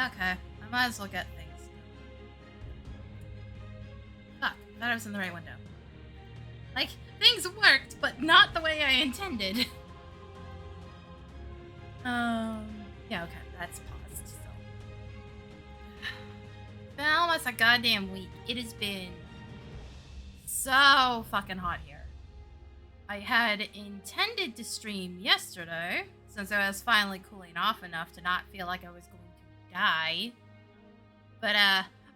Okay, I might as well get things. Fuck, I thought I was in the right window. Like, things worked, but not the way I intended. Yeah, okay, that's paused, so. It's been almost a goddamn week. It has been so fucking hot here. I had intended to stream yesterday, since I was finally cooling off enough to not feel like I was going to die. But,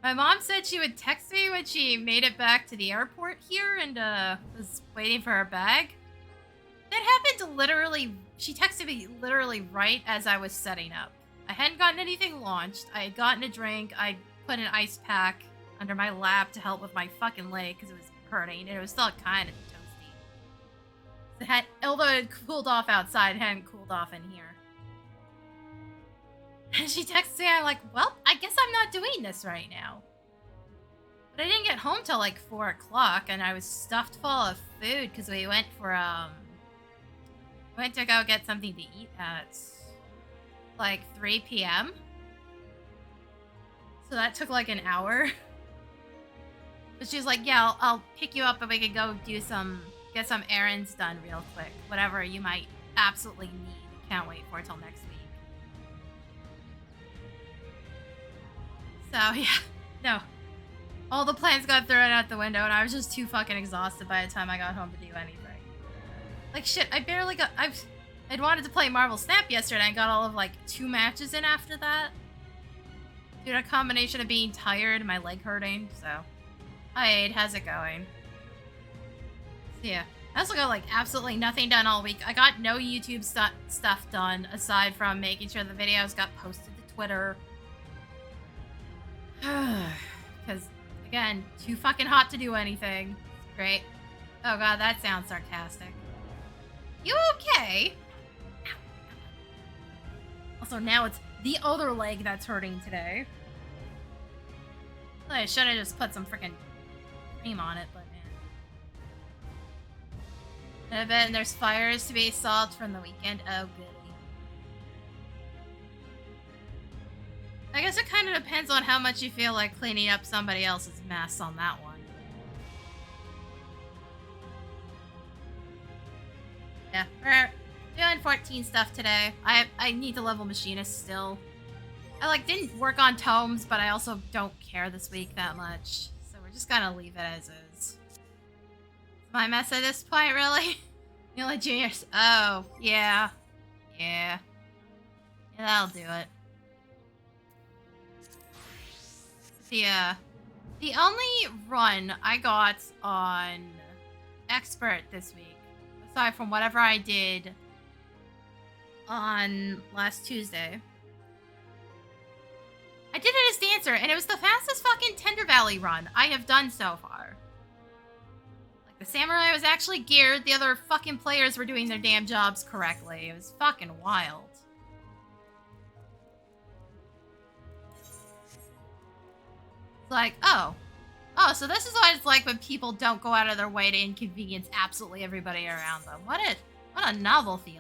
my mom said she would text me when she made it back to the airport here and, was waiting for her bag. That happened literally, she texted me literally right as I was setting up. I hadn't gotten anything launched. I had gotten a drink. I put an ice pack under my lap to help with my fucking leg because it was hurting and it was still kind of toasty. Although it cooled off outside, it hadn't cooled off in here. And she texted me, I'm like, well, I guess I'm not doing this right now. But I didn't get home till like 4 o'clock and I was stuffed full of food because we went for, went to go get something to eat at like 3 p.m. So that took like an hour. But she was like, yeah, I'll pick you up and we can go get some errands done real quick. Whatever you might absolutely need. Can't wait for it till next week. So yeah, no. All the plans got thrown out the window and I was just too fucking exhausted by the time I got home to do anything. Like, shit, I'd wanted to play Marvel Snap yesterday and got all of, like, 2 matches in after that. Dude, a combination of being tired and my leg hurting, so. Hi, Aid, how's it going? So, yeah. I also got, like, absolutely nothing done all week. I got no YouTube stuff done, aside from making sure the videos got posted to Twitter. Because, again, too fucking hot to do anything. Great. Oh god, that sounds sarcastic. You okay? Also, now it's the other leg that's hurting today. I should have just put some freaking cream on it, but man. I bet there's fires to be solved from the weekend. Oh, goody. I guess it kind of depends on how much you feel like cleaning up somebody else's mess on that one. Yeah, we're doing 14 stuff today. I need to level Machinist still. I, like, didn't work on tomes, but I also don't care this week that much. So we're just gonna leave it as is. It's my mess at this point, really? The only juniors. Oh, yeah. Yeah. Yeah, that'll do it. The only run I got on Expert this week, aside from whatever I did on last Tuesday, I did it as Dancer, and it was the fastest fucking Tender Valley run I have done so far. Like, the Samurai was actually geared, the other fucking players were doing their damn jobs correctly. It was fucking wild. It's like, oh, so this is what it's like when people don't go out of their way to inconvenience absolutely everybody around them. What a novel feeling.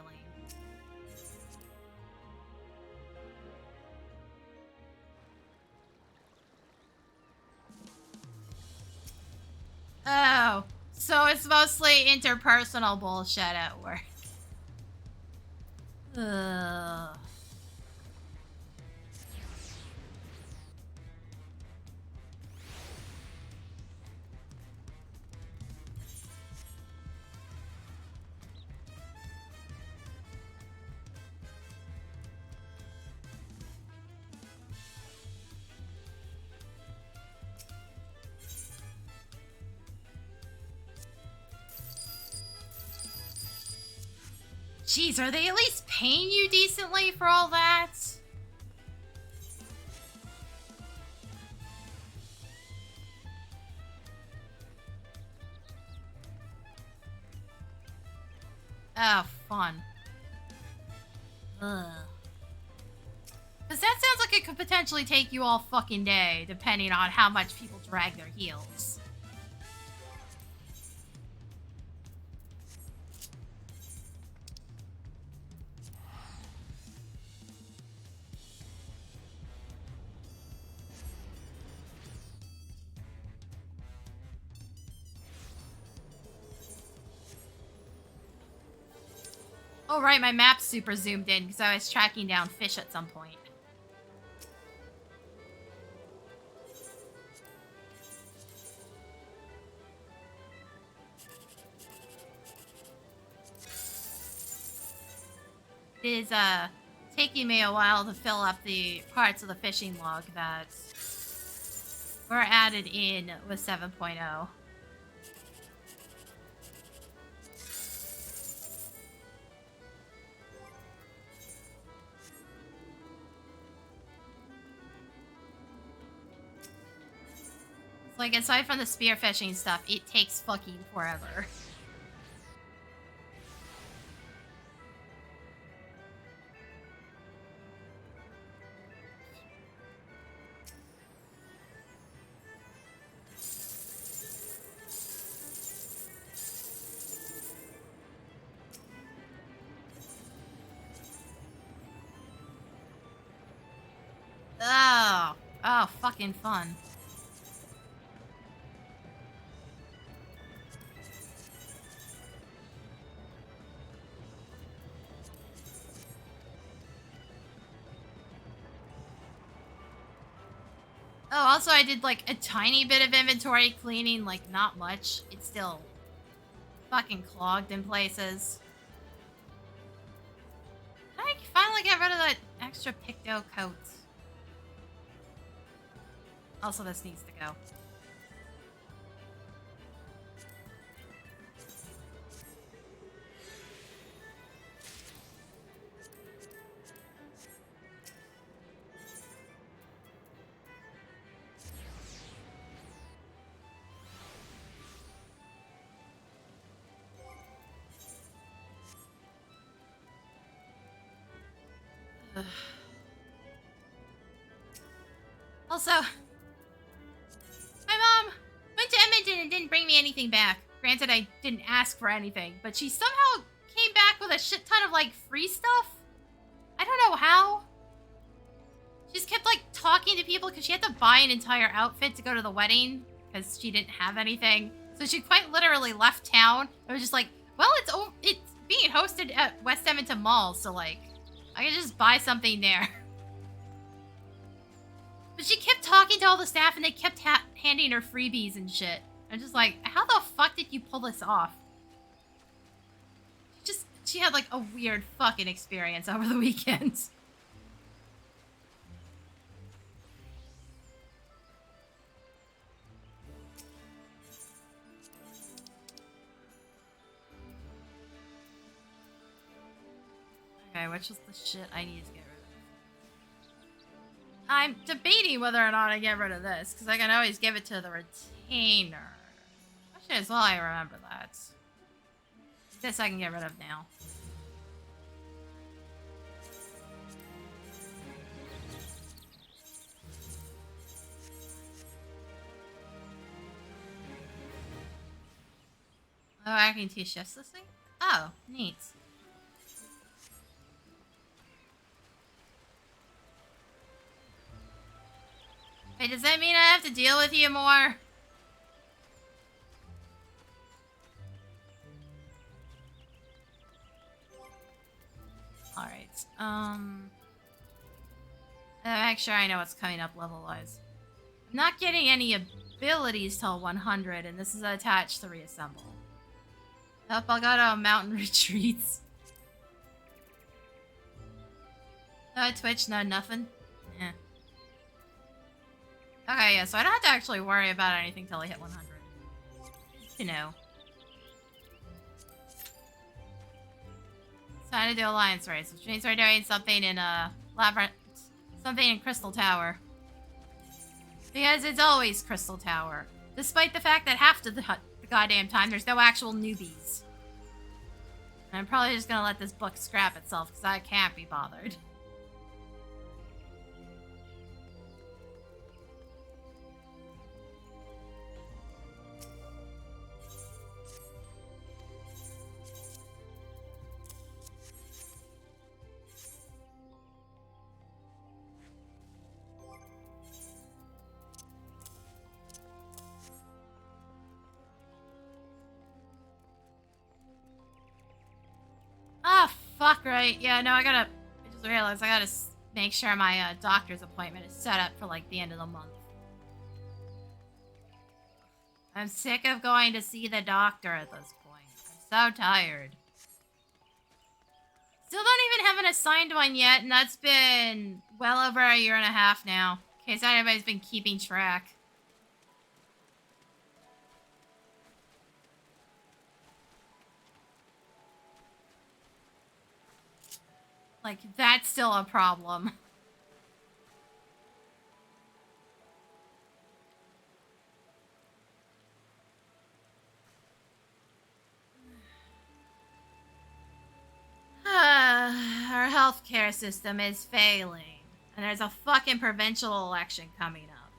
Oh, so it's mostly interpersonal bullshit at work. Ugh. Jeez, are they at least paying you decently for all that? Oh, fun. Ugh. Because that sounds like it could potentially take you all fucking day, depending on how much people drag their heels. Oh, right, my map's super zoomed in because I was tracking down fish at some point. It is, taking me a while to fill up the parts of the fishing log that were added in with 7.0. Like, aside from the spearfishing stuff, it takes fucking forever. Oh, fucking fun. Oh, also I did like a tiny bit of inventory cleaning, like not much. It's still fucking clogged in places. Did I finally get rid of that extra picto coat? Also, this needs to go. Also, my mom went to Edmonton and didn't bring me anything back. Granted, I didn't ask for anything, but she somehow came back with a shit ton of, like, free stuff. I don't know how. She just kept, like, talking to people because she had to buy an entire outfit to go to the wedding because she didn't have anything. So she quite literally left town and was just like, well, it's being hosted at West Edmonton Mall, so, like, I can just buy something there. But she kept talking to all the staff and they kept handing her freebies and shit. I'm just like, how the fuck did you pull this off? She had like a weird fucking experience over the weekend. Okay, which is the shit I need to get rid of? I'm debating whether or not I get rid of this, because I can always give it to the retainer. Actually, as well I remember that. This I can get rid of now. Oh, I can teach shifts this thing? Oh, neat. Wait, does that mean I have to deal with you more? Alright, make sure I know what's coming up level-wise. I'm not getting any abilities till 100, and this is attached to reassemble. Nope, I'll go to mountain retreats. No Twitch, no nothing. Eh. Okay, yeah, so I don't have to actually worry about anything till I hit 100. You know. It's time to do Alliance Race, which means we're doing something in Labyrinth, something in Crystal Tower. Because it's always Crystal Tower. Despite the fact that half of the goddamn time there's no actual newbies. And I'm probably just gonna let this book scrap itself because I can't be bothered. fuck, right? Yeah, no, I just realized I gotta make sure my doctor's appointment is set up for, like, the end of the month. I'm sick of going to see the doctor at this point. I'm so tired. Still don't even have an assigned one yet, and that's been well over a year and a half now. In case anybody's been keeping track. Like, that's still a problem. Our healthcare system is failing. And there's a fucking provincial election coming up.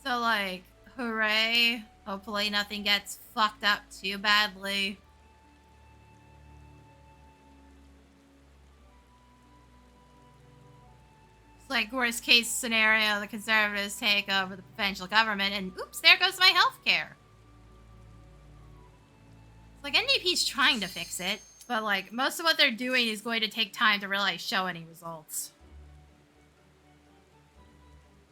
So, like, hooray. Hopefully nothing gets fucked up too badly. It's like, worst case scenario, the Conservatives take over the provincial government, and oops, there goes my healthcare. It's like, NDP's trying to fix it. But, like, most of what they're doing is going to take time to really show any results.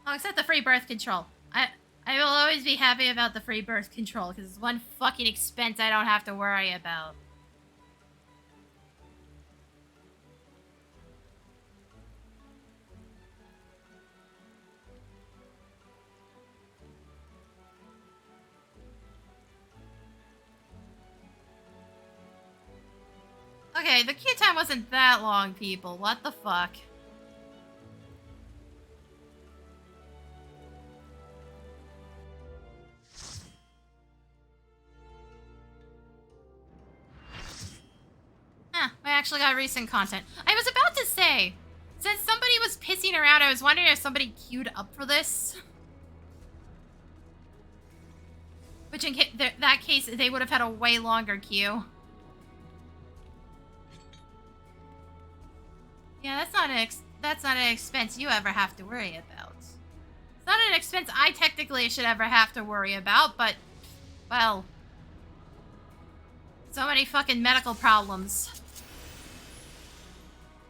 Oh, except the free birth control. I will always be happy about the free birth control, because it's one fucking expense I don't have to worry about. Okay, the queue time wasn't that long, people. What the fuck? I actually got recent content. I was about to say, since somebody was pissing around, I was wondering if somebody queued up for this. Which in that case, they would have had a way longer queue. Yeah, that's not an expense you ever have to worry about. It's not an expense I technically should ever have to worry about, but, well, so many fucking medical problems.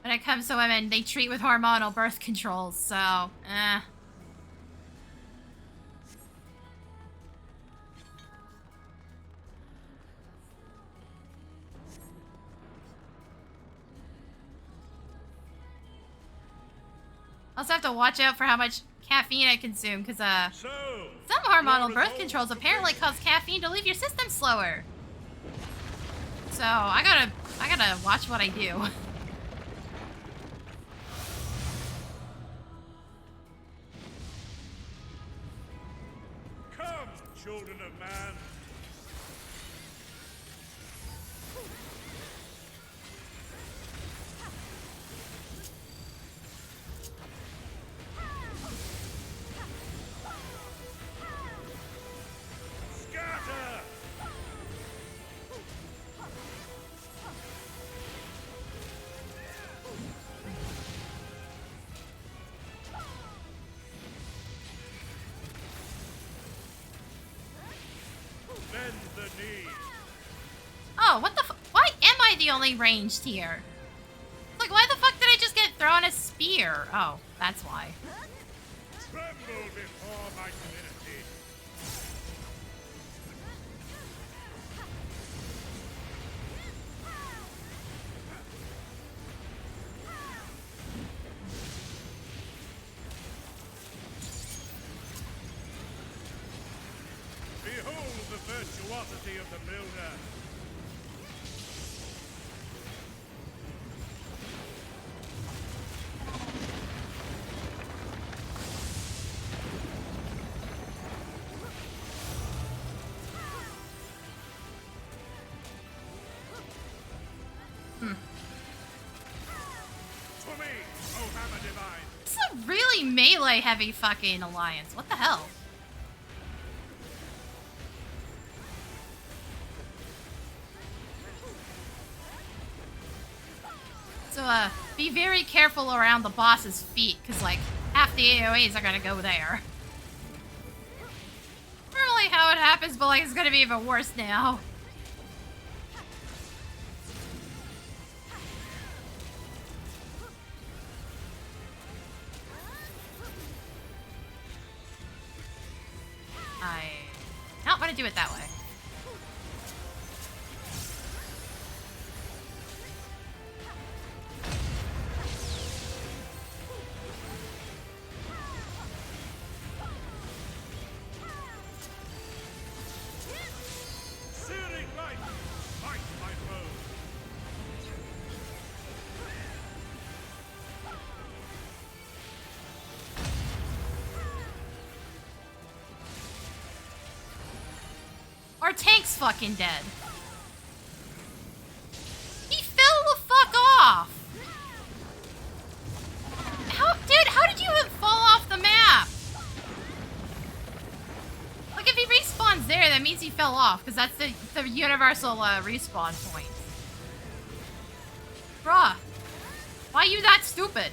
When it comes to women, they treat with hormonal birth controls, so, I also have to watch out for how much caffeine I consume, because, some hormonal birth controls apparently cause caffeine to leave your system slower. So, I gotta watch what I do. Come, children of man. Oh, what the why am I the only ranged here? Like, why the fuck did I just get thrown a spear? Oh, that's why. Tremble before my divinity. Behold the virtuosity of the builder. This is a really melee heavy fucking alliance. What the hell? So, be very careful around the boss's feet, because, like, half the AoEs are gonna go there. Normally how it happens, but, like, it's gonna be even worse now. not want to do it that way. Searing light! Fight my foe! Our tank's fucking dead. He fell the fuck off! How did you even fall off the map? Like, if he respawns there, that means he fell off, because that's the universal respawn point. Bruh. Why are you that stupid?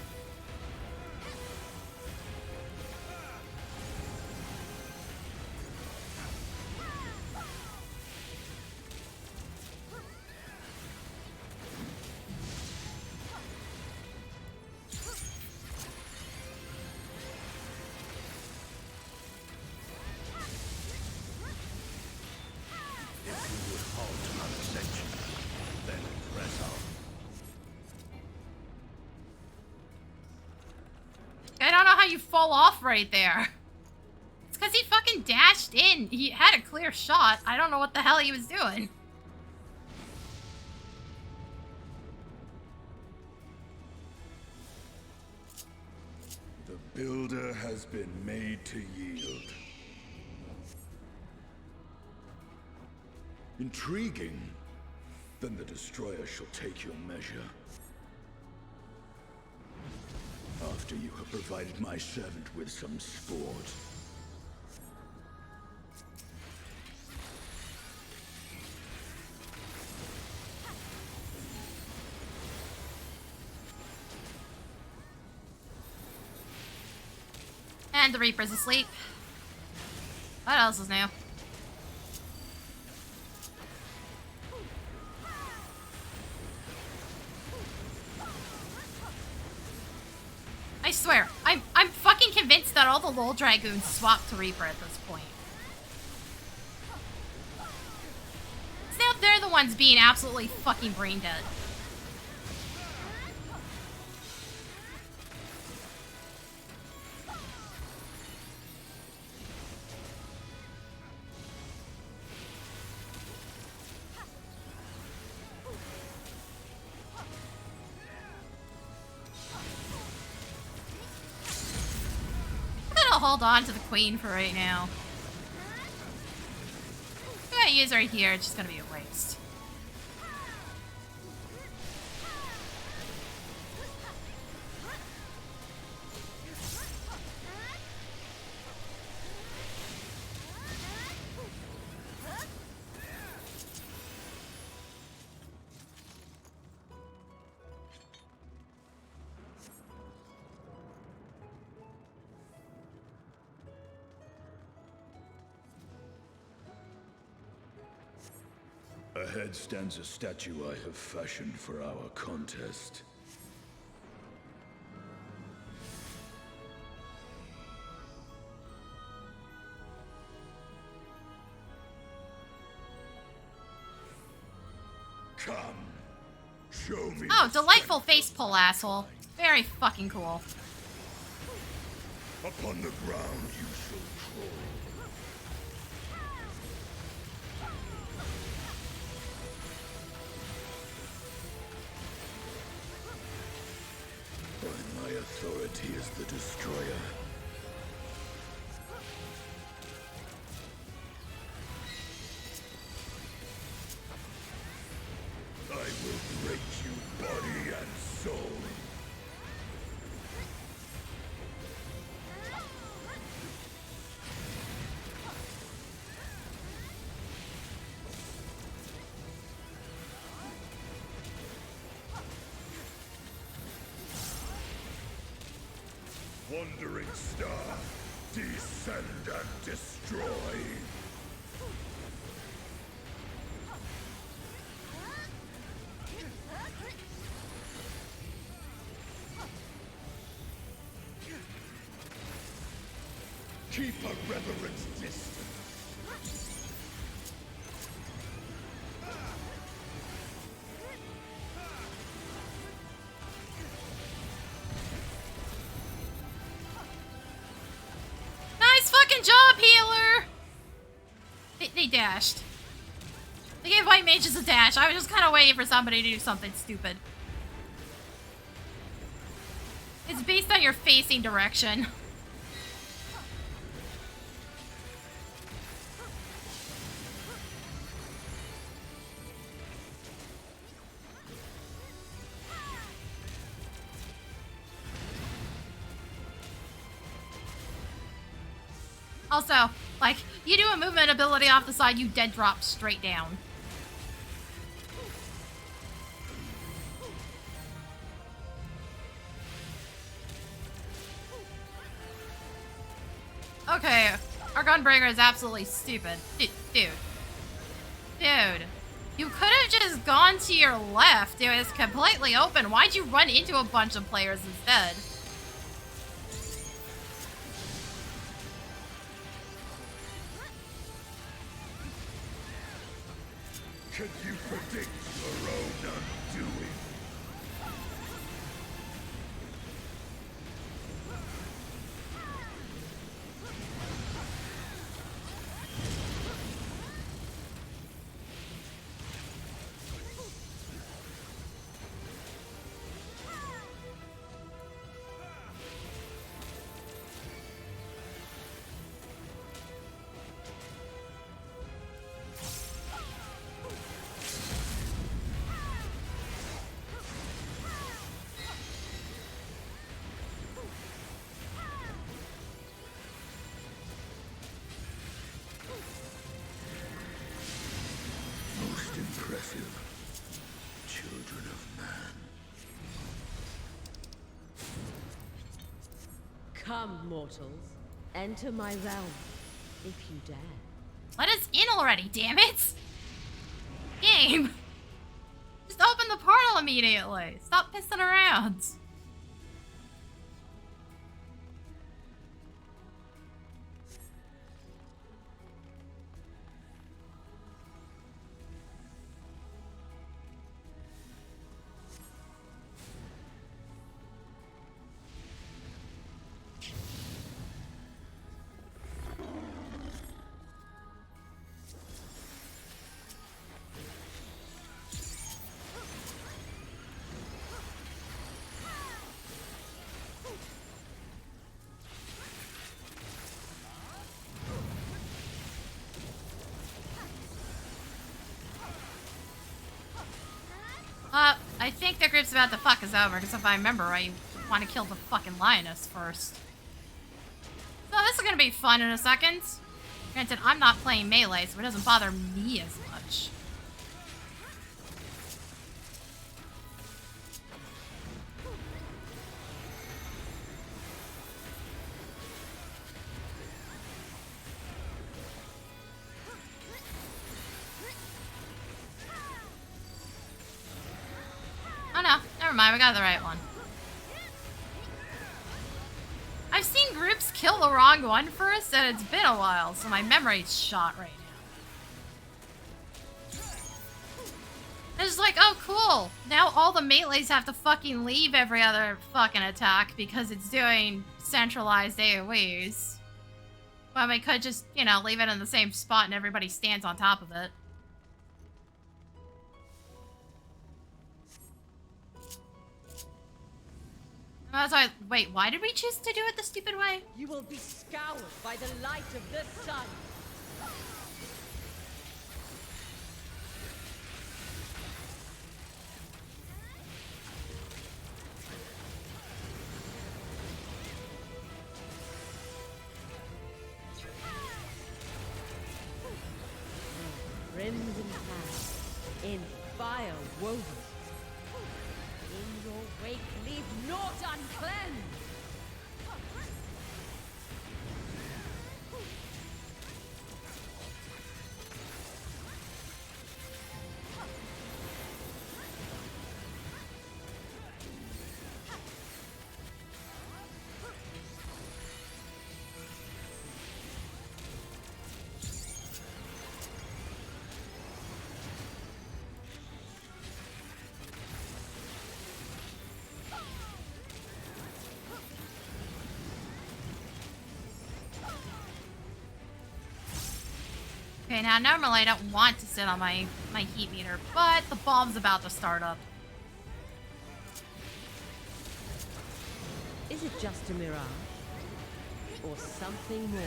I don't know how you fall off right there. It's because he fucking dashed in. He had a clear shot. I don't know what the hell he was doing. The builder has been made to yield. Intriguing. Then the destroyer shall take your measure. After you have provided my servant with some sport. And the Reaper's asleep. What else is new? I swear, I'm fucking convinced that all the LoL Dragoons swapped to Reaper at this point. Now they're the ones being absolutely fucking brain dead. Hold on to the queen for right now. I'm gonna use her here, it's just gonna be a waste. Ahead stands a statue I have fashioned for our contest. Come, show me. Oh, delightful face pull, asshole. Very fucking cool. Upon the ground you shall crawl. By my authority as the destroyer. I will break you body and soul. Wandering star, descend and destroy. Keep a reverent distance. fucking job, healer! They dashed. They gave white mages a dash. I was just kind of waiting for somebody to do something stupid. It's based on your facing direction. Also, like, you do a movement ability off the side, you dead drop straight down. Okay, our gunbreaker is absolutely stupid. Dude. You could have just gone to your left. It was completely open. Why'd you run into a bunch of players instead? Could you predict your own undoing? Children of man. Come, mortals. Enter my realm, if you dare. Let us in already, damn it! Game! Just open the portal immediately! Stop pissing around! I think the group's about to fuck us over, because if I remember right, you want to kill the fucking lioness first. So this is gonna be fun in a second. Granted, I'm not playing melee, so it doesn't bother me as much. Never mind, we got the right one. I've seen groups kill the wrong one first, and it's been a while, so my memory's shot right now. It's just like, oh cool, now all the melees have to fucking leave every other fucking attack because it's doing centralized AoEs. Well, we could just, you know, leave it in the same spot and everybody stands on top of it. Wait, why did we choose to do it the stupid way? You will be scoured by the light of the sun. Crimson path in fire woven. In your wake, leave naught uncleansed! Okay, now normally I don't want to sit on my heat meter, but the bomb's about to start up. Is it just a mirage? Or something more?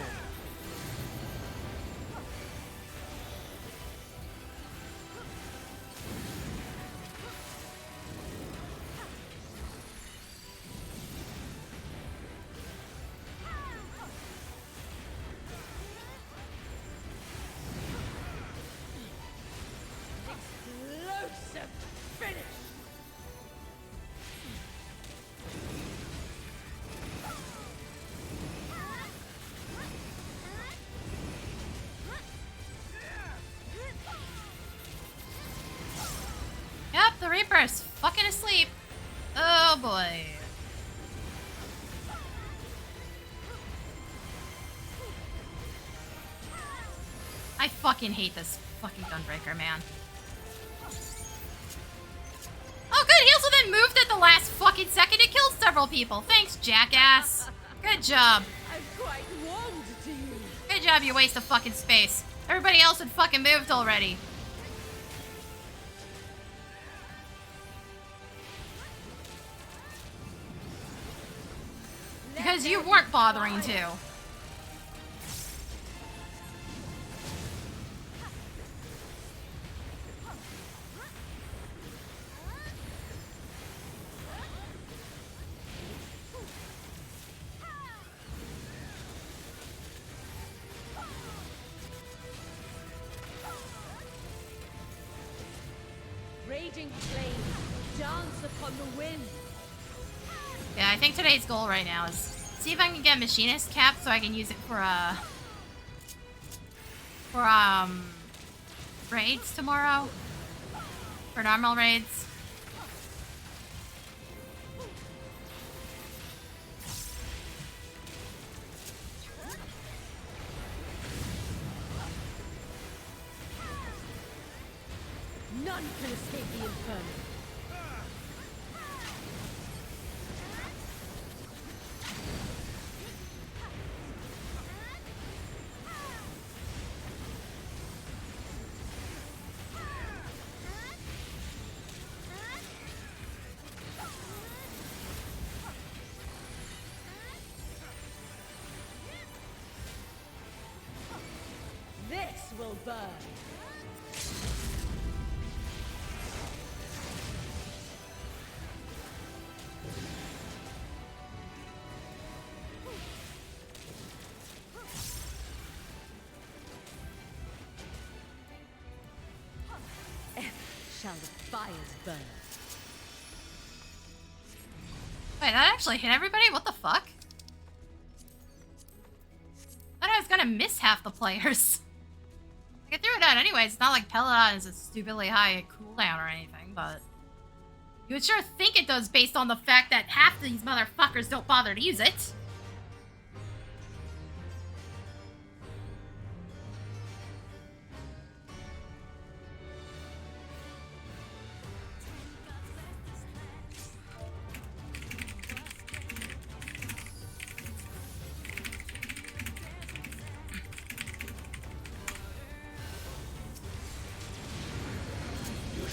Explosive finish! Yep, the Reaper's fucking asleep. Oh boy. I fucking hate this fucking Gunbreaker, man. Oh good, he also then moved at the last fucking second to kill several people. Thanks, jackass. Good job. I'm quite warmed to you. Good job, you waste of fucking space. Everybody else had fucking moved already. Because you weren't bothering to. Raging flames dance upon the wind. Yeah, I think today's goal right now is see if I can get Machinist cap so I can use it for raids tomorrow. For normal raids. None can escape the inferno. This will burn. Shall the fires burn? Wait, that actually hit everybody? What the fuck? I thought I was gonna miss half the players. I threw it out anyways. It's not like Peloton is a stupidly high cooldown or anything, but you would sure think it does based on the fact that half these motherfuckers don't bother to use it.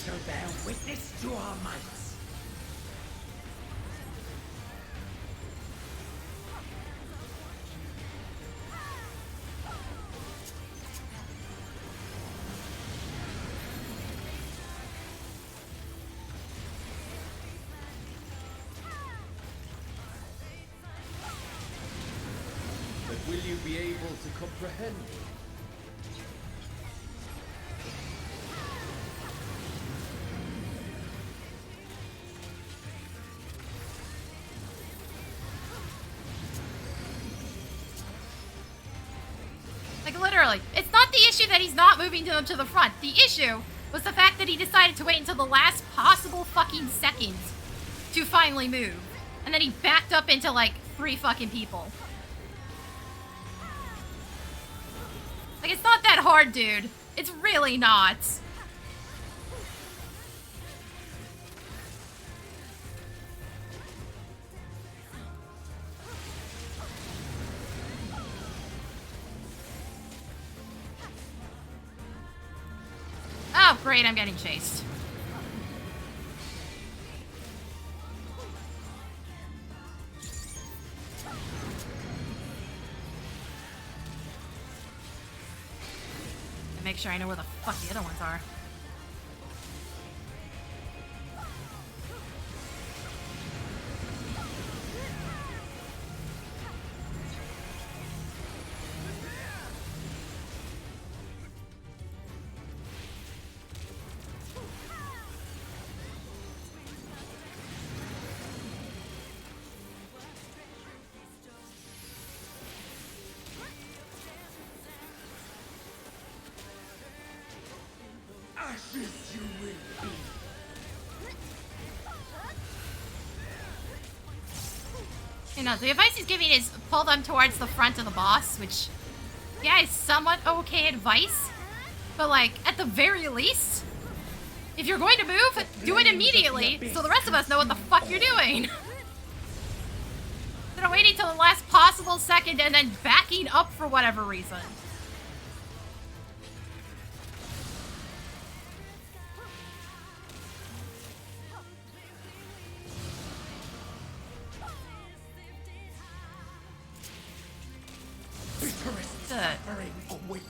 Shall bear witness to our might. But will you be able to comprehend me? Literally, it's not the issue that he's not moving them to the front. The issue was the fact that he decided to wait until the last possible fucking seconds to finally move. And then he backed up into like 3 fucking people. Like, it's not that hard, dude. It's really not. Great, I'm getting chased. Make sure I know where the fuck the other ones are. Ashes you will be. You know, the advice he's giving is pull them towards the front of the boss, which, yeah, is somewhat okay advice. But, like, at the very least, if you're going to move, do it immediately so the rest of us know what the fuck you're doing. Instead of waiting till the last possible second and then backing up for whatever reason. Suffering awaits.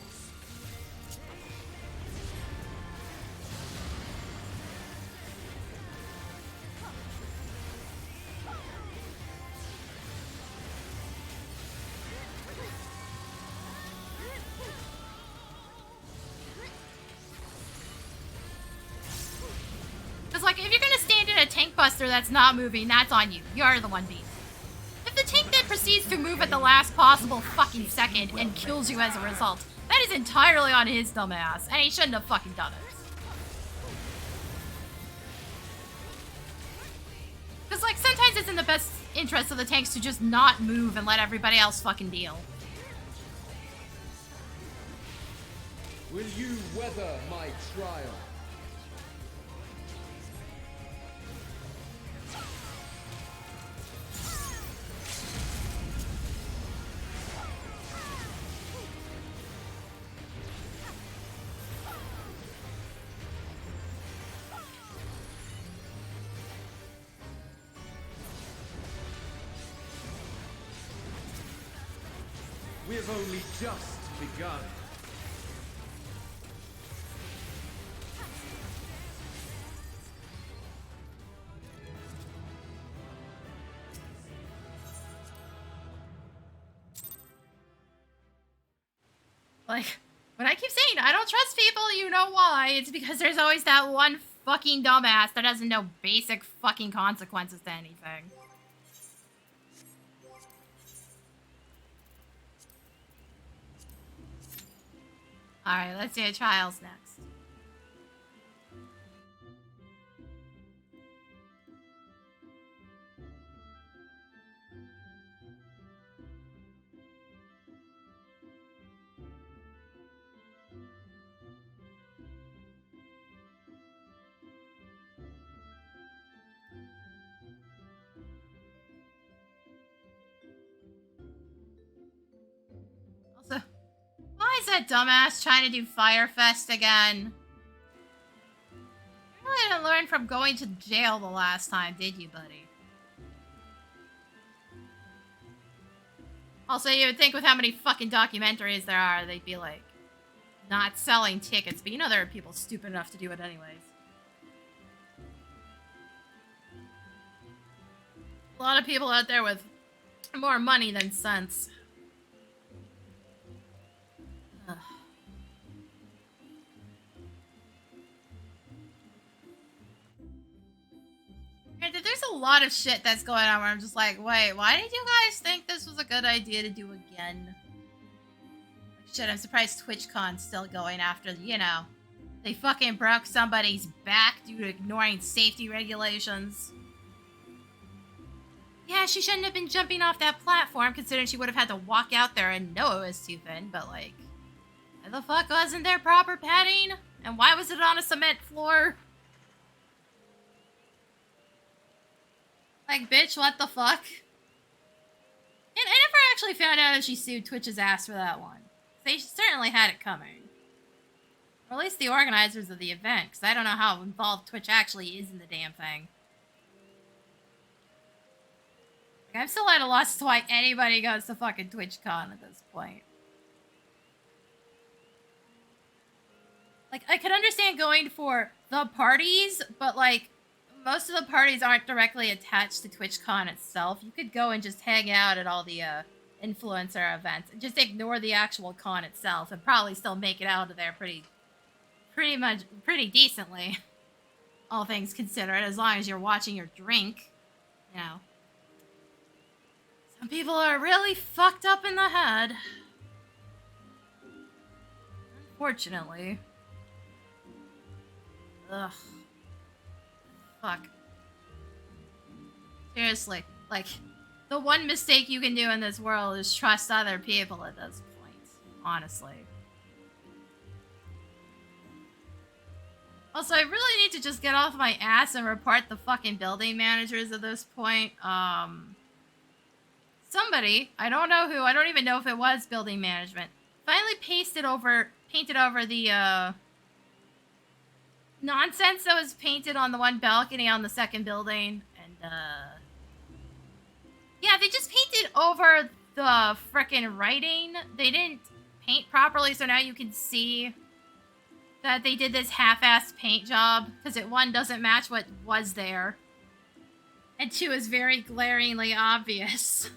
Because, like, if you're gonna stand in a tank buster that's not moving, that's on you. You're the one beat. If the tank then proceeds to move at the last possible fucking second and kills you as a result, that is entirely on his dumb ass, and he shouldn't have fucking done it. Because, like, sometimes it's in the best interest of the tanks to just not move and let everybody else fucking deal. Will you weather my trial? We have only just begun. Like, when I keep saying I don't trust people, you know why. It's because there's always that one fucking dumbass that doesn't know basic fucking consequences to anything. Alright, let's do trials next. Also, why is that dumbass trying to do Firefest again? You really didn't learn from going to jail the last time, did you, buddy? Also, you would think with how many fucking documentaries there are, they'd be like, not selling tickets, but you know there are people stupid enough to do it anyways. A lot of people out there with more money than sense. Ugh. There's a lot of shit that's going on where I'm just like, wait, why did you guys think this was a good idea to do again? Shit, I'm surprised TwitchCon's still going after, you know, they fucking broke somebody's back due to ignoring safety regulations. Yeah, she shouldn't have been jumping off that platform, considering she would have had to walk out there and know it was too thin, but like, why the fuck wasn't there proper padding? And why was it on a cement floor? Like, bitch, what the fuck? And I never actually found out if she sued Twitch's ass for that one. They certainly had it coming. Or at least the organizers of the event, because I don't know how involved Twitch actually is in the damn thing. Like, I'm still at a loss to why anybody goes to fucking TwitchCon at this point. Like, I could understand going for the parties, but, like, most of the parties aren't directly attached to TwitchCon itself. You could go and just hang out at all the, influencer events and just ignore the actual con itself and probably still make it out of there pretty decently. All things considered, as long as you're watching your drink, you know. Some people are really fucked up in the head. Unfortunately. Ugh. Fuck. Seriously, like, the one mistake you can do in this world is trust other people at this point, honestly. Also, I really need to just get off my ass and report the fucking building managers at this point. Somebody, I don't know who, I don't even know if it was building management, finally painted over the, nonsense that was painted on the one balcony on the second building, and, yeah, they just painted over the frickin' writing. They didn't paint properly, so now you can see that they did this half-assed paint job, because it, one, doesn't match what was there, and two, is very glaringly obvious.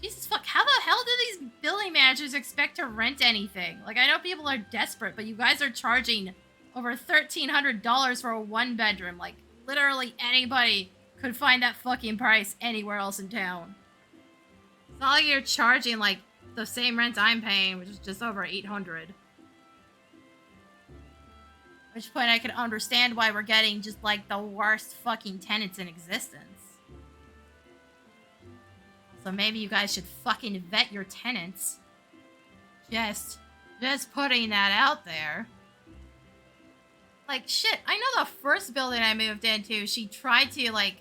Jesus fuck, how the hell do these building managers expect to rent anything? Like, I know people are desperate, but you guys are charging over $1,300 for a one-bedroom. Like, literally anybody could find that fucking price anywhere else in town. It's not like you're charging, like, the same rent I'm paying, which is just over $800. At which point I can understand why we're getting just, like, the worst fucking tenants in existence. So maybe you guys should fucking vet your tenants. Just putting that out there. Like, shit, I know the first building I moved into, she tried to, like,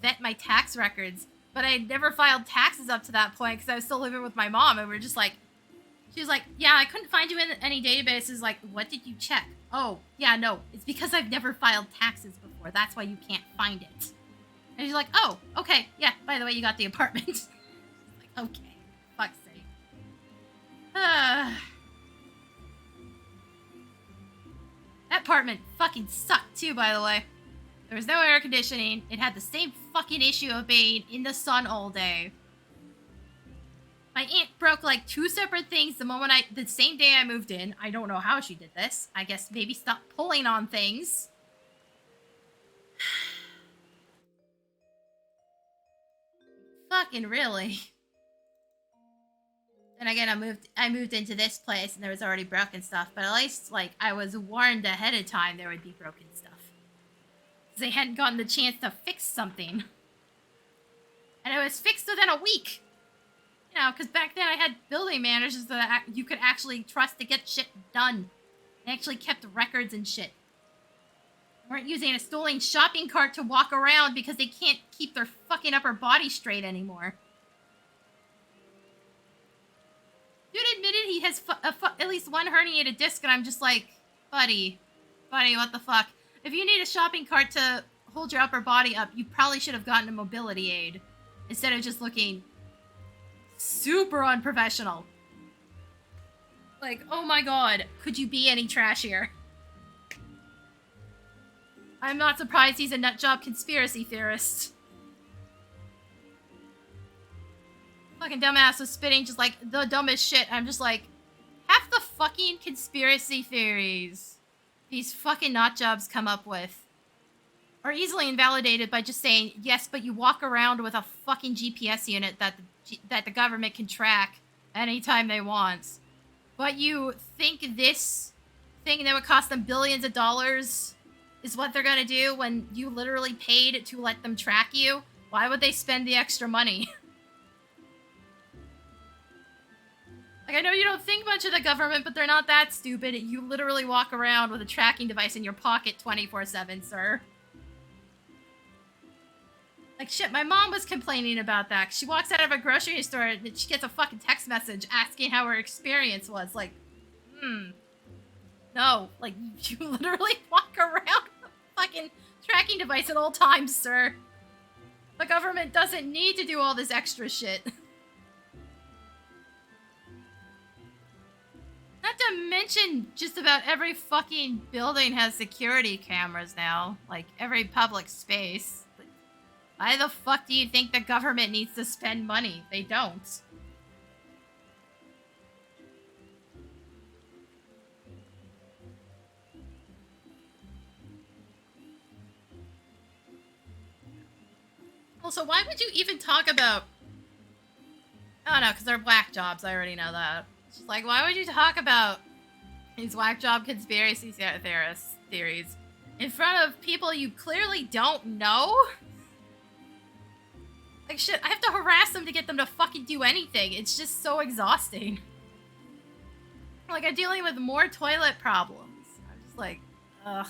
vet my tax records, but I had never filed taxes up to that point because I was still living with my mom, and we were just like, she was like, yeah, I couldn't find you in any databases. Like, what did you check? Oh, yeah, no, it's because I've never filed taxes before. That's why you can't find it. And she's like, oh, okay, yeah, by the way, you got the apartment. Like, okay, fuck's sake. That apartment fucking sucked too, by the way. There was no air conditioning. It had the same fucking issue of being in the sun all day. My aunt broke like 2 separate things the same day I moved in. I don't know how she did this. I guess maybe stop pulling on things. Fucking really. Then again, I moved into this place and there was already broken stuff, but at least, like, I was warned ahead of time there would be broken stuff. Because they hadn't gotten the chance to fix something. And it was fixed within a week. You know, because back then I had building managers that you could actually trust to get shit done. They actually kept records and shit. They weren't using a stolen shopping cart to walk around because they can't keep their fucking upper body straight anymore. Dude admitted he has at least one herniated disc, and I'm just like, buddy, what the fuck? If you need a shopping cart to hold your upper body up, you probably should have gotten a mobility aid instead of just looking super unprofessional. Like, oh my god, could you be any trashier? I'm not surprised he's a nutjob conspiracy theorist. Fucking dumbass was spitting just like the dumbest shit. I'm just like, half the fucking conspiracy theories these fucking nutjobs come up with are easily invalidated by just saying, yes, but you walk around with a fucking GPS unit that the government can track anytime they want. But you think this thing that would cost them billions of dollars is what they're gonna do when you literally paid to let them track you? Why would they spend the extra money? Like, I know you don't think much of the government, but they're not that stupid. You literally walk around with a tracking device in your pocket 24/7, sir. Like, shit, my mom was complaining about that. She walks out of a grocery store and she gets a fucking text message asking how her experience was. Like, No, like, you literally walk around with a fucking tracking device at all times, sir. The government doesn't need to do all this extra shit. Not to mention, just about every fucking building has security cameras now. Like, every public space. Why the fuck do you think the government needs to spend money? They don't. Also, why would you even talk about... Oh no, because they're black jobs. I already know that. It's just like, why would you talk about these whack job conspiracy theories in front of people you clearly don't know? Like, shit, I have to harass them to get them to fucking do anything. It's just so exhausting. Like, I'm dealing with more toilet problems. I'm just like, ugh.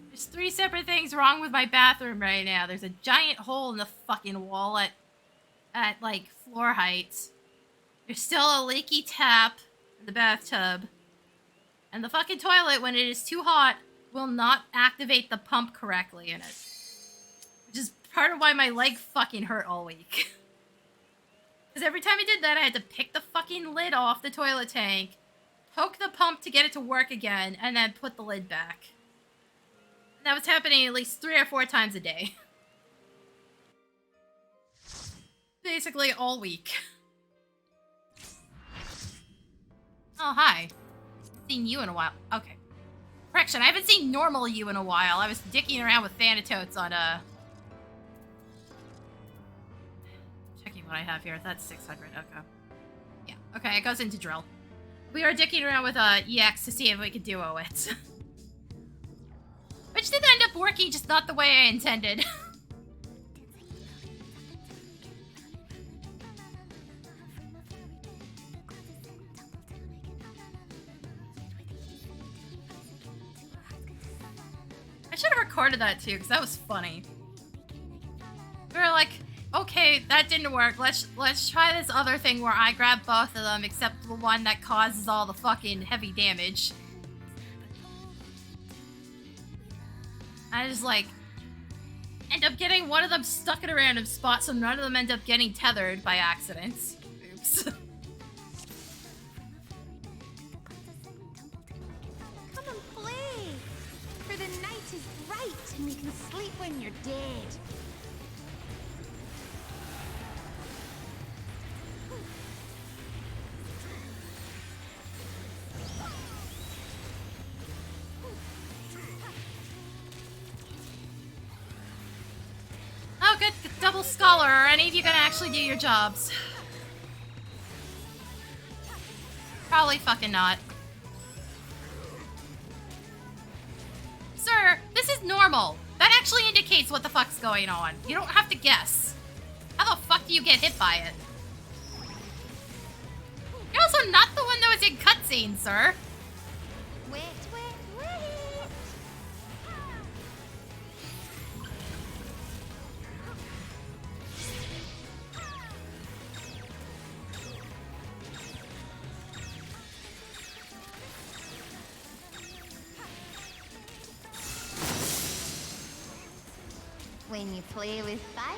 There's 3 separate things wrong with my bathroom right now. There's a giant hole in the fucking wall at like, floor height. There's still a leaky tap in the bathtub. And the fucking toilet, when it is too hot, will not activate the pump correctly in it. Which is part of why my leg fucking hurt all week. Because every time I did that, I had to pick the fucking lid off the toilet tank, poke the pump to get it to work again, and then put the lid back. And that was happening at least 3 or 4 times a day. Basically all week. Oh, hi. Haven't seen you in a while. Okay. Correction, I haven't seen normal you in a while. I was dicking around with Thanatotes on, checking what I have here. That's 600, okay. Yeah, okay, it goes into drill. We are dicking around with, EX to see if we could duo it. Which did end up working, just not the way I intended. I should have recorded that too, because that was funny. We were like, okay, that didn't work. Let's try this other thing where I grab both of them, except the one that causes all the fucking heavy damage. I just like end up getting one of them stuck in a random spot, so none of them end up getting tethered by accident. Oops. Come and play, for the night is bright and you can sleep when you're dead. Oh, good. Double scholar. Are any of you gonna actually do your jobs? Probably fucking not. Sir, this is normal. That actually indicates what the fuck's going on. You don't have to guess. How the fuck do you get hit by it? You're also not the one that was in cutscenes, sir. Wait, wait, wait. When you play with fire.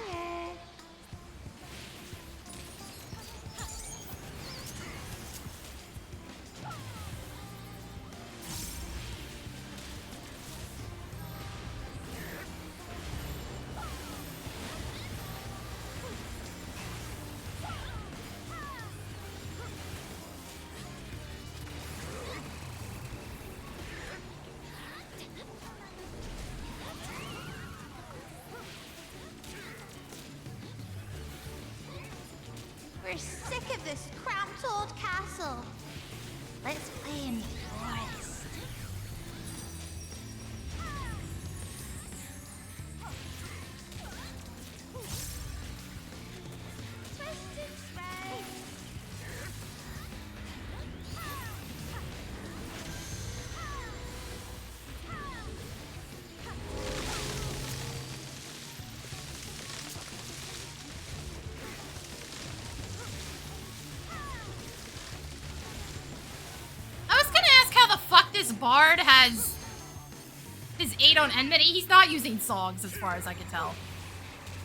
We're sick of this cramped old castle. Let's play in the forest. Twisted spray. this bard has his 8 on enmity, he's not using songs as far as I can tell.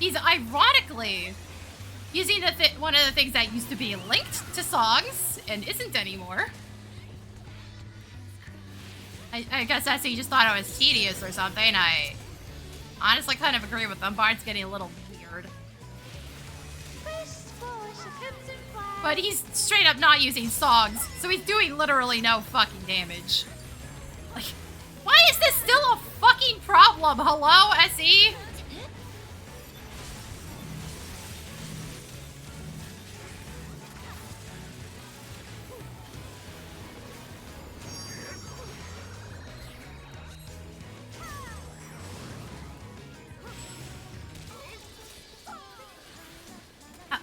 He's ironically using one of the things that used to be linked to songs and isn't anymore. I guess that's he just thought it was tedious or something. I honestly kind of agree with them. Bard's getting a little weird. But he's straight up not using songs, so he's doing literally no fucking damage. Like, why is this still a fucking problem? Hello, SE?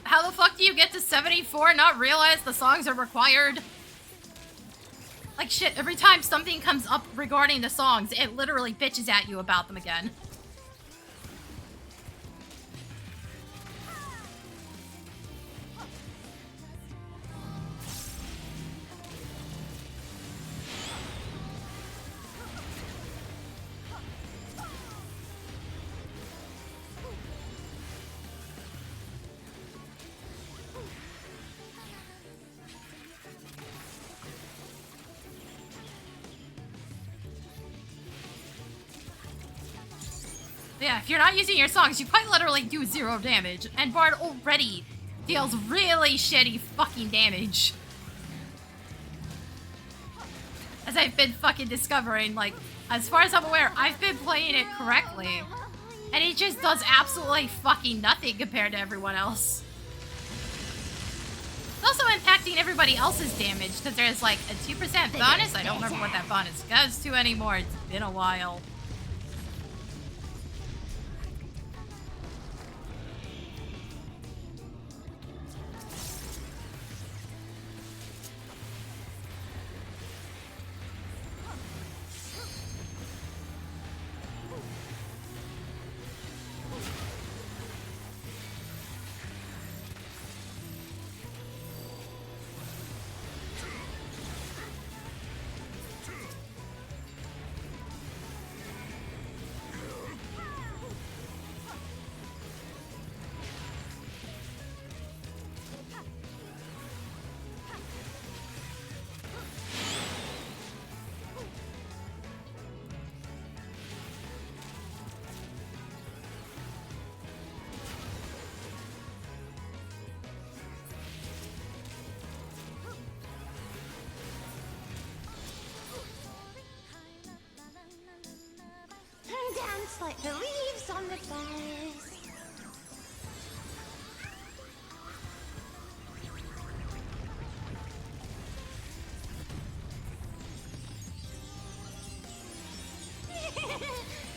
How the fuck do you get to 74 and not realize the songs are required? Like shit, every time something comes up regarding the songs, it literally bitches at you about them again. Yeah, if you're not using your songs, you quite literally do 0 damage. And Bard already deals really shitty fucking damage. As I've been fucking discovering, like, as far as I'm aware, I've been playing it correctly. And it just does absolutely fucking nothing compared to everyone else. It's also impacting everybody else's damage, because there's like a 2% bonus. I don't remember what that bonus goes to anymore. It's been a while. Dance like the leaves on the boughs.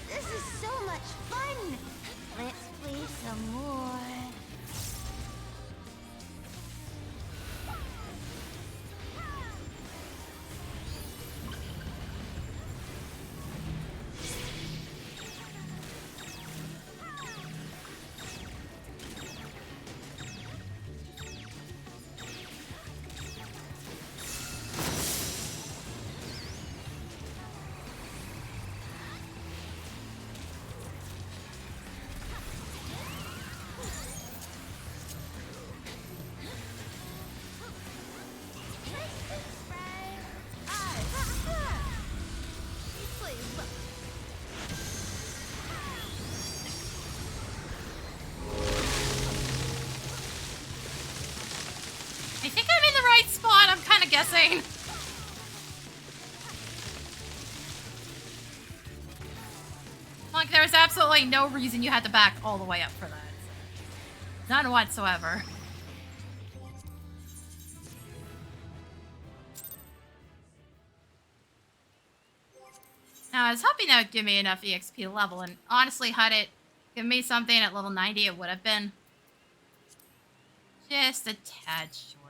This is so much fun. Let's play some more. I think I'm in the right spot, I'm kind of guessing. Like, there's absolutely no reason you had to back all the way up for that. None whatsoever. Now, I was hoping that would give me enough EXP level, and honestly, had it given me something at level 90, it would have been just a tad short.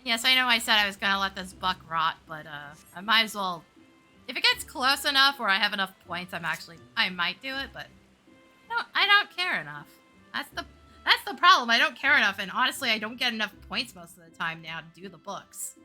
Yes, I know I said I was gonna let this buck rot, but I might as well. If it gets close enough where I have enough points, I might do it, but I don't care enough. That's the problem. I don't care enough, and honestly, I don't get enough points most of the time now to do the books.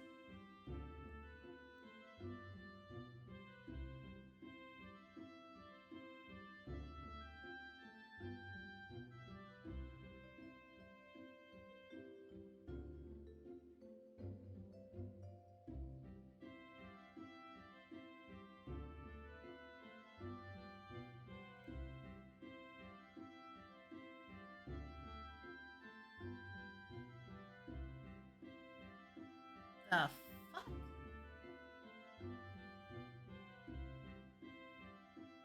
The fuck?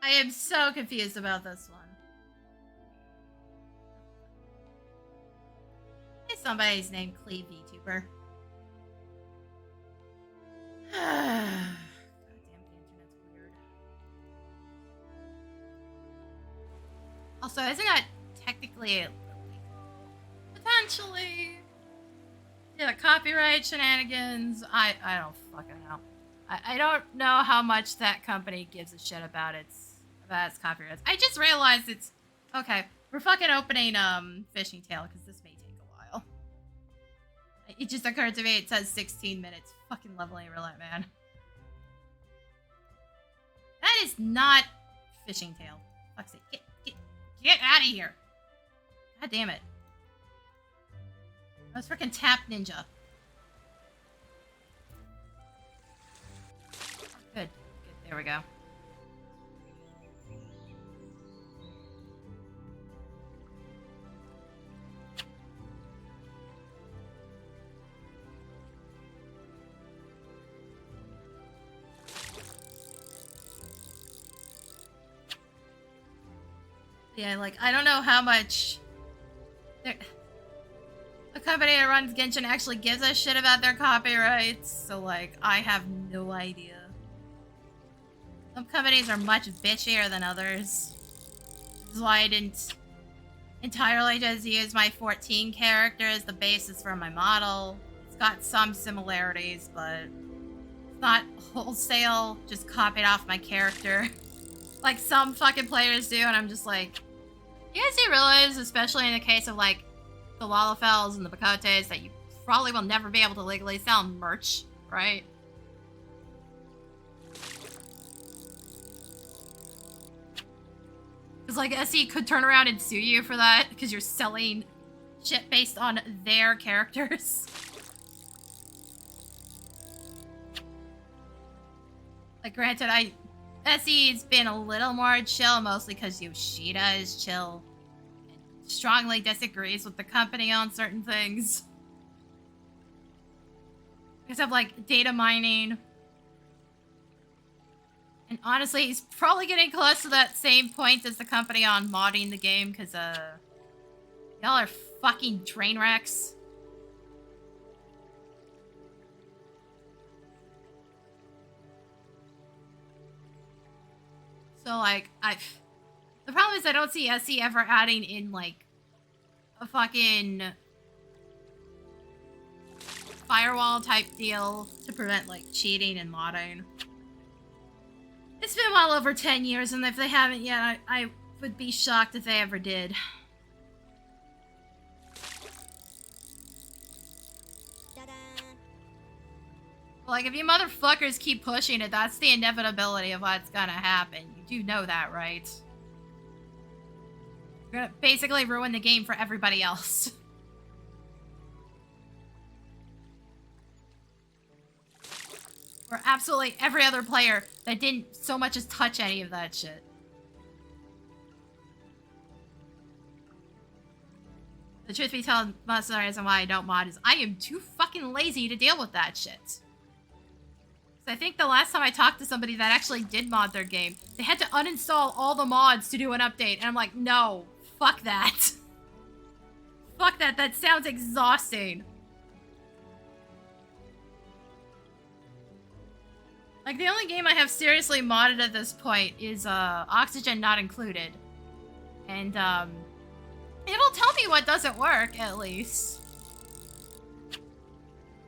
I am so confused about this one. Is somebody's name Cleve VTuber? God damn, the internet's weird. Also, isn't that technically illegal? Potentially. Yeah, copyright shenanigans. I don't fucking know. I don't know how much that company gives a shit about its copyrights. I just realized it's okay. We're fucking opening Fishing Tail because this may take a while. It just occurred to me it says 16 minutes. Fucking leveling roulette, man. That is not Fishing Tail. Fuck's sake. Get out of here. God damn it. That was freaking Tap Ninja. Good. There we go. Yeah, like, I don't know how much... The company that runs Genshin actually gives a shit about their copyrights, so, like, I have no idea. Some companies are much bitchier than others. This is why I didn't entirely just use my 14 character as the basis for my model. It's got some similarities, but it's not wholesale, just copied off my character. Like some fucking players do, and I'm just like... You guys do realize, especially in the case of, like, the Lalafels and the Bakotes, that you probably will never be able to legally sell merch, right? Because, like, SE could turn around and sue you for that, because you're selling shit based on their characters. Like, granted, SE's been a little more chill, mostly because Yoshida is chill and strongly disagrees with the company on certain things. Because of, like, data mining. And honestly, he's probably getting close to that same point as the company on modding the game, because, y'all are fucking train wrecks. So, like, the problem is I don't see SE ever adding in, like, a fucking firewall type deal to prevent, like, cheating and modding. It's been well over 10 years, and if they haven't yet, I would be shocked if they ever did. Like, if you motherfuckers keep pushing it, that's the inevitability of what's gonna happen. You do know that, right? You're gonna basically ruin the game for everybody else. For absolutely every other player that didn't so much as touch any of that shit. The truth be told, most of the reason why I don't mod is I am too fucking lazy to deal with that shit. I think the last time I talked to somebody that actually did mod their game, they had to uninstall all the mods to do an update, and I'm like, no, fuck that. Fuck that, that sounds exhausting. Like, the only game I have seriously modded at this point is, Oxygen Not Included. And, it'll tell me what doesn't work, at least.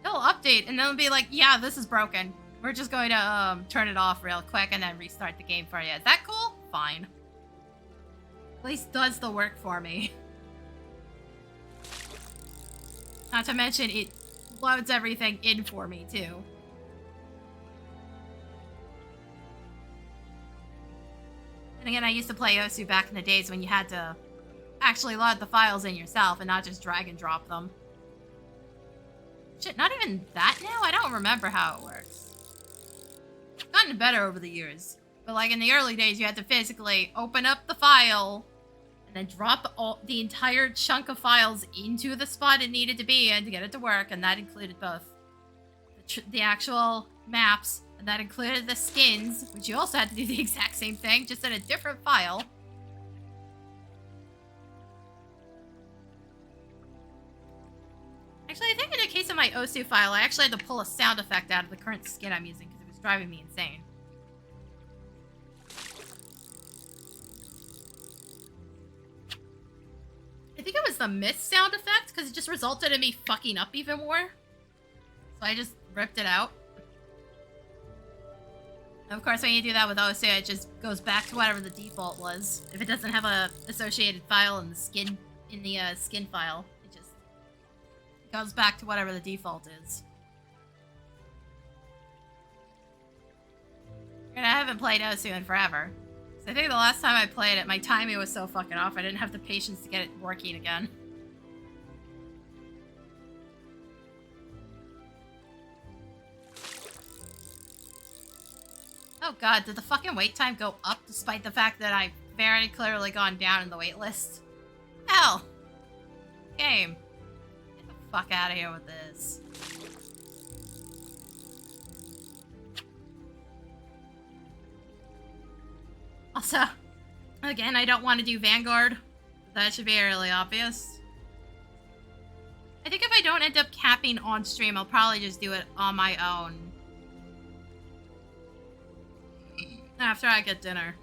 It'll update, and then it'll be like, yeah, this is broken. We're just going to, turn it off real quick and then restart the game for you. Is that cool? Fine. At least does the work for me. Not to mention, it loads everything in for me, too. And again, I used to play Osu back in the days when you had to actually load the files in yourself and not just drag and drop them. Shit, not even that now? I don't remember how it works. It's gotten better over the years. But like in the early days, you had to physically open up the file and then drop the entire chunk of files into the spot it needed to be in to get it to work, and that included both the the actual maps, and that included the skins, which you also had to do the exact same thing, just in a different file. Actually, I think in the case of my Osu file, I actually had to pull a sound effect out of the current skin I'm using because it was driving me insane. I think it was the mist sound effect because it just resulted in me fucking up even more. So I just ripped it out. And of course, when you do that with Osu, it just goes back to whatever the default was. If it doesn't have a associated file in the skin skin file, it just goes back to whatever the default is. And I haven't played Osu in forever. So I think the last time I played it, my timing was so fucking off, I didn't have the patience to get it working again. Oh god, did the fucking wait time go up despite the fact that I've very clearly gone down in the wait list? Hell! Game. Get the fuck out of here with this. Also, again, I don't want to do Vanguard. That should be really obvious. I think if I don't end up capping on stream, I'll probably just do it on my own. After I get dinner.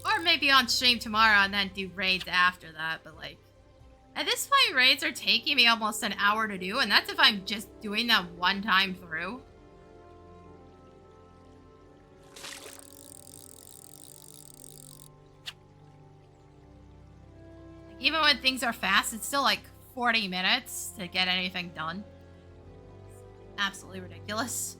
Or maybe on stream tomorrow and then do raids after that, but like... At this point, raids are taking me almost an hour to do, and that's if I'm just doing them one time through. Even when things are fast, it's still like 40 minutes to get anything done. Absolutely ridiculous.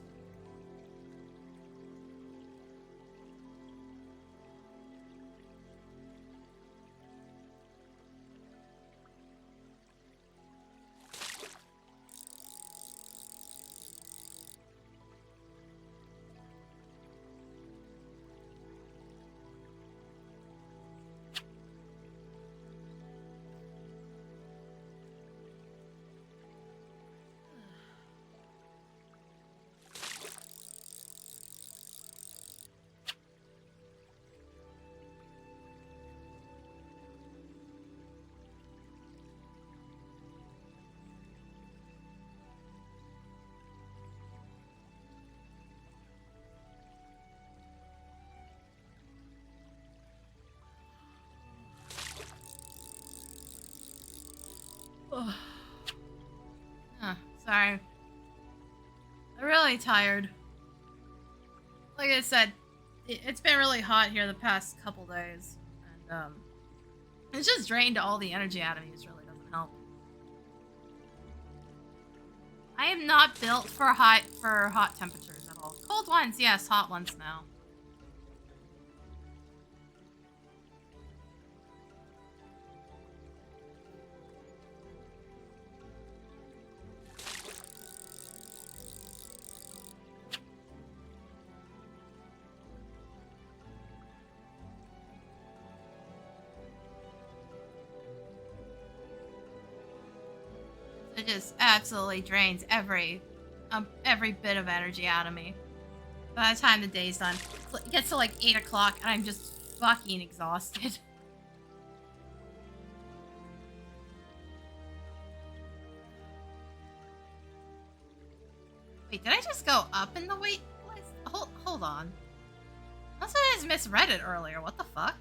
Huh, sorry. I'm really tired. Like I said, it's been really hot here the past couple days. And, it's just drained all the energy out of me, which really doesn't help. I am not built for hot temperatures at all. Cold ones, yes, hot ones, no. It just absolutely drains every bit of energy out of me. By the time the day's done, it gets to like 8 o'clock and I'm just fucking exhausted. Wait, did I just go up in the wait list? Hold on. Unless I just misread it earlier. What the fuck?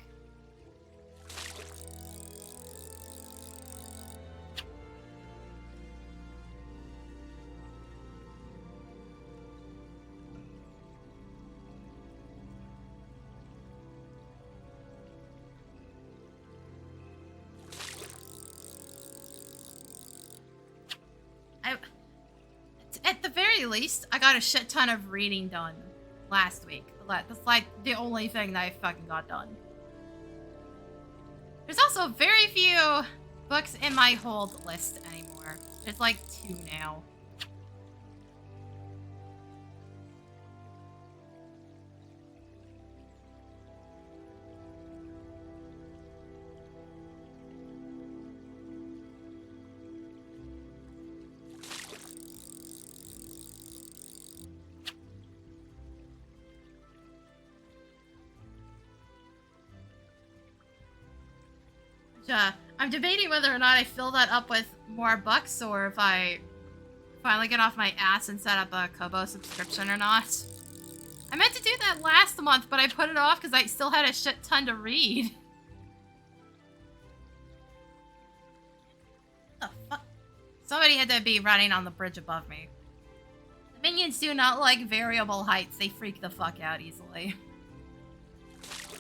At the very least, I got a shit ton of reading done last week. That's like the only thing that I fucking got done. There's also very few books in my hold list anymore. There's like 2 now. I'm debating whether or not I fill that up with more bucks or if I finally get off my ass and set up a Kobo subscription or not. I meant to do that last month, but I put it off because I still had a shit ton to read. What the fuck? Somebody had to be running on the bridge above me. The minions do not like variable heights. They freak the fuck out easily.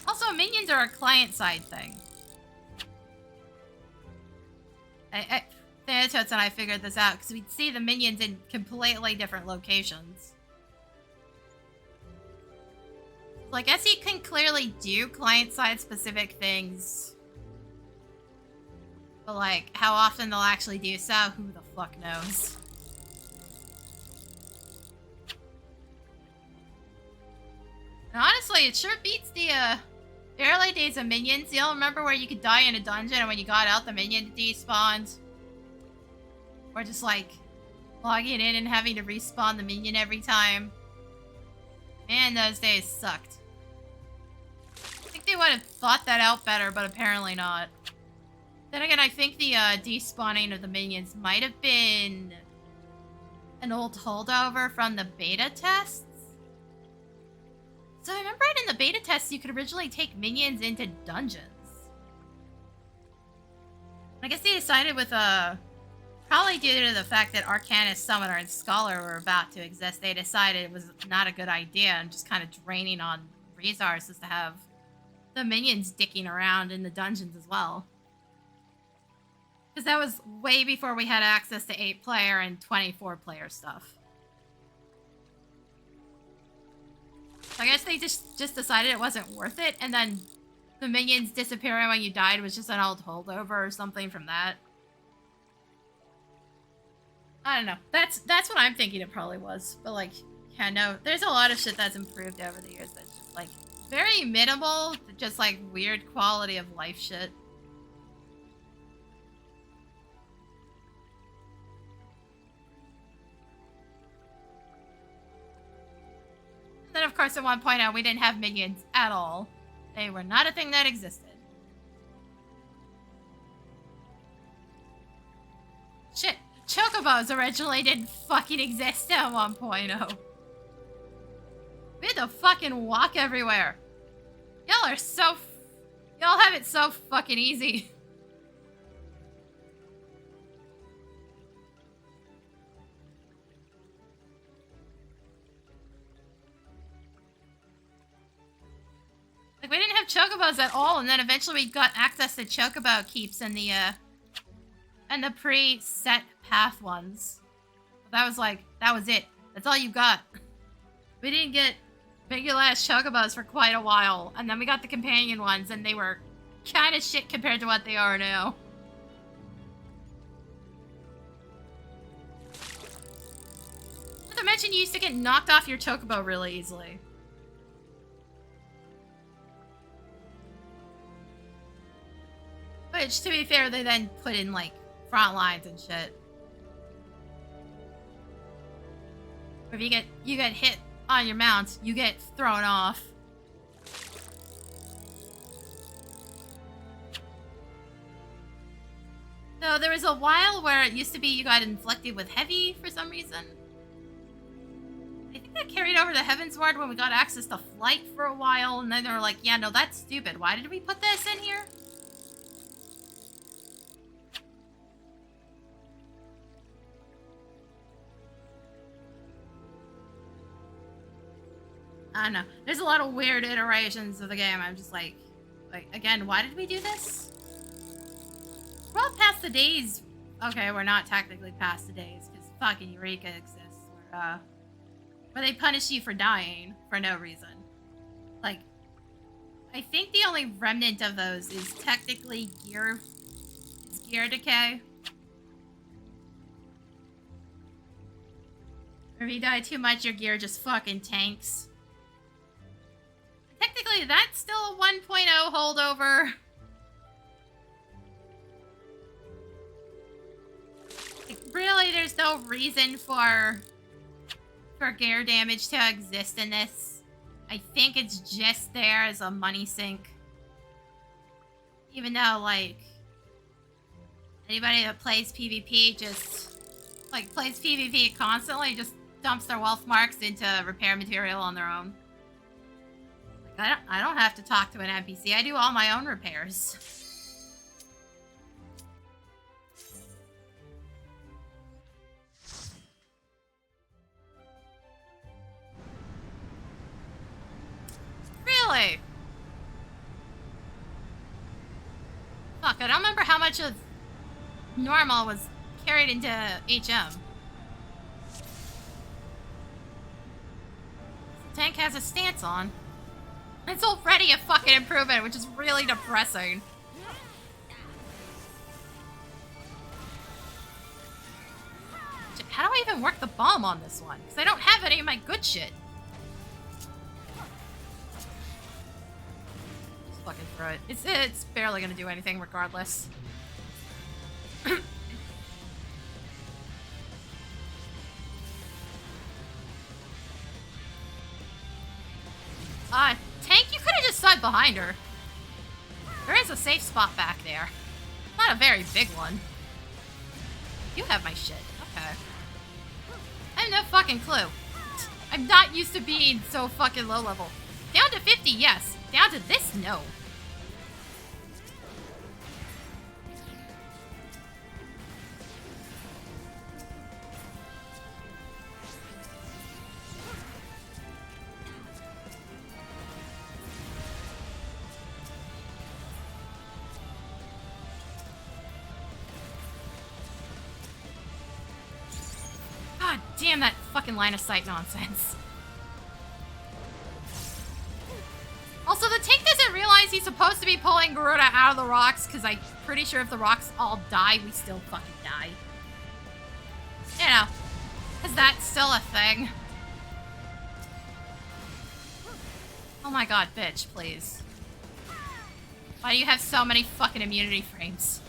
Also, minions are a client-side thing. Thanatos and I figured this out because we'd see the minions in completely different locations. So I guess you can clearly do client-side specific things. But like, how often they'll actually do so, who the fuck knows? And honestly, it sure beats the early days of minions. You all remember where you could die in a dungeon and when you got out, the minion despawned? Or just like, logging in and having to respawn the minion every time. Man, those days sucked. I think they would have thought that out better, but apparently not. Then again, I think the despawning of the minions might have been an old holdover from the beta tests. So I remember in the beta tests, you could originally take minions into dungeons. I guess they decided with probably due to the fact that Arcanist, Summoner, and Scholar were about to exist, they decided it was not a good idea and just kind of draining on resources to have the minions dicking around in the dungeons as well. Because that was way before we had access to 8-player and 24-player stuff. So I guess they just decided it wasn't worth it, and then the minions disappearing when you died was just an old holdover or something from that. I don't know. That's what I'm thinking it probably was. But like, yeah, no, there's a lot of shit that's improved over the years that's just like very minimal, just like weird quality of life shit. And then of course at one point we didn't have minions at all. They were not a thing that existed. Shit. Chocobos originally didn't fucking exist at 1.0. We had to fucking walk everywhere. Y'all are so... Y'all have it so fucking easy. Like, we didn't have Chocobos at all, and then eventually we got access to Chocobo keeps in the, and the pre-set path ones. That was like, that was it. That's all you got. We didn't get regular ass Chocobos for quite a while, and then we got the companion ones, and they were kind of shit compared to what they are now. Not to mention, you used to get knocked off your Chocobo really easily. Which, to be fair, they then put in, like, front lines and shit. If you get hit on your mount, you get thrown off. So there was a while where it used to be you got inflicted with heavy for some reason. I think that carried over to Heavensward when we got access to flight for a while, and then they were like, yeah, no, that's stupid. Why did we put this in here? I don't know. There's a lot of weird iterations of the game. I'm just like, again, why did we do this? We're all past the days. Okay, we're not technically past the days because fucking Eureka exists, where they punish you for dying for no reason. Like, I think the only remnant of those is technically gear decay. Or if you die too much, your gear just fucking tanks. Technically, that's still a 1.0 holdover. Like, really, there's no reason for gear damage to exist in this. I think it's just there as a money sink. Even though, like, Anybody that plays PvP just, like, plays PvP constantly just dumps their wealth marks into repair material on their own. Like, I don't have to talk to an NPC. I do all my own repairs. Really? Fuck, I don't remember how much of normal was carried into HM. The tank has a stance on. It's already a fucking improvement, which is really depressing. How do I even work the bomb on this one? Because I don't have any of my good shit. Just fucking throw it. It's barely gonna do anything regardless. Tank, you could have just stood behind her. There is a safe spot back there. Not a very big one. You have my shit. Okay. I have no fucking clue. I'm not used to being so fucking low level. Down to 50, yes. Down to this, no. God damn that fucking line of sight nonsense. Also, the tank doesn't realize he's supposed to be pulling Garuda out of the rocks, because I'm pretty sure if the rocks all die, we still fucking die. You know, is that still a thing? Oh my god, bitch, please. Why do you have so many fucking immunity frames?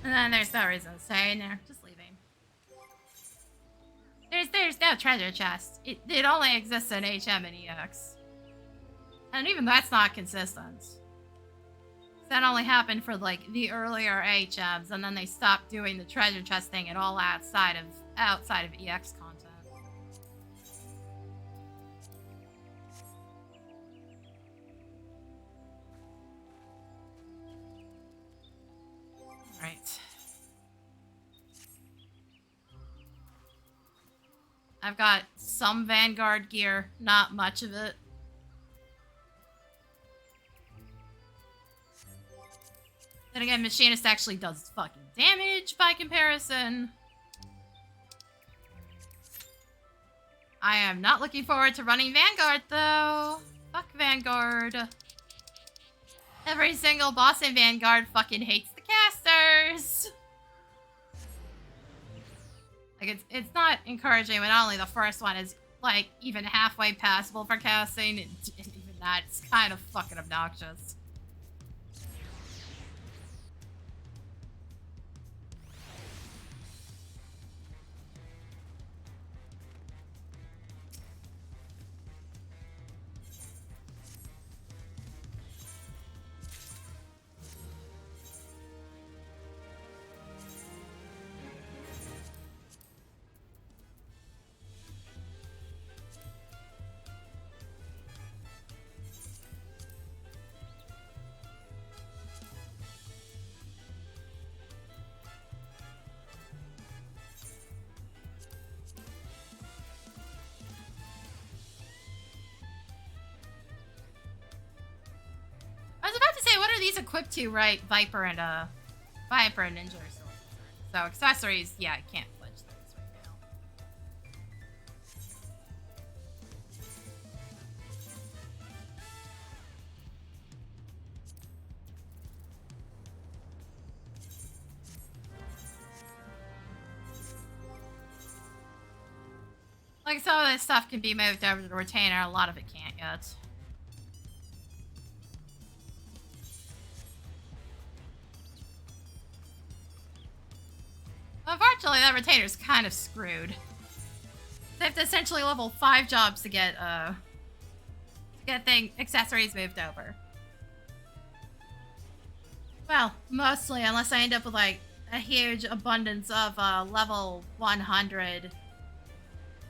And then there's no reason to stay in there. Just leaving. There's no treasure chest. It only exists in HM and EX. And even that's not consistent. That only happened for like the earlier HMs, and then they stopped doing the treasure chest thing at all outside of EX content. Right. I've got some Vanguard gear, not much of it. Then again, Machinist actually does fucking damage by comparison. I am not looking forward to running Vanguard, though. Fuck Vanguard. Every single boss in Vanguard fucking hates the casters. Like, it's not encouraging when only the first one is, like, even halfway passable for casting, and even that, it's kind of fucking obnoxious. What are these equipped to, right? Viper and Ninja are still concerned. So accessories, yeah, I can't pledge those right now. Like, some of this stuff can be moved over to the retainer, a lot of it can't yet. Unfortunately, that retainer's kind of screwed. They have to essentially level 5 jobs to get accessories moved over. Well, mostly, unless I end up with, like, a huge abundance of level 100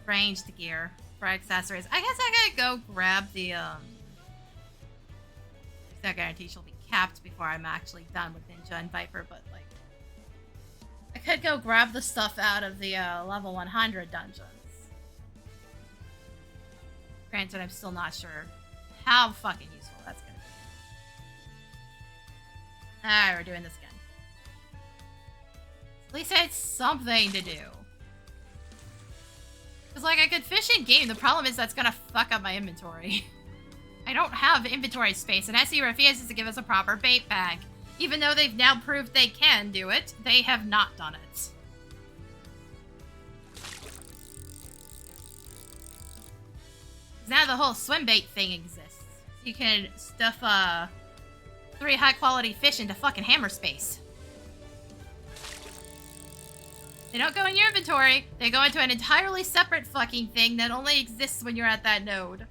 ranged gear for accessories. I guess I gotta go grab the, there's no guarantee she'll be capped before I'm actually done with Ninja and Viper, but, like, I could go grab the stuff out of the level 100 dungeons. Granted, I'm still not sure how fucking useful that's gonna be. Alright, we're doing this again. At least I had something to do. Because, like, I could fish in game. The problem is that's gonna fuck up my inventory. I don't have inventory space, and SE refuses to give us a proper bait bag. Even though they've now proved they can do it, they have not done it. Now the whole swim bait thing exists. You can stuff 3 high quality fish into fucking hammer space. They don't go in your inventory, they go into an entirely separate fucking thing that only exists when you're at that node.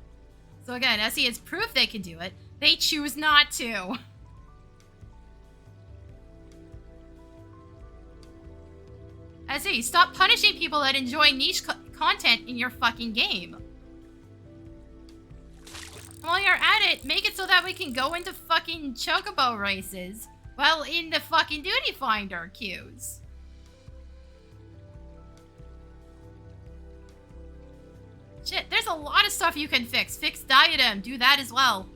So again, SE has proved they can do it, they choose not to. SE, stop punishing people that enjoy niche content in your fucking game. While you're at it, make it so that we can go into fucking chocobo races while in the fucking duty finder queues. Shit, there's a lot of stuff you can fix. Fix Diadem, do that as well.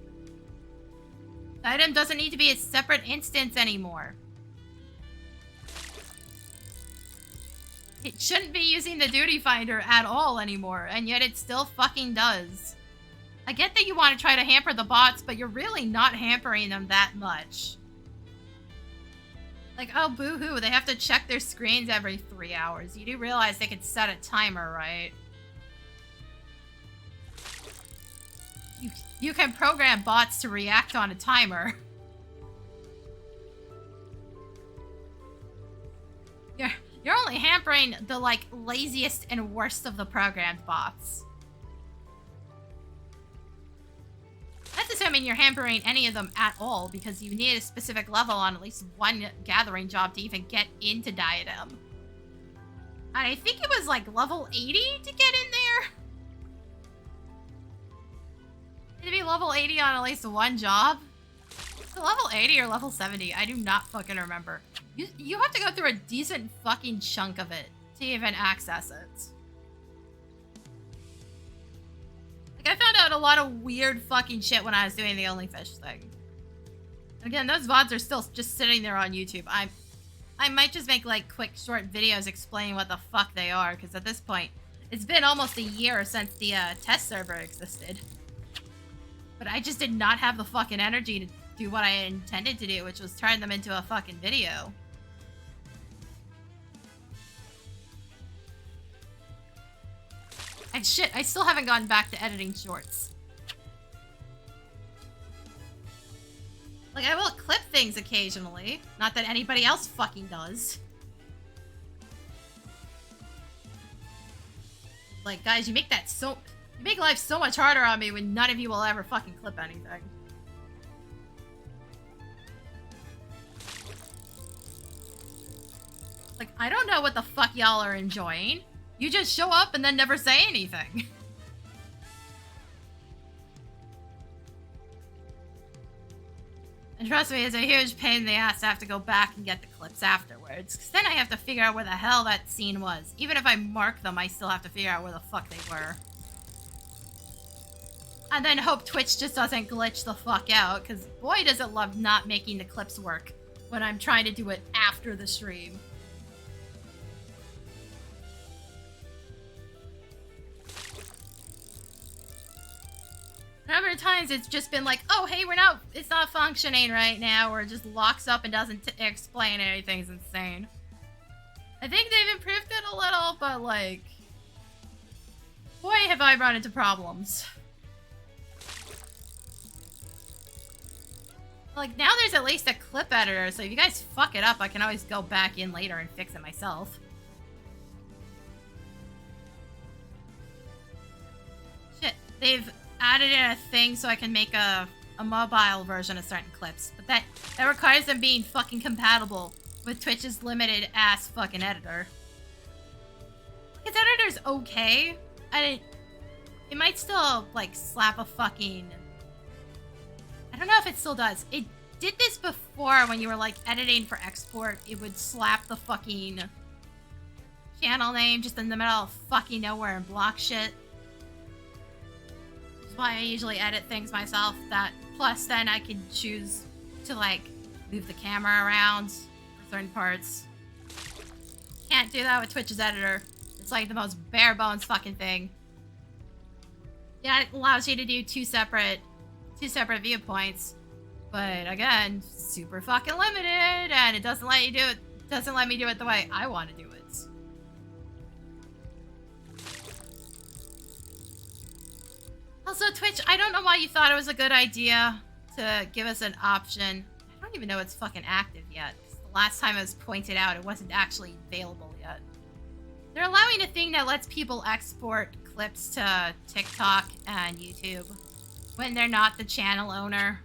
Diadem doesn't need to be a separate instance anymore. It shouldn't be using the duty finder at all anymore, and yet it still fucking does. I get that you want to try to hamper the bots, but you're really not hampering them that much. Like, oh, boo-hoo, they have to check their screens every 3 hours. You do realize they could set a timer, right? You can program bots to react on a timer. You're only hampering the, like, laziest and worst of the programmed bots. That's assuming you're hampering any of them at all, because you need a specific level on at least one gathering job to even get into Diadem. And I think it was, like, level 80 to get in there? To be level 80 on at least one job? Is it level 80 or level 70? I do not fucking remember. You have to go through a decent fucking chunk of it to even access it. Like, I found out a lot of weird fucking shit when I was doing the Only Fish thing. Again, those VODs are still just sitting there on YouTube. I might just make, like, quick, short videos explaining what the fuck they are, because at this point, it's been almost a year since the test server existed. But I just did not have the fucking energy to do what I intended to do, which was turn them into a fucking video. And shit, I still haven't gotten back to editing shorts. Like, I will clip things occasionally. Not that anybody else fucking does. Like, guys, you make life so much harder on me when none of you will ever fucking clip anything. Like, I don't know what the fuck y'all are enjoying. You just show up and then never say anything. And trust me, it's a huge pain in the ass to have to go back and get the clips afterwards. Because then I have to figure out where the hell that scene was. Even if I mark them, I still have to figure out where the fuck they were. And then hope Twitch just doesn't glitch the fuck out, because boy does it love not making the clips work when I'm trying to do it after the stream. A number of times it's just been like, oh hey, it's not functioning right now, or it just locks up and doesn't explain anything. It's insane. I think they've improved it a little, but like, boy have I run into problems? Like, now there's at least a clip editor, so if you guys fuck it up, I can always go back in later and fix it myself. Shit, they've added in a thing so I can make a mobile version of certain clips, but that requires them being fucking compatible with Twitch's limited ass fucking editor. Its editor's okay, and it might still, like, slap a fucking... I don't know if it still does. It did this before when you were, like, editing for export. It would slap the fucking channel name just in the middle of fucking nowhere and block shit. That's why I usually edit things myself. That plus then I can choose to, like, move the camera around for certain parts. Can't do that with Twitch's editor. It's like the most bare bones fucking thing. Yeah, it allows you to do two separate viewpoints, but again, super fucking limited, and it doesn't let you do it. Doesn't let me do it the way I want to do it. Also, Twitch, I don't know why you thought it was a good idea to give us an option. I don't even know it's fucking active yet. The last time it was pointed out, it wasn't actually available yet. They're allowing a thing that lets people export clips to TikTok and YouTube when they're not the channel owner.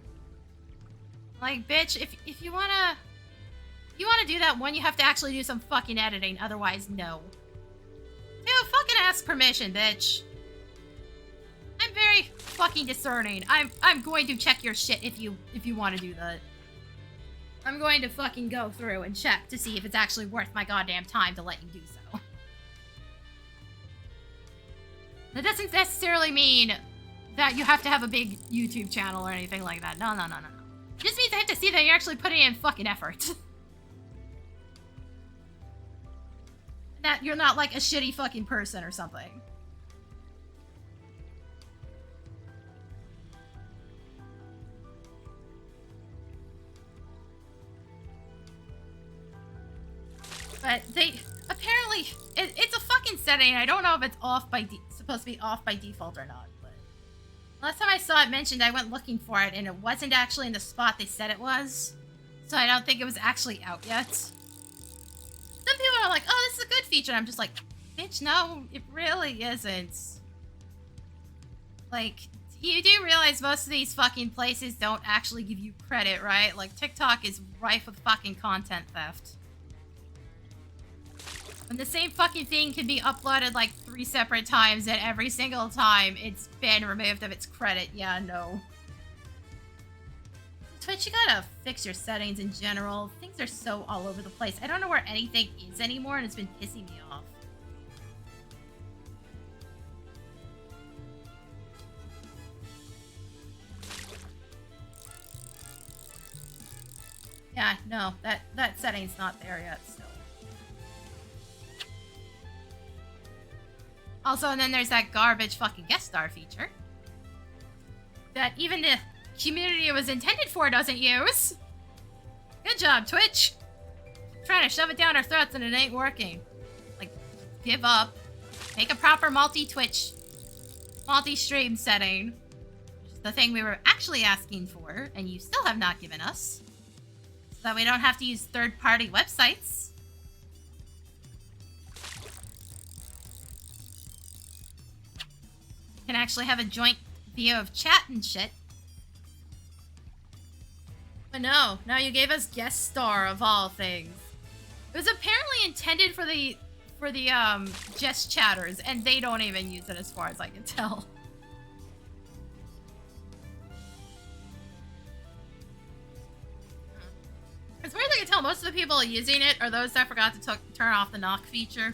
Like, bitch, if you wanna do that one, you have to actually do some fucking editing, otherwise no. Dude, fucking ask permission, bitch. I'm very fucking discerning. I'm going to check your shit if you want to do that. I'm going to fucking go through and check to see if it's actually worth my goddamn time to let you do so. That doesn't necessarily mean that you have to have a big YouTube channel or anything like that. No. It just means I have to see that you're actually putting in fucking effort. That you're not like a shitty fucking person or something. But they apparently it's a fucking setting. I don't know if it's off by supposed to be off by default or not. But last time I saw it mentioned, I went looking for it, and it wasn't actually in the spot they said it was. So I don't think it was actually out yet. Some people are like, "Oh, this is a good feature." And I'm just like, "Bitch, no, it really isn't." Like, you do realize most of these fucking places don't actually give you credit, right? Like, TikTok is rife with fucking content theft. When the same fucking thing can be uploaded like 3 separate times, and every single time it's been removed of its credit. Yeah, no. Twitch, you gotta fix your settings in general. Things are so all over the place. I don't know where anything is anymore, and it's been pissing me off. Yeah, no, that setting's not there yet still. Also, and then there's that garbage fucking guest star feature that even the community it was intended for doesn't use. Good job, Twitch. Trying to shove it down our throats and it ain't working. Like, give up. Make a proper multi-Twitch, multi-stream setting. Which is the thing we were actually asking for, and you still have not given us. So that we don't have to use third-party websites. Can actually have a joint view of chat and shit. But no, now you gave us guest star of all things. It was apparently intended for the just chatters, and they don't even use it as far as I can tell. As far as I can tell, most of the people using it are those that forgot to turn off the knock feature.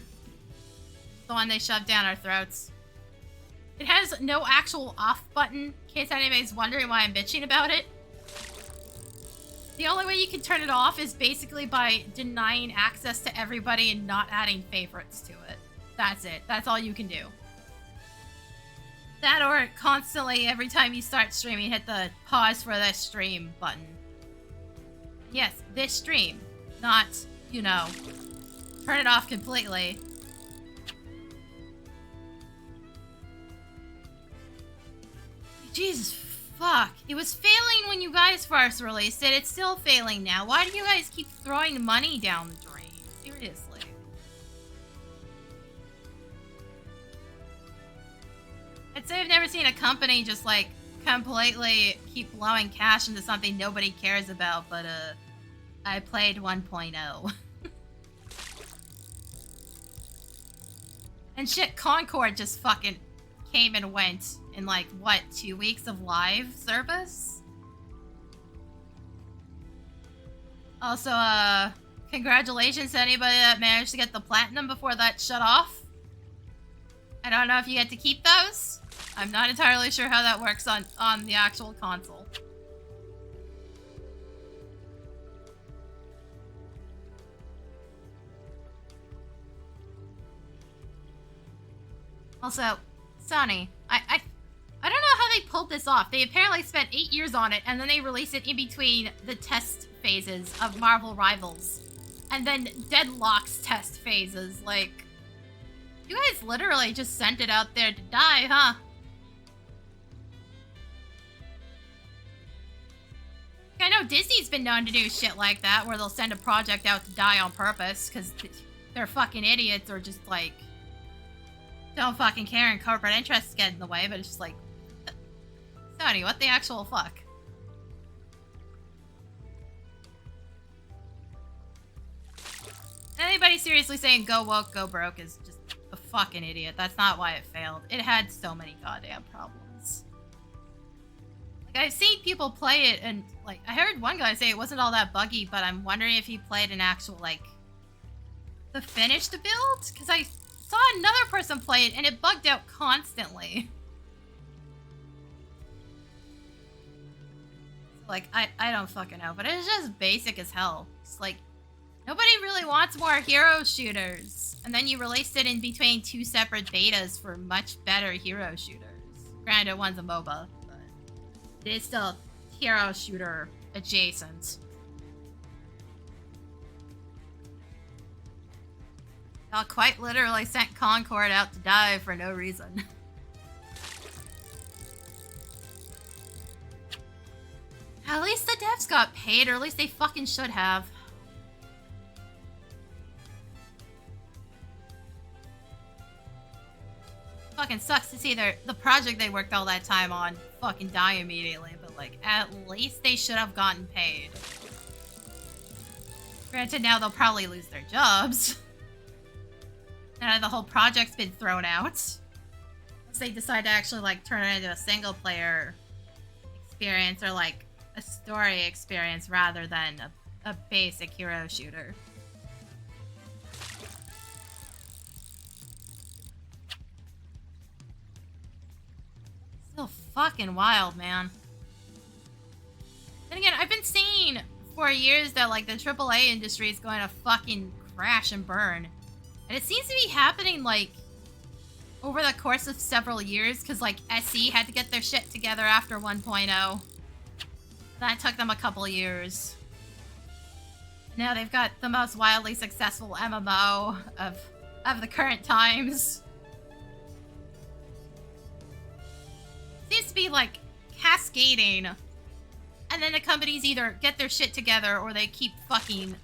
The one they shoved down our throats. It has no actual off button, in case anybody's wondering why I'm bitching about it. The only way you can turn it off is basically by denying access to everybody and not adding favorites to it. That's it. That's all you can do. That or constantly, every time you start streaming, hit the pause for the stream button. Yes, this stream. Not, you know, turn it off completely. Jesus fuck. It was failing when you guys first released it. It's still failing now. Why do you guys keep throwing money down the drain? Seriously. I'd say I've never seen a company just like completely keep blowing cash into something nobody cares about, but I played 1.0. And shit, Concord just fucking came and went in like, what, 2 weeks of live service? Also, congratulations to anybody that managed to get the platinum before that shut off. I don't know if you get to keep those. I'm not entirely sure how that works on the actual console. Also, Sonny, I don't know how they pulled this off. They apparently spent 8 years on it, and then they released it in between the test phases of Marvel Rivals. And then Deadlock's test phases. Like, you guys literally just sent it out there to die, huh? I know Disney's been known to do shit like that, where they'll send a project out to die on purpose, because they're fucking idiots, or just, like, don't fucking care and corporate interests get in the way, but it's just like, Sony, what the actual fuck? Anybody seriously saying go woke, go broke is just a fucking idiot. That's not why it failed. It had so many goddamn problems. Like, I've seen people play it, and, like, I heard one guy say it wasn't all that buggy, but I'm wondering if he played an actual, like, the finished build? Because I saw another person play it, and it bugged out constantly. Like, I don't fucking know, but it's just basic as hell. It's like, nobody really wants more hero shooters. And then you released it in between 2 separate betas for much better hero shooters. Granted, one's a MOBA, but it is still hero shooter adjacent. Y'all quite literally sent Concord out to die for no reason. At least the devs got paid, or at least they fucking should have. Fucking sucks to see the project they worked all that time on fucking die immediately, but like, at least they should have gotten paid. Granted, now they'll probably lose their jobs. Now the whole project's been thrown out. Unless they decide to actually, like, turn it into a single-player experience, or, like, a story experience rather than a basic hero shooter. Still fucking wild, man. Then again, I've been seeing for years that, like, the AAA industry is going to fucking crash and burn. And it seems to be happening, like, over the course of several years, because, like, SE had to get their shit together after 1.0. That took them a couple years. Now they've got the most wildly successful MMO of the current times. Seems to be, like, cascading. And then the companies either get their shit together, or they keep fucking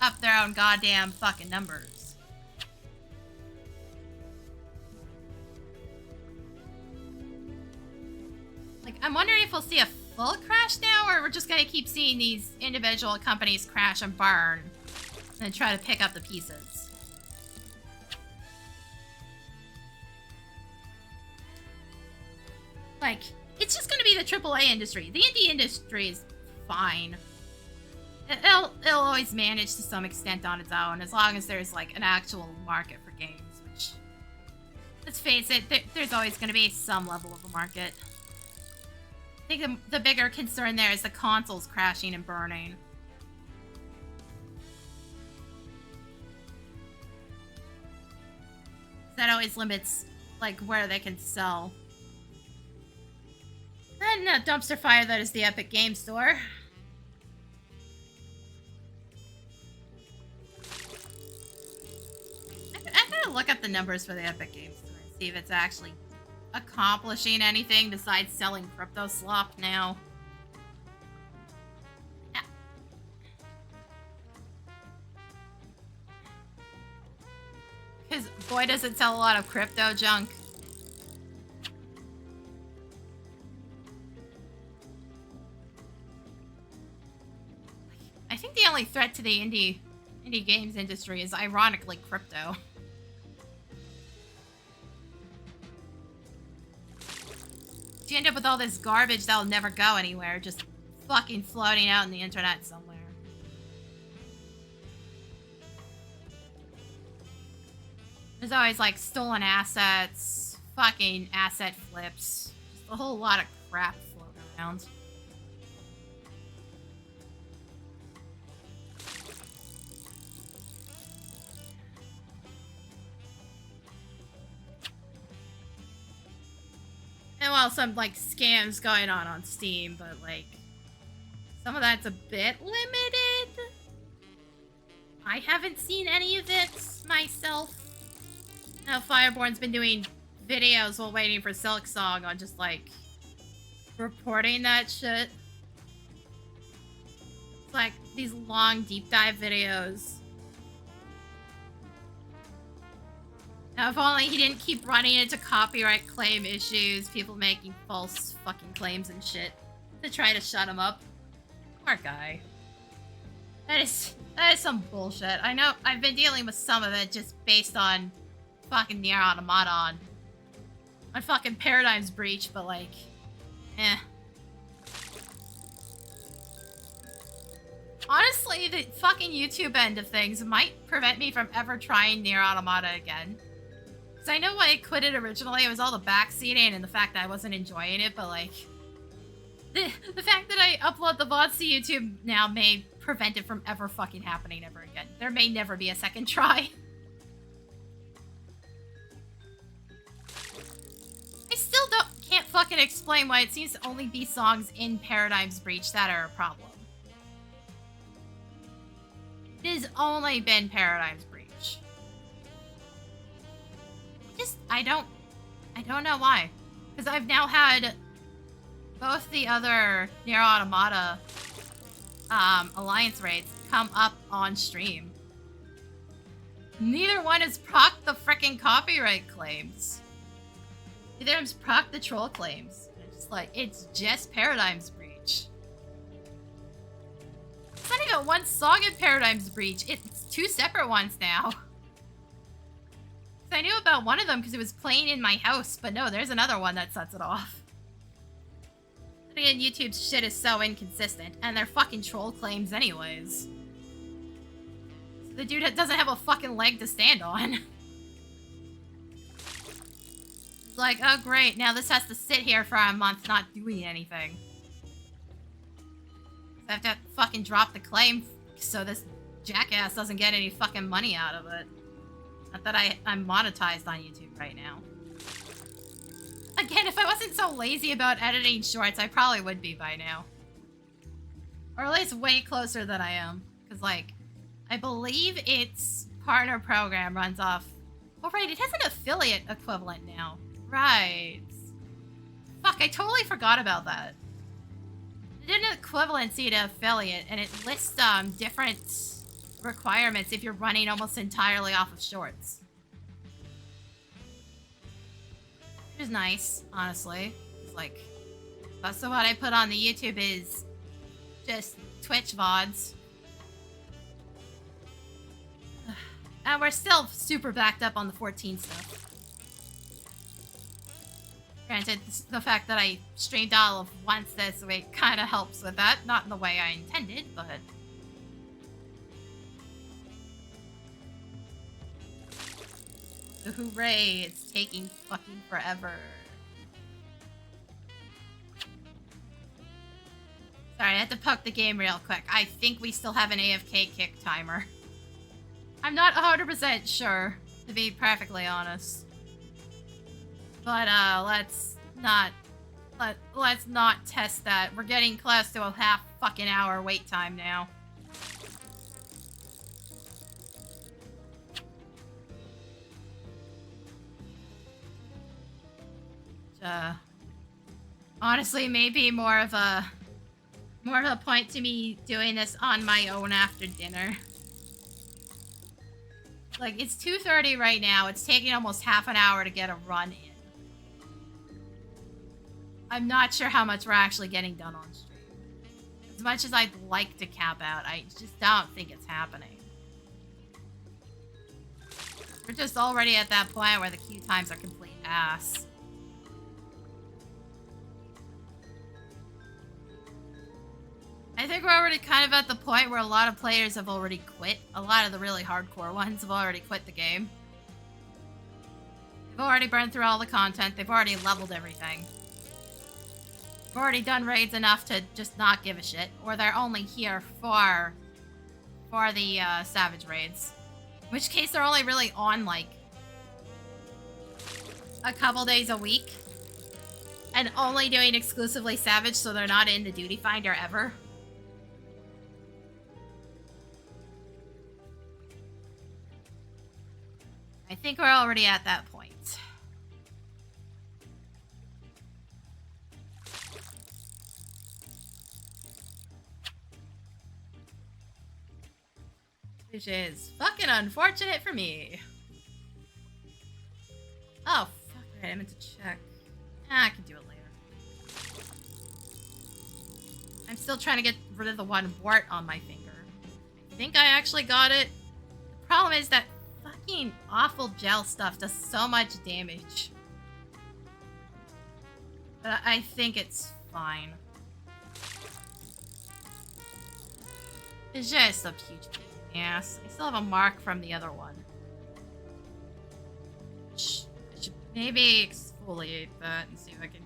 up their own goddamn fucking numbers. Like, I'm wondering if we'll see a full crash now, or we're just gonna keep seeing these individual companies crash and burn, and try to pick up the pieces. Like, it's just gonna be the AAA industry. The indie industry is fine. It'll always manage to some extent on its own, as long as there's, like, an actual market for games, which, let's face it, there's always gonna be some level of a market. I think the bigger concern there is the consoles crashing and burning. That always limits, like, where they can sell. And a dumpster fire that is the Epic Game Store. I gotta look up the numbers for the Epic Game Store and see if it's actually accomplishing anything besides selling crypto slop now. Because boy does it sell a lot of crypto junk. I think the only threat to the indie games industry is ironically crypto. You end up with all this garbage that'll never go anywhere, just fucking floating out in the internet somewhere. There's always like stolen assets, fucking asset flips, just a whole lot of crap floating around. And well, some like scams going on Steam, but like some of that's a bit limited. I haven't seen any of it myself. Now Fireborn's been doing videos while waiting for Silksong on just like reporting that shit. It's like these long deep dive videos. Now if only he didn't keep running into copyright claim issues, people making false fucking claims and shit to try to shut him up. Poor guy. That is some bullshit. I know I've been dealing with some of it just based on fucking Nier Automata on fucking Paradigm's Breach, but like, eh. Honestly, the fucking YouTube end of things might prevent me from ever trying Nier Automata again. Because I know why I quit it originally, it was all the backseating and the fact that I wasn't enjoying it, but like, the fact that I upload the VODs to YouTube now may prevent it from ever fucking happening ever again. There may never be a second try. I still can't fucking explain why it seems to only be songs in Paradigm's Breach that are a problem. It has only been Paradigm's Breach. I don't know why. Because I've now had both the other Nier Automata Alliance raids come up on stream. Neither one has procced the frickin' copyright claims. Neither of them's procced the troll claims. It's just Paradigm's Breach. It's not even one song in Paradigm's Breach. It's two separate ones now. I knew about one of them because it was playing in my house, but no, there's another one that sets it off. Again, YouTube's shit is so inconsistent, and they're fucking troll claims anyways. So the dude doesn't have a fucking leg to stand on. It's like, oh great, now this has to sit here for a month not doing anything. So I have to fucking drop the claim so this jackass doesn't get any fucking money out of it. Not that I'm monetized on YouTube right now. Again, if I wasn't so lazy about editing shorts, I probably would be by now. Or at least way closer than I am. Because, like, I believe its partner program runs off... Oh, right, it has an affiliate equivalent now. Right. Fuck, I totally forgot about that. It did an equivalency to affiliate, and it lists different requirements if you're running almost entirely off of shorts. Which is nice, honestly. It's like, most of what I put on the YouTube is just Twitch VODs. And we're still super backed up on the 14 stuff. Granted, the fact that I streamed all of once this week kind of helps with that. Not in the way I intended, but... So hooray, it's taking fucking forever. Sorry, I had to poke the game real quick. I think we still have an AFK kick timer. I'm not 100% sure, to be perfectly honest. But, let's not test that. We're getting close to a half fucking hour wait time now. Honestly, maybe more of a point to me doing this on my own after dinner. Like, it's 2:30 right now. It's taking almost half an hour to get a run in. I'm not sure how much we're actually getting done on stream. As much as I'd like to cap out, I just don't think it's happening. We're just already at that point where the queue times are complete ass. I think we're already kind of at the point where a lot of players have already quit. A lot of the really hardcore ones have already quit the game. They've already burned through all the content. They've already leveled everything. They've already done raids enough to just not give a shit. Or they're only here for the Savage raids. In which case they're only really on, like, a couple days a week. And only doing exclusively Savage, so they're not in the Duty Finder ever. I think we're already at that point. Which is fucking unfortunate for me. Oh, fuck, right, I meant to check. I can do it later. I'm still trying to get rid of the one wart on my finger. I think I actually got it. The problem is that fucking awful gel stuff does so much damage. But I think it's fine. It's just a huge pain in the ass. I still have a mark from the other one. I should maybe exfoliate that and see if I can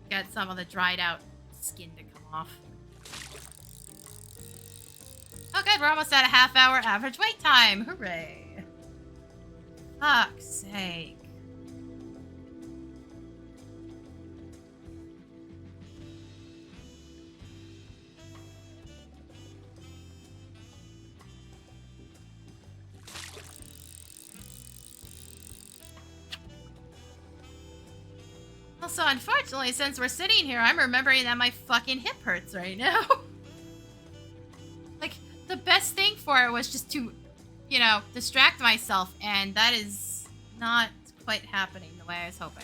get some of the dried out skin to come off. Okay, we're almost at a half-hour average wait time. Hooray. Fuck's sake. Also, unfortunately, since we're sitting here, I'm remembering that my fucking hip hurts right now. Like, the best thing for it was just to, you know, distract myself, and that is not quite happening the way I was hoping.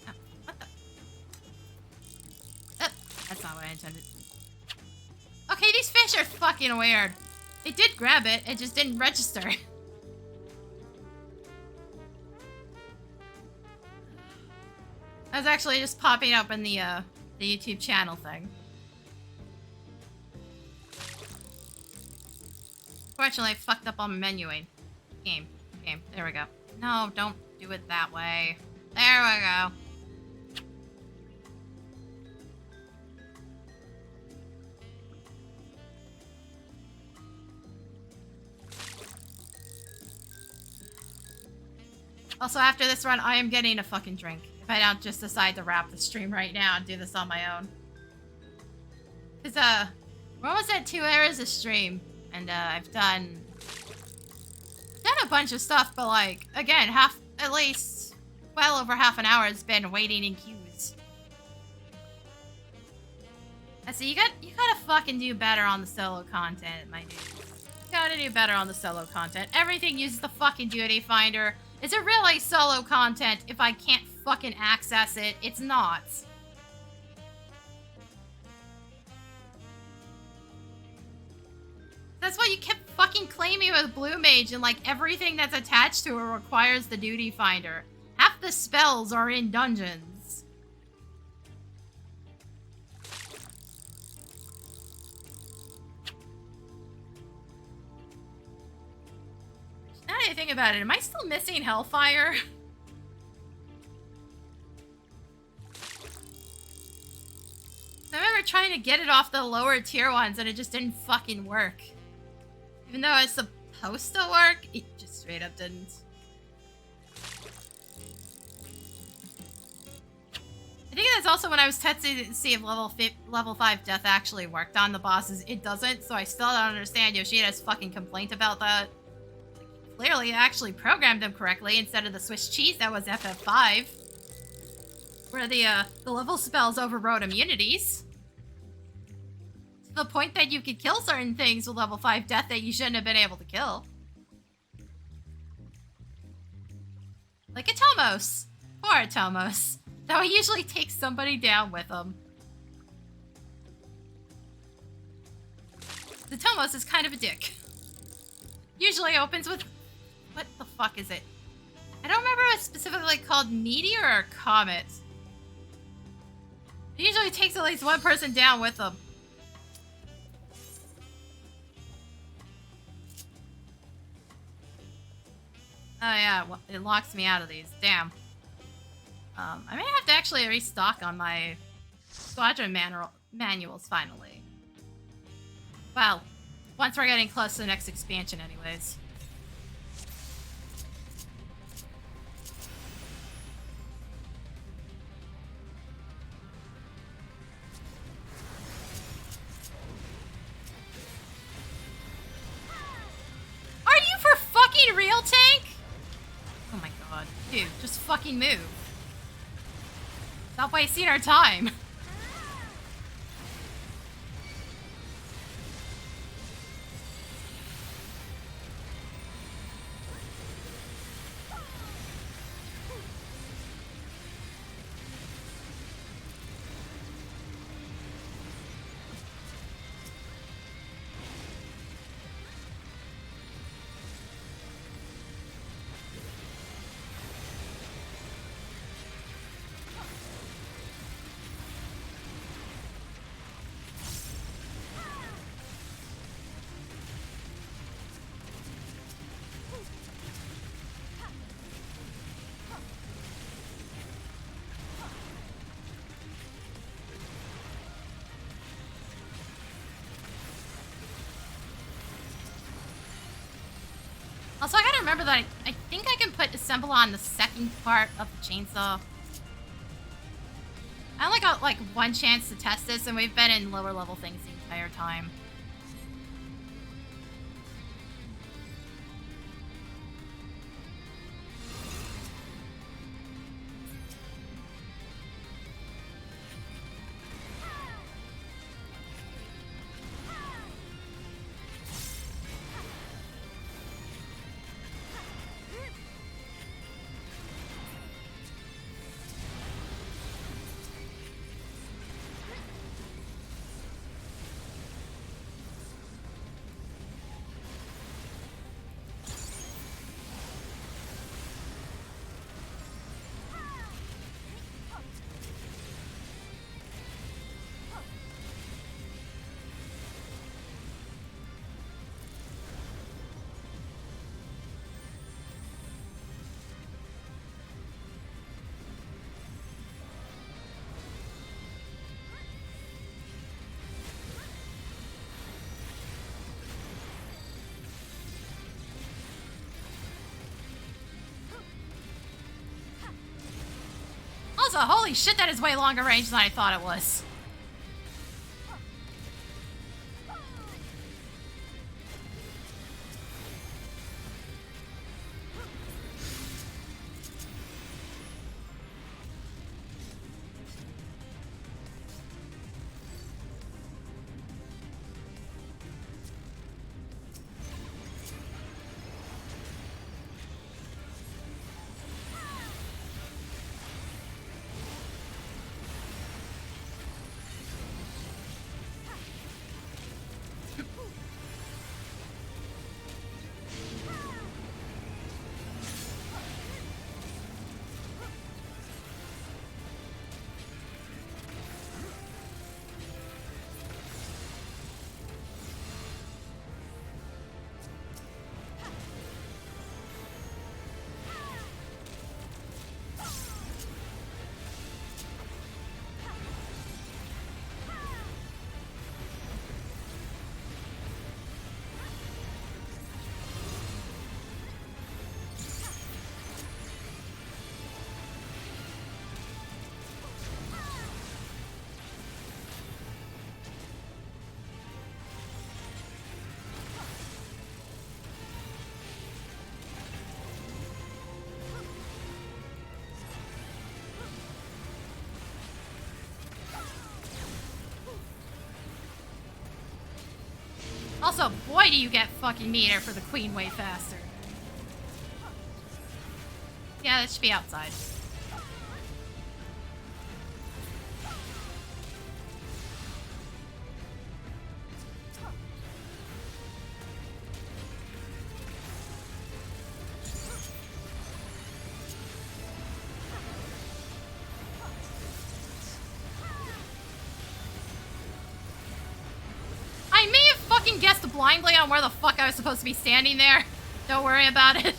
Oh, what the? Oh, that's not what I intended. Okay, these fish are fucking weird. It did grab it, it just didn't register. I was actually just popping up in the YouTube channel thing. Fortunately, I fucked up on menuing. Game. There we go. No, don't do it that way. There we go. Also, after this run, I am getting a fucking drink. If I don't just decide to wrap the stream right now and do this on my own. Because, we're almost at 2 hours of stream. And, I've done a bunch of stuff, but, like, again, at least, well over half an hour has been waiting in queues. So you gotta fucking do better on the solo content, my dude. You gotta do better on the solo content. Everything uses the fucking Duty Finder. Is it really solo content if I can't fucking access it? It's not. That's why you kept fucking claiming with Blue Mage and like everything that's attached to it requires the Duty Finder. Half the spells are in dungeons. Now that I think about it, am I still missing Hellfire? I remember trying to get it off the lower tier ones and it just didn't fucking work. Even though it's supposed to work, it just straight up didn't. I think that's also when I was testing to see if level 5 death actually worked on the bosses. It doesn't, so I still don't understand Yoshida's fucking complaint about that. Clearly, I actually programmed them correctly instead of the Swiss cheese that was FF5. Where the level spells overrode immunities. To the point that you could kill certain things with level 5 death that you shouldn't have been able to kill. Like Atomos. Poor Atomos. That would usually take somebody down with him. The Tomos is kind of a dick. Usually opens with... What the fuck is it? I don't remember if it's specifically called meteor or comet. It usually takes at least one person down with them. Oh yeah, well, it locks me out of these. Damn. I may have to actually restock on my squadron manuals finally. Well, once we're getting close to the next expansion anyways. Are you for fucking real, tank? Oh my god. Dude, just fucking move. Stop wasting our time. Also, I gotta remember that I think I can put assemble on the second part of the chainsaw. I only got like one chance to test this, and we've been in lower level things the entire time. Also, holy shit, that is way longer range than I thought it was. Also, boy, do you get fucking meter for the queen way faster. Yeah, that should be outside. I may have fucking guessed blindly on where the fuck I was supposed to be standing there. Don't worry about it.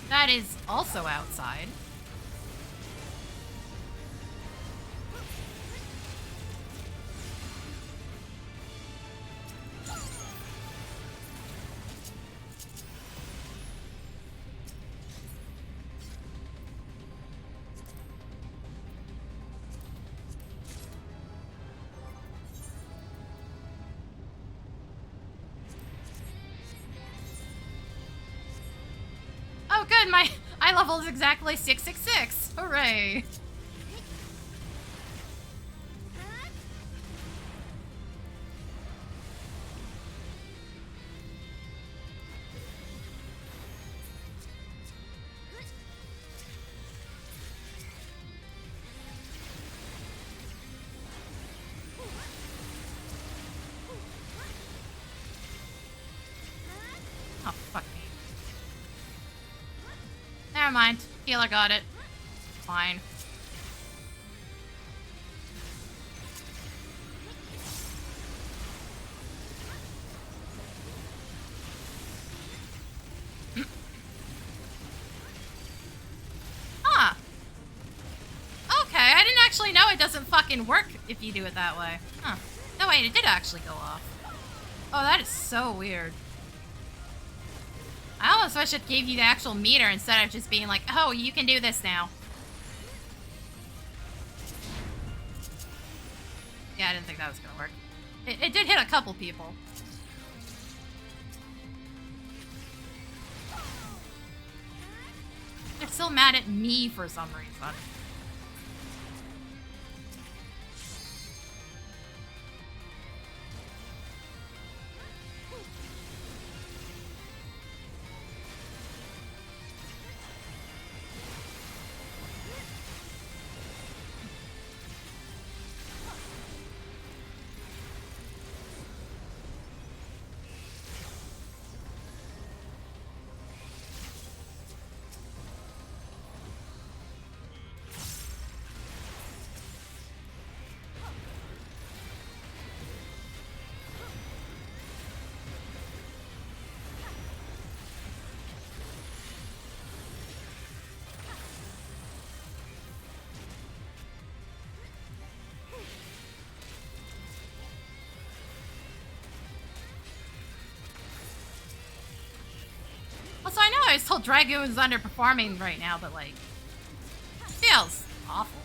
That is also outside. Oh good, my eye level is exactly 666. Hooray. Oh, fuck me. Never mind. Healer got it. Fine. Huh. Okay, I didn't actually know it doesn't fucking work if you do it that way. Huh. No, wait, it did actually go off. Oh, that is so weird. I almost wish it gave you the actual meter instead of just being like, oh, you can do this now. Yeah, I didn't think that was gonna work. It did hit a couple people. They're still mad at me for some reason. Also, I know I was told Dragoon's underperforming right now, but like, it feels awful.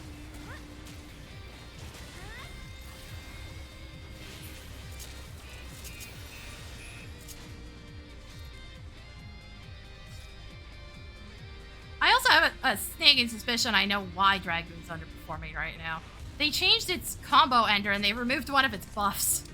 I also have a sneaking suspicion I know why Dragoon's underperforming right now. They changed its combo ender and they removed one of its buffs.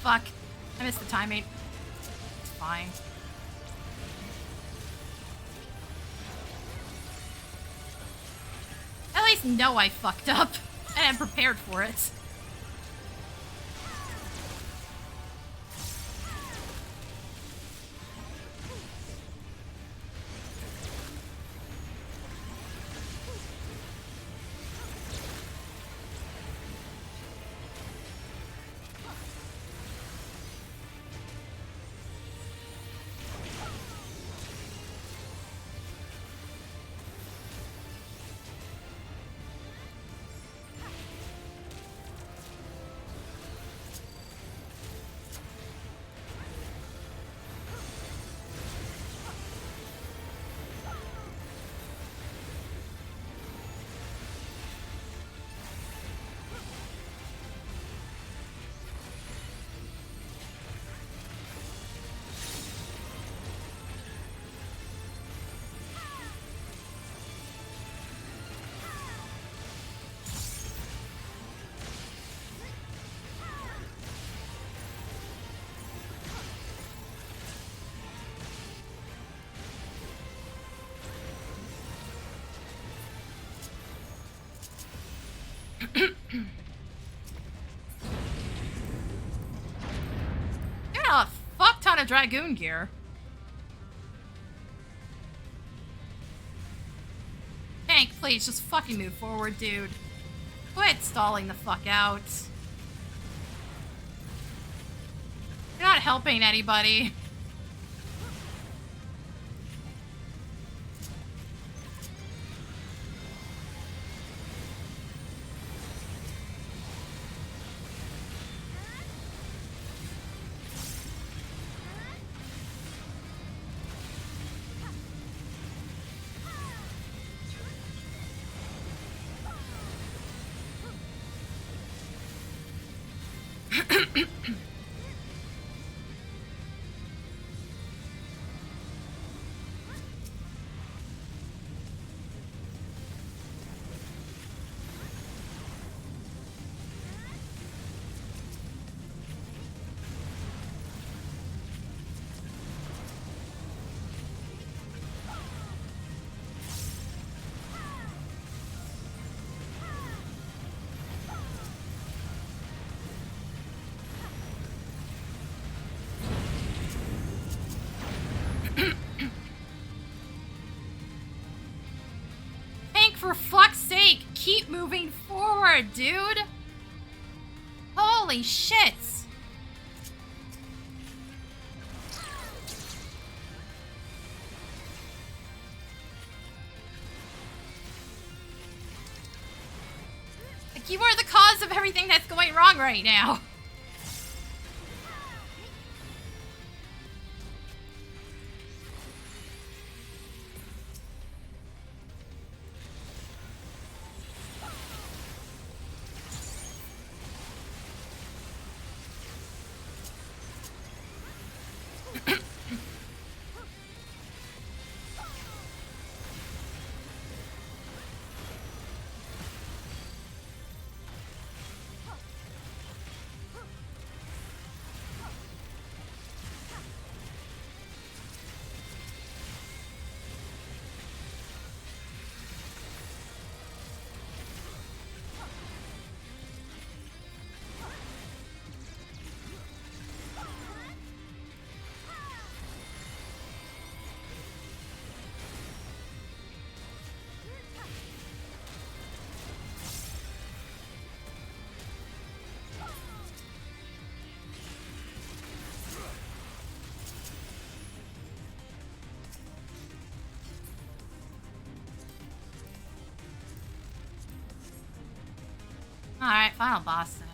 fuck. I missed the timing. It's fine. At least know I fucked up. And I'm prepared for it. Got a fuck ton of Dragoon gear. Tank, please, just fucking move forward, dude. Quit stalling the fuck out. You're not helping anybody. For fuck's sake, keep moving forward, dude! Holy shit! Like, you are the cause of everything that's going wrong right now. Alright, final boss time.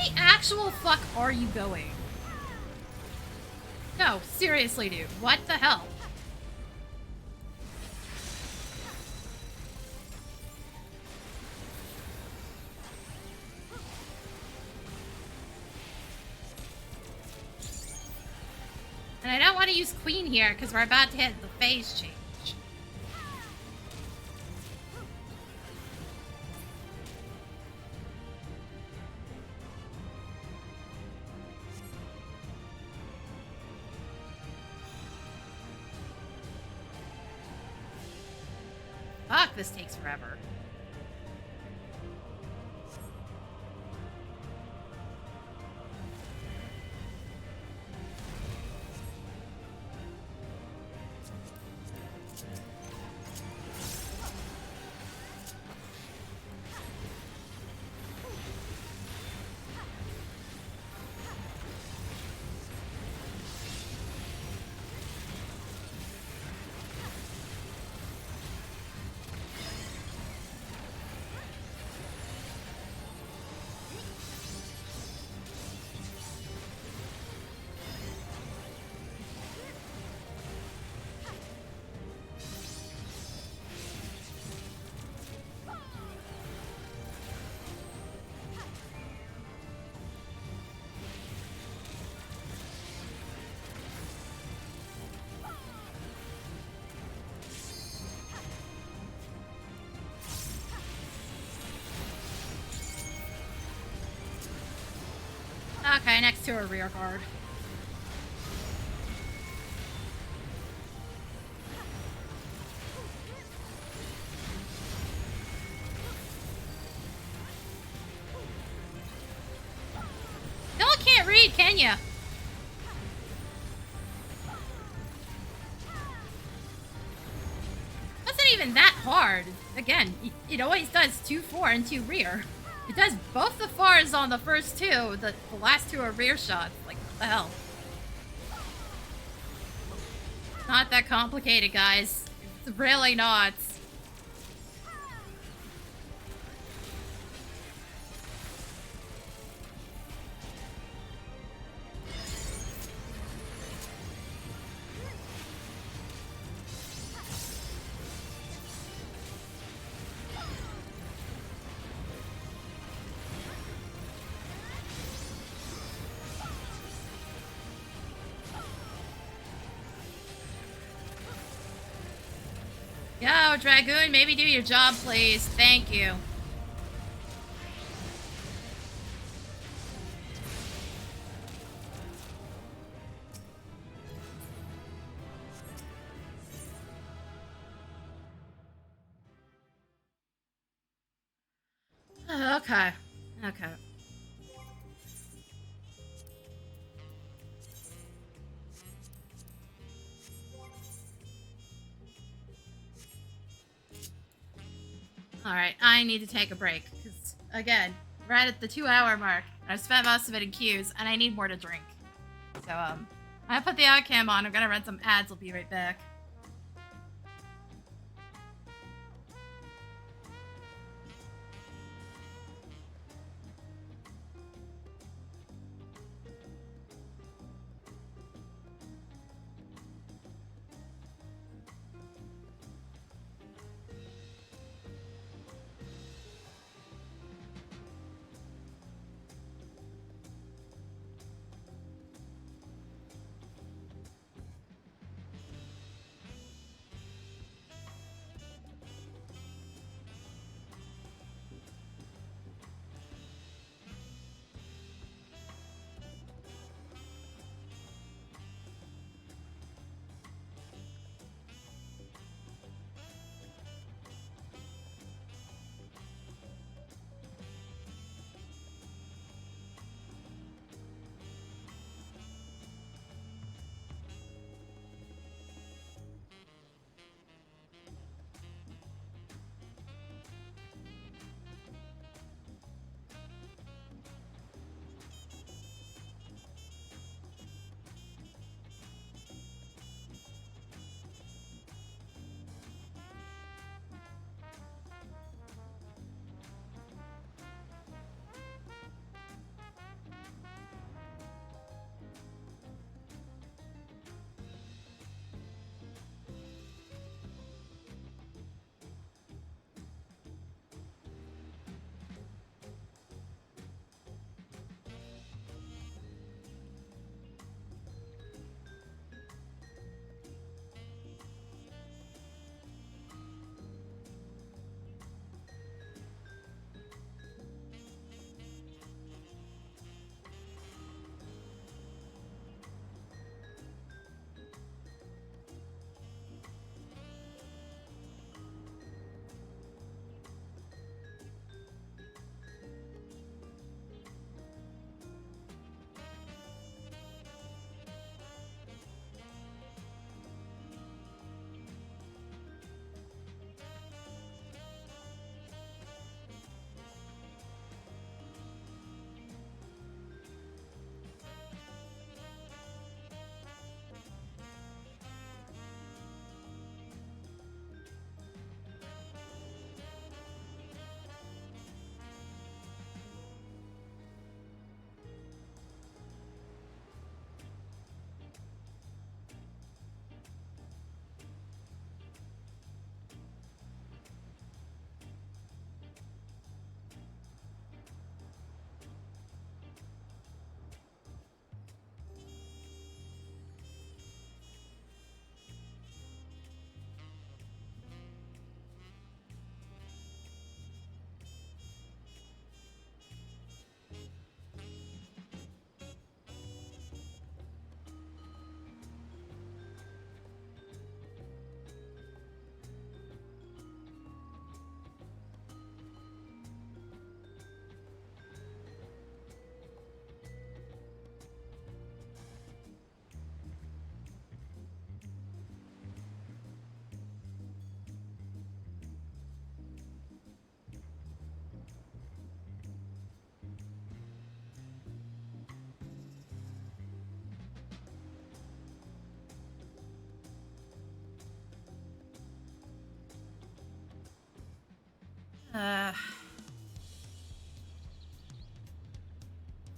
the actual fuck are you going? No, seriously, dude. What the hell? And I don't want to use Queen here because we're about to hit the phase change. Fuck, this takes forever. Okay, next to a rear guard. Still can't read, can ya? Wasn't even that hard. Again, it always does 2 fore and 2 rear. It does both the fars on the first 2, the last 2 are rear shots. Like, what the hell? Not that complicated, guys. It's really not. Yo, Dragoon, maybe do your job, please. Thank you. Okay. Okay. Alright, I need to take a break, because, again, we're at the 2-hour mark. I've spent most of it in queues, and I need more to drink. So, I put the ad cam on, I'm gonna run some ads, I'll be right back.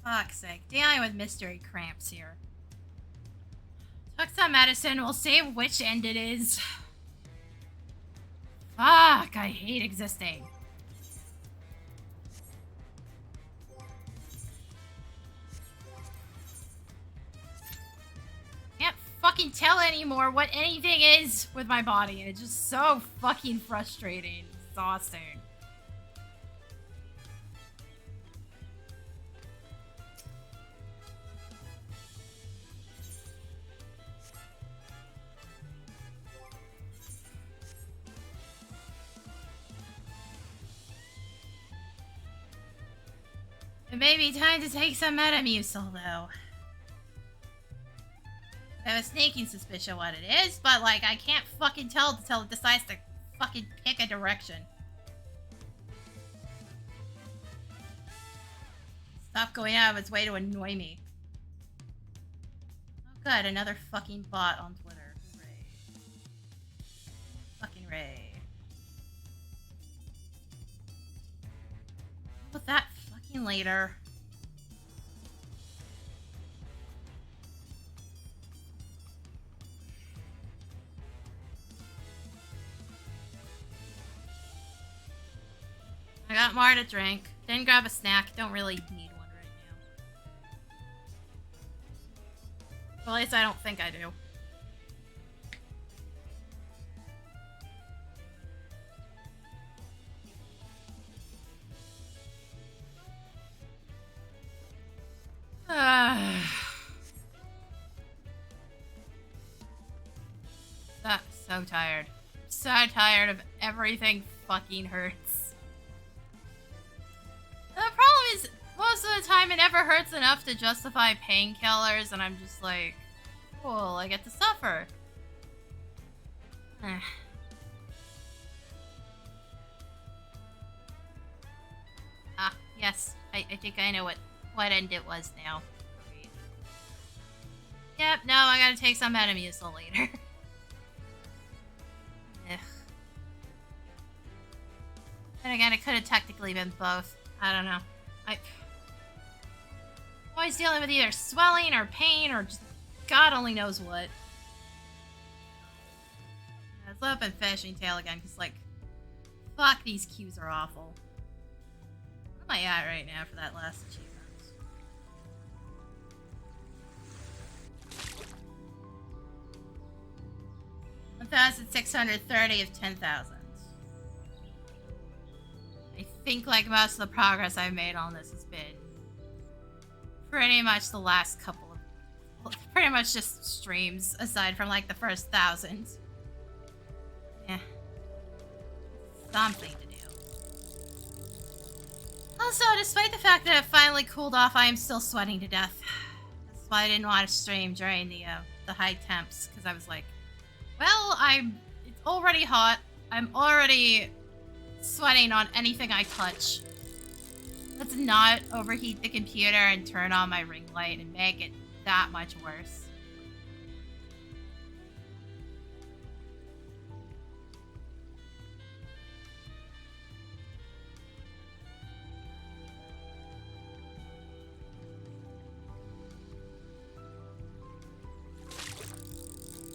Fuck's sake. Dealing with mystery cramps here. Took some medicine. We'll see which end it is. Fuck, I hate existing. Can't fucking tell anymore what anything is with my body. It's just so fucking frustrating. Exhausting. It may be time to take some Metamucil, though. I have a sneaking suspicion what it is, but, like, I can't fucking tell until it decides to fucking pick a direction. Stop going out of its way to annoy me. Oh good, another fucking bot on Twitter. Hooray. Fucking Ray. With that fucking later. I got more to drink. Didn't grab a snack. Don't really need one right now. Well, at least I don't think I do. So tired. So tired of everything fucking hurts. The problem is, most of the time it never hurts enough to justify painkillers, and I'm just like, cool, I get to suffer. Ah, yes, I think I know what end it was now. Great. Yep, no, I gotta take some Metamucil later. Ugh. Then again, it could have technically been both. I don't know. I'm always dealing with either swelling or pain or just God only knows what. Let's open Fishing Tail again, because, like, fuck, these queues are awful. What am I at right now for that last achievement? 1,630 of 10,000. I think, like, most of the progress I've made on this has been pretty much the last couple of... pretty much just streams, aside from, like, the first 1,000. Yeah. Something to do. Also, despite the fact that it finally cooled off, I am still sweating to death. That's why I didn't want to stream during the high temps, because I was like, well, it's already hot. I'm already sweating on anything I touch. Let's not overheat the computer and turn on my ring light and make it that much worse.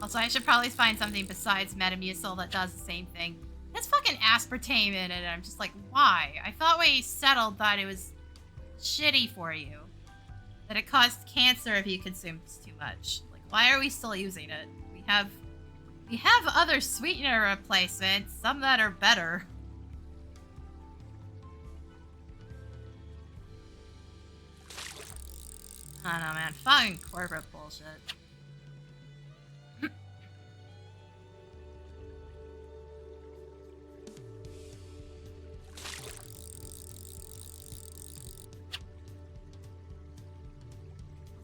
Also, I should probably find something besides Metamucil that does the same thing. There's fucking aspartame in it, and I'm just like, why? I thought we settled that it was shitty for you. That it caused cancer if you consumed too much. Like, why are we still using it? We have other sweetener replacements, some that are better. I don't know, man. Fucking corporate bullshit.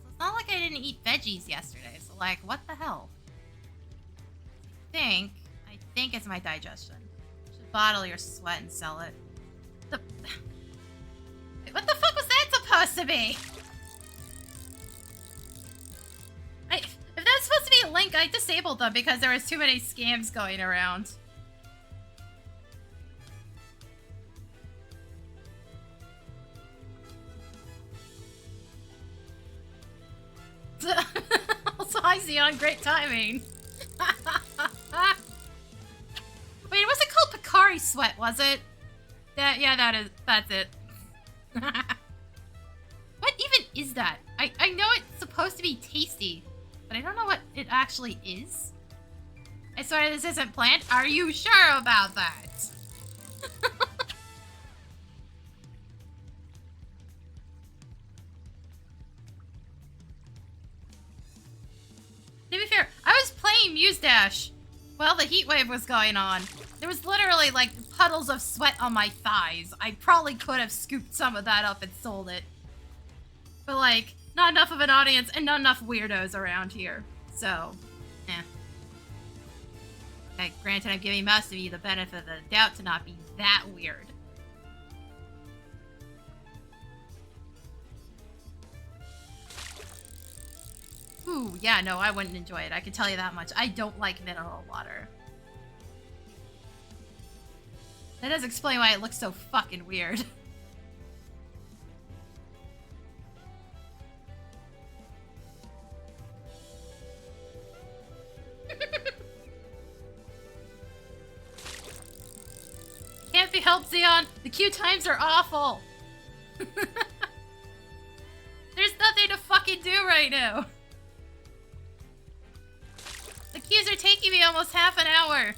It's not like I didn't eat veggies yesterday, so, like, what the hell? I think it's my digestion. You should bottle your sweat and sell it. What the fuck was that supposed to be? If that's supposed to be a link, I disabled them because there was too many scams going around. Hi, Xeon. Great timing. Wait, was it called Picari Sweat, was it? That's it. What even is that? I know it's supposed to be tasty, but I don't know what it actually is. I swear this isn't planned. Are you sure about that? To be fair, I was playing Muse Dash while the heat wave was going on. There was literally like puddles of sweat on my thighs. I probably could have scooped some of that up and sold it. But like, not enough of an audience and not enough weirdos around here. So, eh. Okay, granted, I'm giving most of you the benefit of the doubt to not be that weird. Ooh, yeah, no, I wouldn't enjoy it. I can tell you that much. I don't like mineral water. That does explain why it looks so fucking weird. Can't be helped, Xeon. The queue times are awful. There's nothing to fucking do right now. The queues are taking me almost half an hour.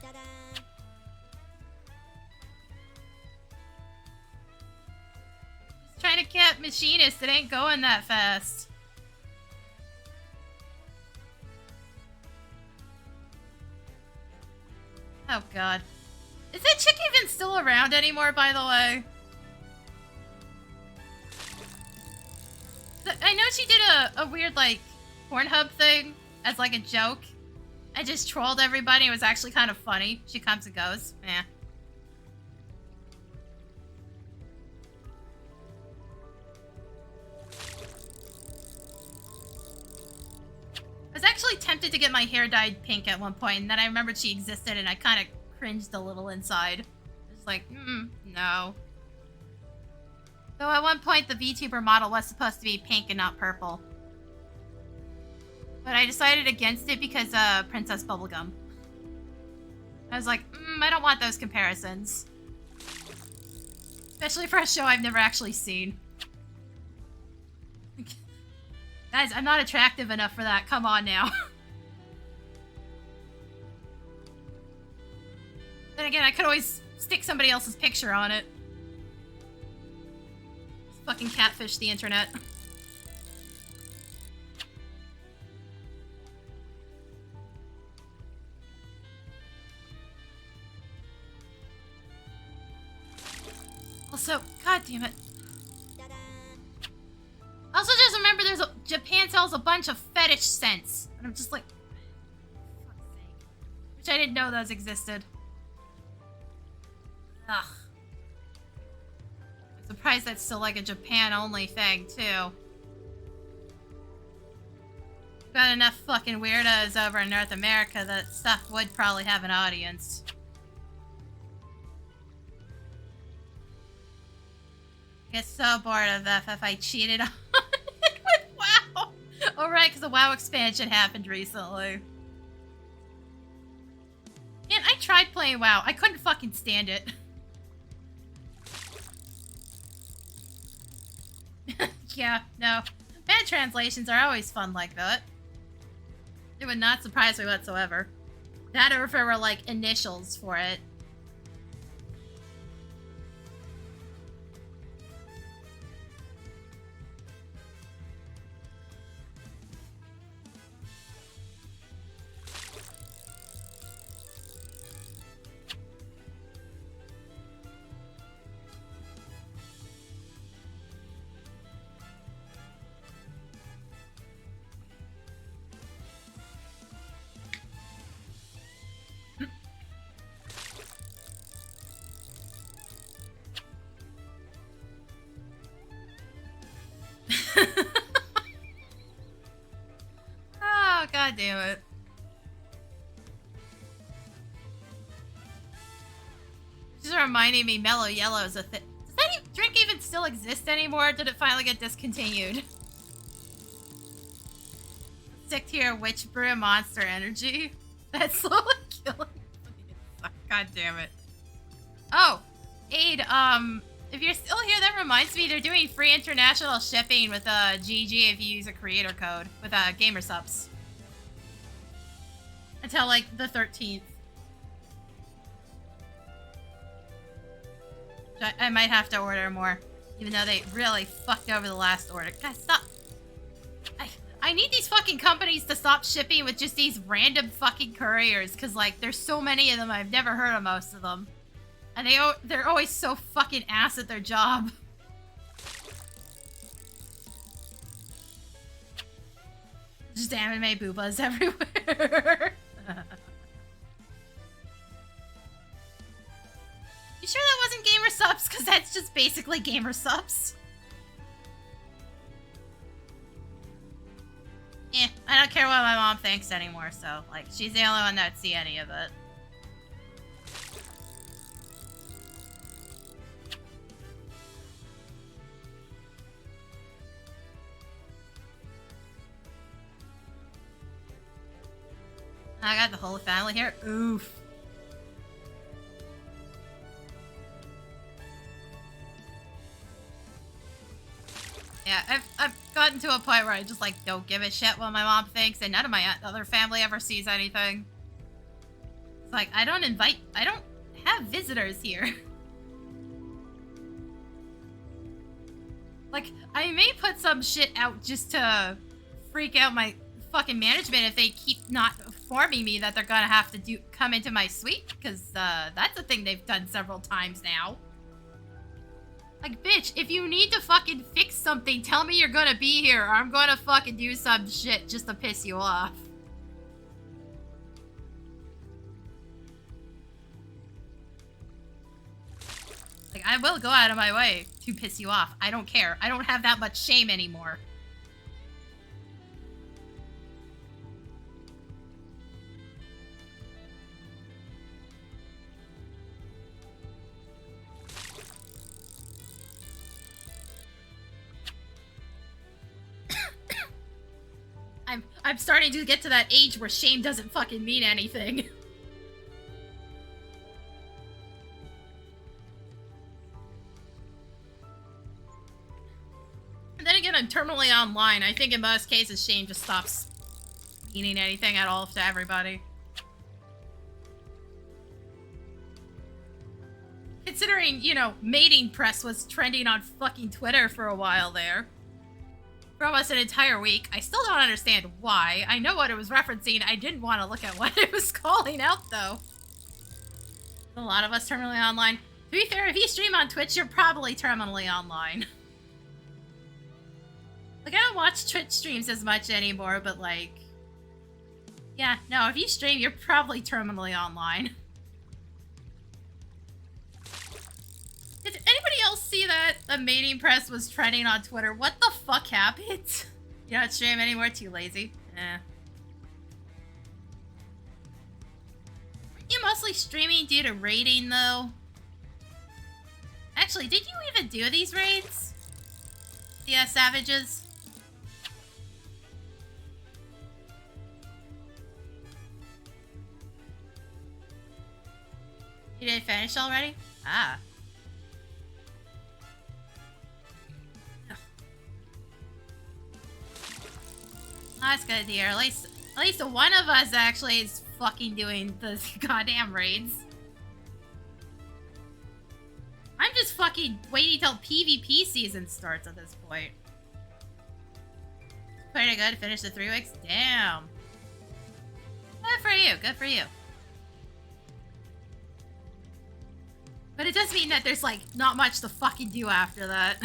Just trying to get Machinist. It ain't going that fast. Oh god. Is that chick even still around anymore, by the way? I know she did a weird, like, Pornhub thing as, like, a joke. I just trolled everybody. It was actually kind of funny. She comes and goes. Eh. I was actually tempted to get my hair dyed pink at one point, and then I remembered she existed, and I kind of cringed a little inside. It's like, no. Though at one point, the VTuber model was supposed to be pink and not purple. But I decided against it because, Princess Bubblegum. I was like, I don't want those comparisons. Especially for a show I've never actually seen. Guys, I'm not attractive enough for that. Come on now. Then again, I could always stick somebody else's picture on it. Just fucking catfish the internet. Also, god damn it. Also, just remember Japan sells a bunch of fetish scents. And I'm just like, fuck's sake. Which I didn't know those existed. Ugh. I'm surprised that's still like a Japan-only thing, too. Got enough fucking weirdos over in North America that stuff would probably have an audience. Get so bored of FF I cheated on it with WoW. Oh right, because the WoW expansion happened recently. Man, I tried playing WoW. I couldn't fucking stand it. Yeah, no. Bad translations are always fun like that. It would not surprise me whatsoever. That or if there were like initials for it. Oh, god damn it. Just reminding me Mellow Yellow is a thing. Does that drink even still exist anymore, or did it finally get discontinued? stick to your witch brew monster energy. That's slowly killing me. God damn it. Oh, Aid, if you're still here, that reminds me they're doing free international shipping with GG if you use a creator code with gamer subs. Until like the 13th. I might have to order more. Even though they really fucked over the last order. Guys, stop. I need these fucking companies to stop shipping with just these random fucking couriers. Because, like, there's so many of them. I've never heard of most of them. And they're always so fucking ass at their job. Just anime boobas everywhere. You sure that wasn't gamer subs? Because that's just basically gamer subs. I don't care what my mom thinks anymore, so, like, she's the only one that would see any of it. I got the whole family here. Oof. Yeah, I've gotten to a point where I just, like, don't give a shit what my mom thinks, and none of my other family ever sees anything. It's like, I don't have visitors here. Like, I may put some shit out just to freak out my fucking management if they keep not informing me that they're gonna have to come into my suite, because that's a thing they've done several times now. Like, bitch, if you need to fucking fix something, tell me you're gonna be here, or I'm gonna fucking do some shit just to piss you off. Like, I will go out of my way to piss you off. I don't care. I don't have that much shame anymore. I'm starting to get to that age where shame doesn't fucking mean anything. And then again, I'm terminally online. I think in most cases, shame just stops meaning anything at all to everybody. Considering, you know, mating press was trending on fucking Twitter for a while there. For almost an entire week. I still don't understand why. I know what it was referencing. I didn't want to look at what it was calling out, though. A lot of us terminally online. To be fair, if you stream on Twitch, you're probably terminally online. Like, I don't watch Twitch streams as much anymore, but, like... Yeah, no, if you stream, you're probably terminally online. Did anybody else see that the mating press was trending on Twitter? What the fuck happened? You're not streaming anymore? Too lazy? Eh. Aren't you mostly streaming due to raiding, though? Actually, did you even do these raids? The Savages? You didn't finish already? Ah. That's good to hear. At least one of us actually is fucking doing the goddamn raids. I'm just fucking waiting till PvP season starts at this point. Pretty good to finish the 3 weeks? Damn. Good for you. Good for you. But it does mean that there's, like, not much to fucking do after that.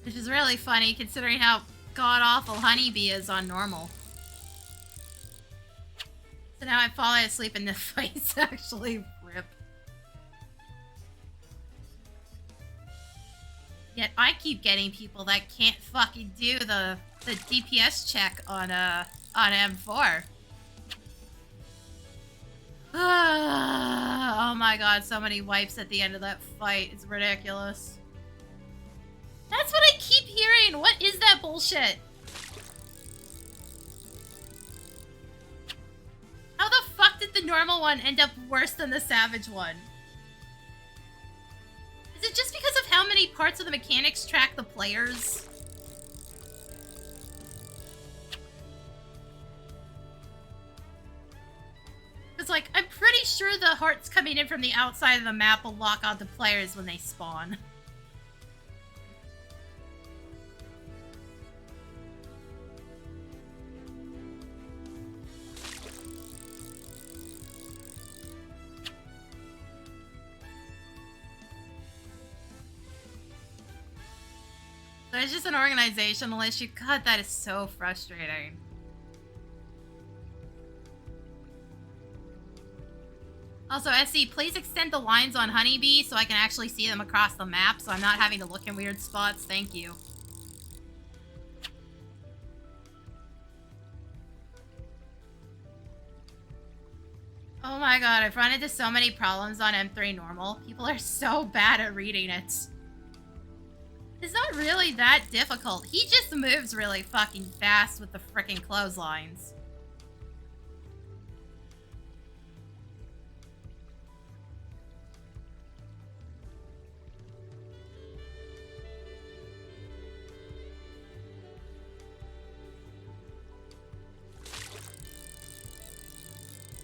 Which is really funny considering how god-awful Honeybee is on normal. So now I'm falling asleep in the fights, actually. Rip. Yet I keep getting people that can't fucking do the DPS check on M4. Oh my god, so many wipes at the end of that fight. It's ridiculous. That's what I keep hearing! What is that bullshit? How the fuck did the normal one end up worse than the savage one? Is it just because of how many parts of the mechanics track the players? Because, like, I'm pretty sure the hearts coming in from the outside of the map will lock onto players when they spawn. So it's just an organizational issue. God, that is so frustrating. Also, SC, please extend the lines on Honeybee so I can actually see them across the map so I'm not having to look in weird spots. Thank you. Oh my god, I've run into so many problems on M3 normal. People are so bad at reading it. It's not really that difficult. He just moves really fucking fast with the frickin' clotheslines.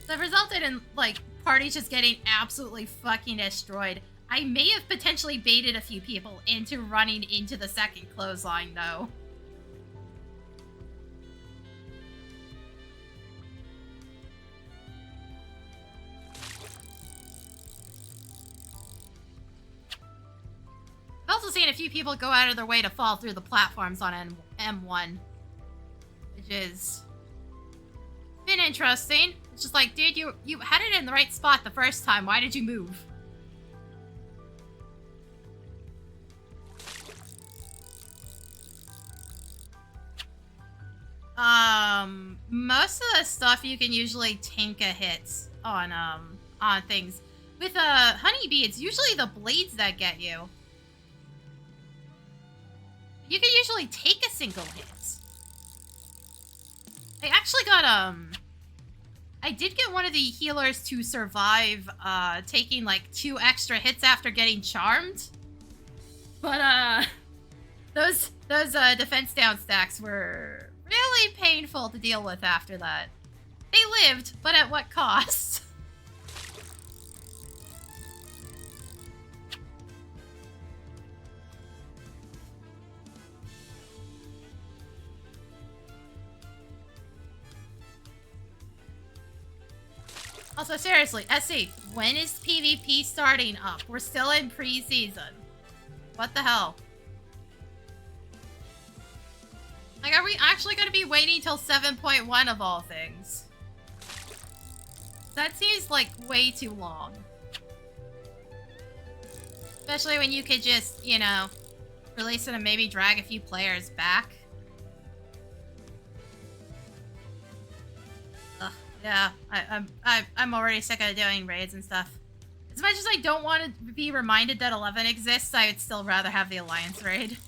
So it resulted in, like, parties just getting absolutely fucking destroyed. I may have potentially baited a few people into running into the second clothesline, though. I've also seen a few people go out of their way to fall through the platforms on M1, which is been interesting. It's just like, dude, you had it in the right spot the first time. Why did you move? Most of the stuff you can usually tank a hit on things. With Honeybee, it's usually the blades that get you. You can usually take a single hit. I actually got I did get one of the healers to survive taking like 2 extra hits after getting charmed. But those defense down stacks were really painful to deal with after that. They lived, but at what cost? Also, seriously, SC, when is PvP starting up? We're still in pre-season. What the hell? Like, are we actually going to be waiting till 7.1 of all things? That seems like way too long. Especially when you could just, you know, release it and maybe drag a few players back. Ugh, yeah, I'm already sick of doing raids and stuff. As much as I don't want to be reminded that 11 exists, I would still rather have the Alliance raid.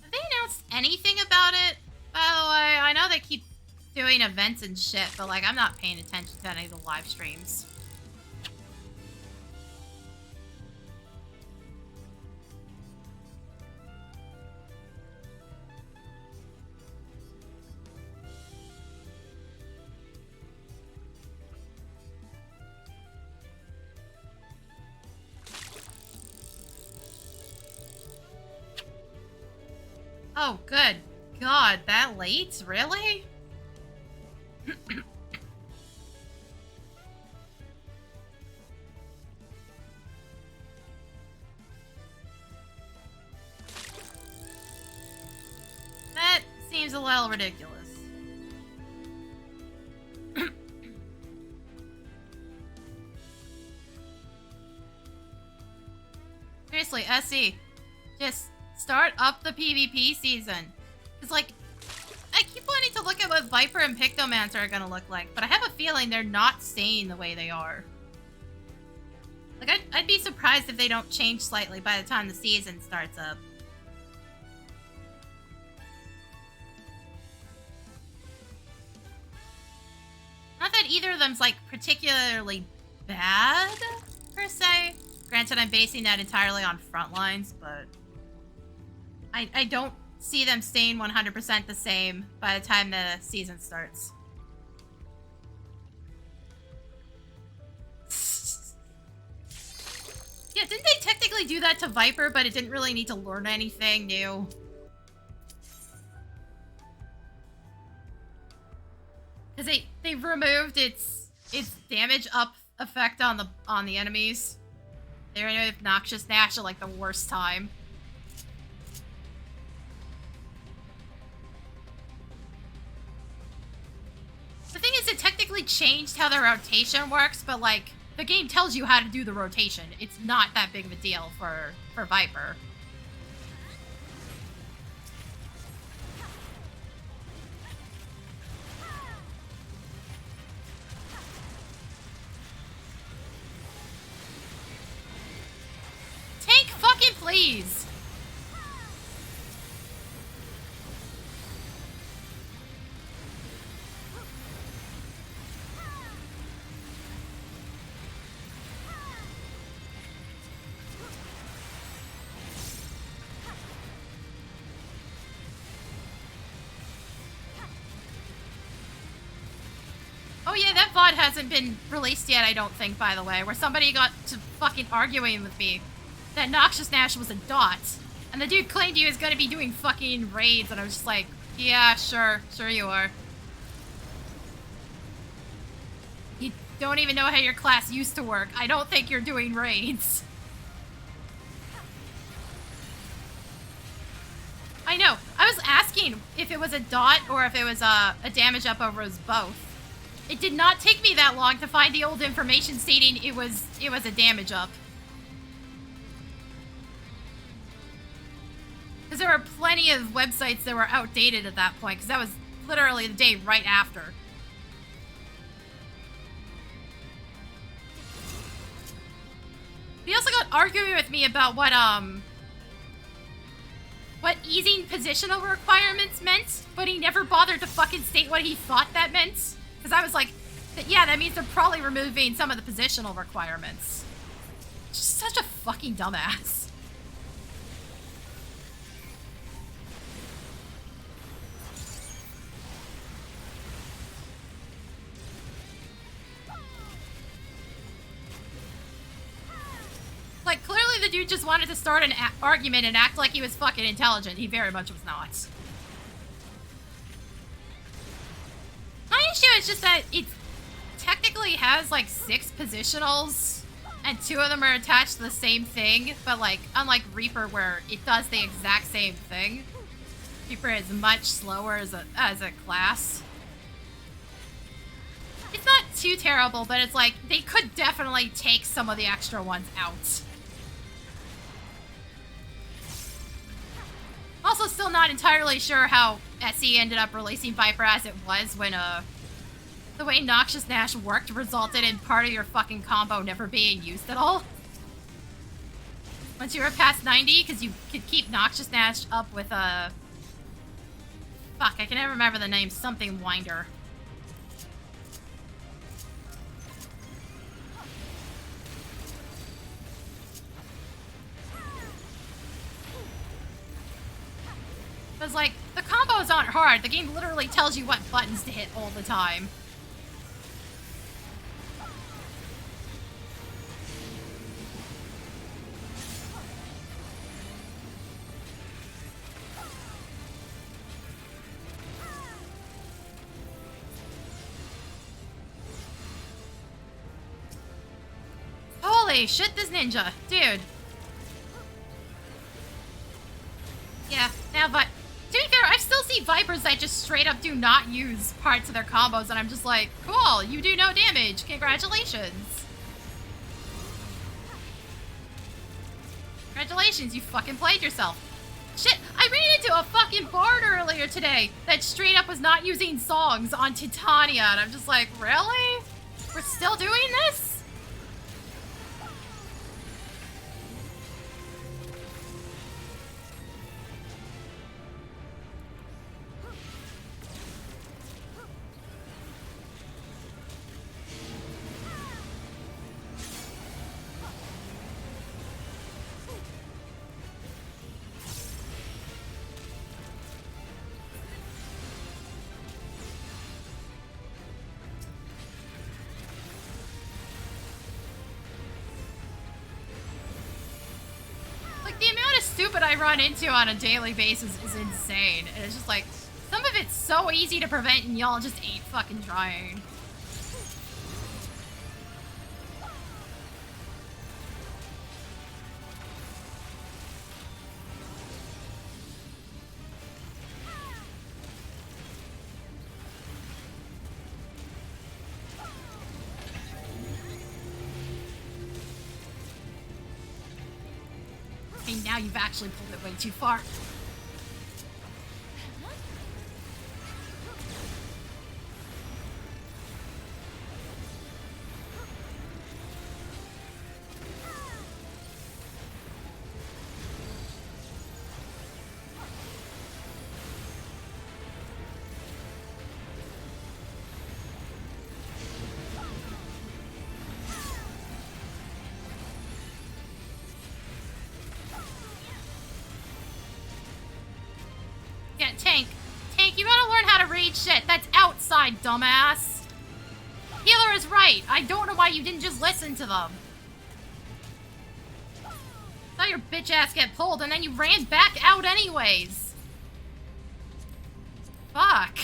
Have they announced anything about it? By the way, I know they keep doing events and shit, but like, I'm not paying attention to any of the live streams. Oh, good God, that late? Really? That seems a little ridiculous. Seriously, SE, just start up the PvP season. It's like, I keep wanting to look at what Viper and Pictomancer are gonna look like, but I have a feeling they're not staying the way they are. Like, I'd be surprised if they don't change slightly by the time the season starts up. Not that either of them's, like, particularly bad, per se. Granted, I'm basing that entirely on Frontlines, but I don't see them staying 100% the same by the time the season starts. Yeah, didn't they technically do that to Viper, but it didn't really need to learn anything new? Because they removed its damage up effect on the enemies. They removed Noxious Nash at like the worst time. The thing is, it technically changed how the rotation works, but like the game tells you how to do the rotation. It's not that big of a deal for Viper. Tank fucking please! Oh yeah, that VOD hasn't been released yet, I don't think, by the way, where somebody got to fucking arguing with me that Noxious Nash was a dot. And the dude claimed he was gonna be doing fucking raids, and I was just like, yeah, sure you are. You don't even know how your class used to work. I don't think you're doing raids. I know. I was asking if it was a dot or if it was a damage up over as both. It did not take me that long to find the old information stating it was a damage up. Because there were plenty of websites that were outdated at that point, because that was literally the day right after. He also got arguing with me about what easing positional requirements meant, but he never bothered to fucking state what he thought that meant. Because I was like, yeah, that means they're probably removing some of the positional requirements. Just such a fucking dumbass. Like, clearly the dude just wanted to start an argument and act like he was fucking intelligent. He very much was not. My issue is just that it technically has, like, 6 positionals, and 2 of them are attached to the same thing, but, like, unlike Reaper, where it does the exact same thing, Reaper is much slower as a class. It's not too terrible, but it's like, they could definitely take some of the extra ones out. Also, still not entirely sure how SE ended up releasing Viper as it was when, the way Noxious Nash worked resulted in part of your fucking combo never being used at all. Once you were past 90, because you could keep Noxious Nash up with a... Fuck, I can never remember the name. Something Winder. Because, like, the combos aren't hard. The game literally tells you what buttons to hit all the time. Holy shit, this ninja. Dude. Yeah, now, but to be fair, I still see Vipers that just straight up do not use parts of their combos, and I'm just like, cool, you do no damage. Congratulations. Congratulations, you fucking played yourself. Shit, I I ran into a fucking bard earlier today that straight up was not using songs on Titania, and I'm just like, really? We're still doing this? The amount of stupid I run into on a daily basis is insane. And it's just like, some of it's so easy to prevent and y'all just ain't fucking trying. And now you've actually pulled it way too far. Yeah, Tank. Tank, you gotta learn how to read shit. That's outside, dumbass. Healer is right. I don't know why you didn't just listen to them. Saw your bitch ass get pulled and then you ran back out anyways. Fuck.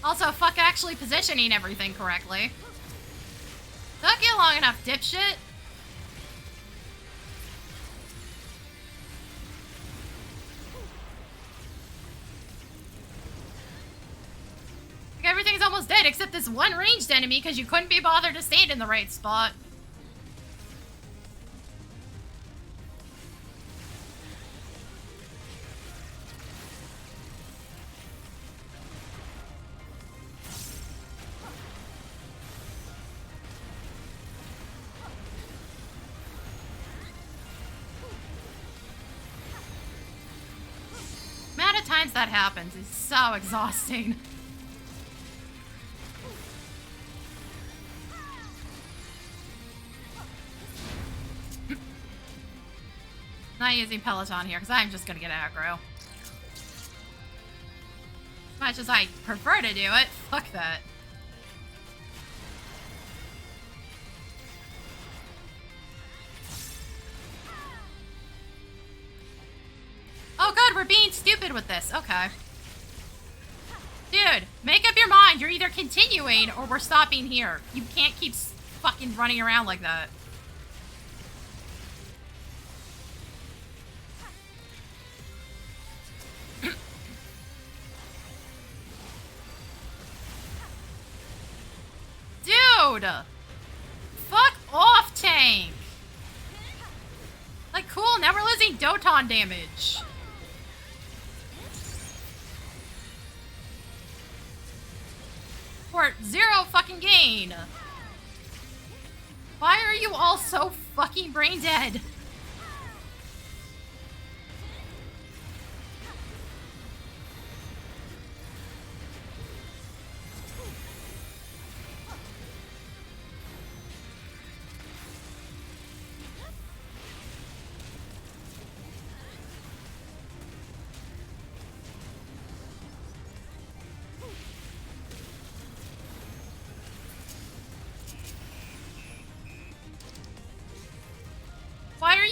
Also, fuck actually positioning everything correctly. Took you long enough, dipshit. Like, everything's almost dead except this one ranged enemy because you couldn't be bothered to stand in the right spot. Times that happens is so exhausting. Not using Peloton here because I'm just gonna get aggro. As much as I prefer to do it, fuck that. Oh good, we're being stupid with this. Okay. Dude, make up your mind. You're either continuing or we're stopping here. You can't keep fucking running around like that. Dude! Fuck off, Tank! Like, cool, now we're losing Doton damage. For 0 fucking gain. Why are you all so fucking brain dead?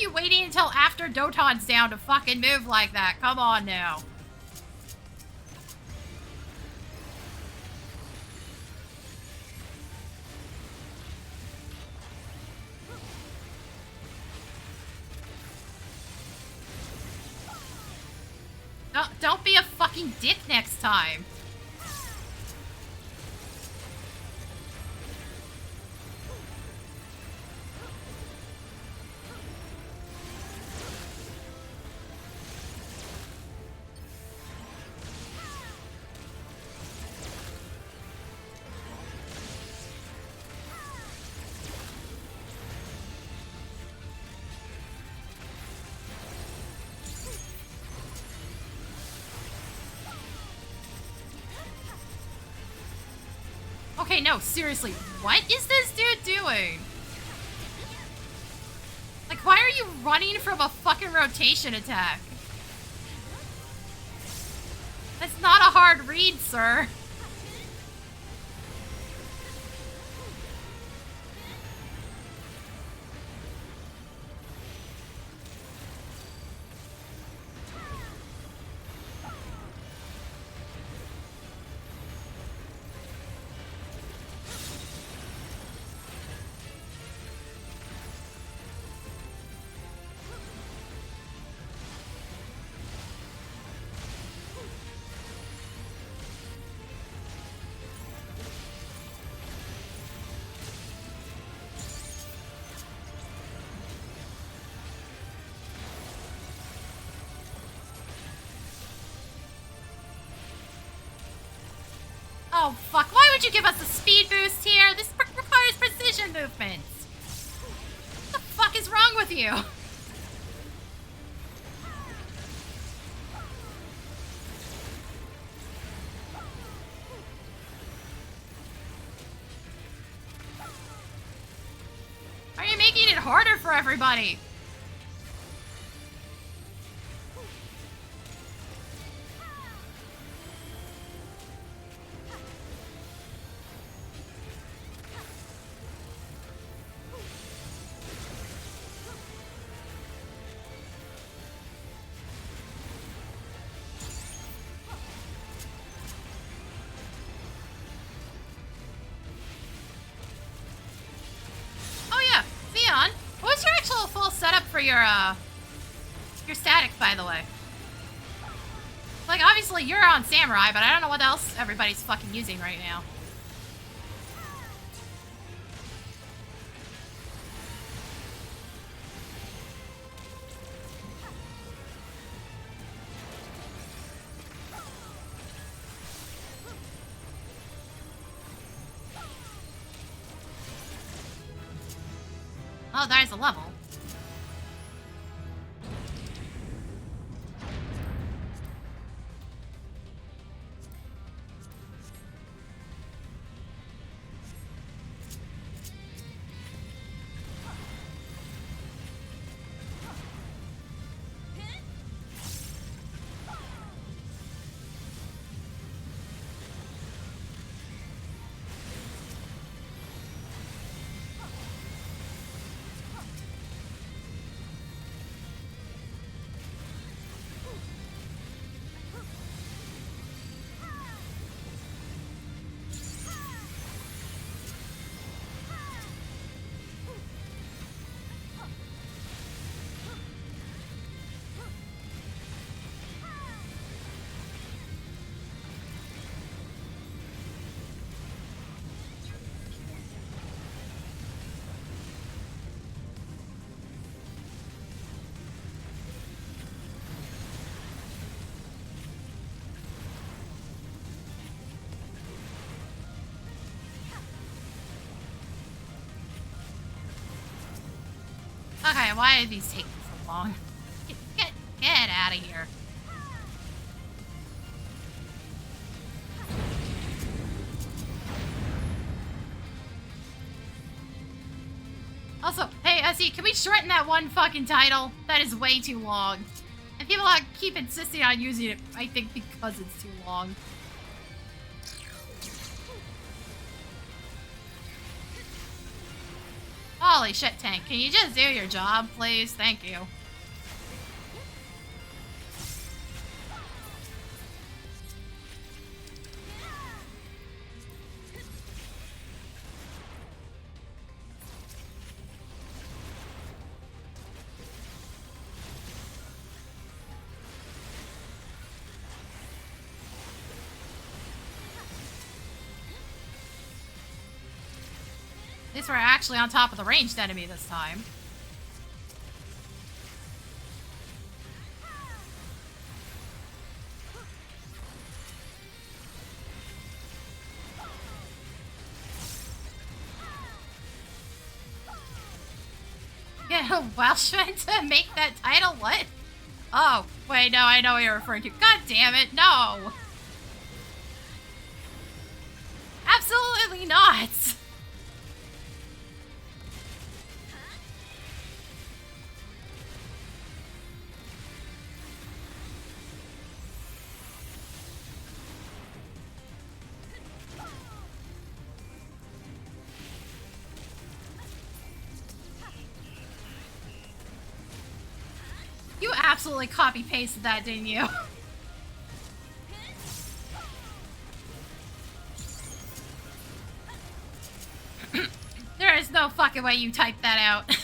you waiting until after Doton's down to fucking move like that? Come on now. Don't be a fucking dick next time. Okay, no, seriously, what is this dude doing? Like, why are you running from a fucking rotation attack? That's not a hard read, sir. Oh, fuck. Why would you give us a speed boost here? This requires precision movements. What the fuck is wrong with you? Are you making it harder for everybody? For your static, by the way. Like, obviously you're on Samurai, but I don't know what else everybody's fucking using right now. Oh, there's a level. Okay, why are these taking so long? Get out of here. Also, hey, SE, can we shorten that one fucking title? That is way too long. And people keep insisting on using it, I think because it's too long. Holy shit, tank. Can you just do your job, please? Thank you. At least we're actually on top of the ranged enemy this time. Get a Welshman to make that title? What? Oh, wait, no, I know what you're referring to. God damn it, no! Absolutely not! You absolutely copy-pasted that, didn't you? There is no fucking way you typed that out.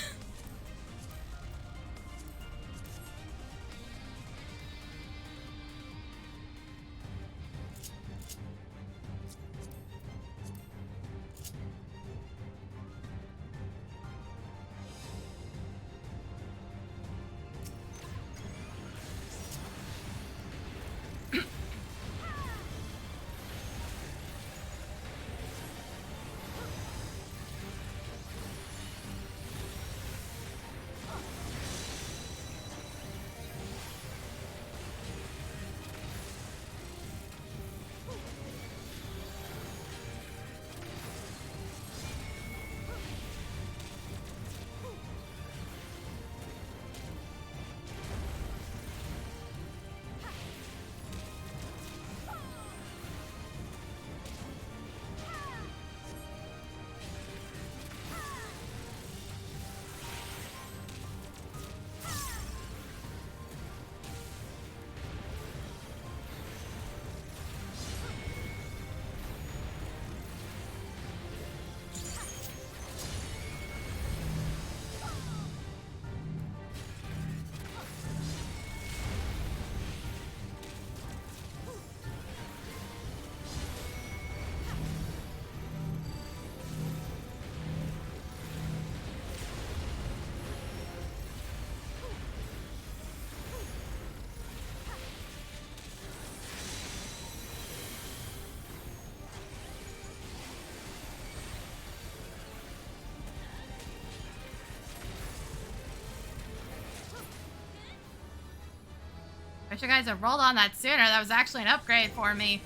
Wish you guys had rolled on that sooner. That was actually an upgrade for me.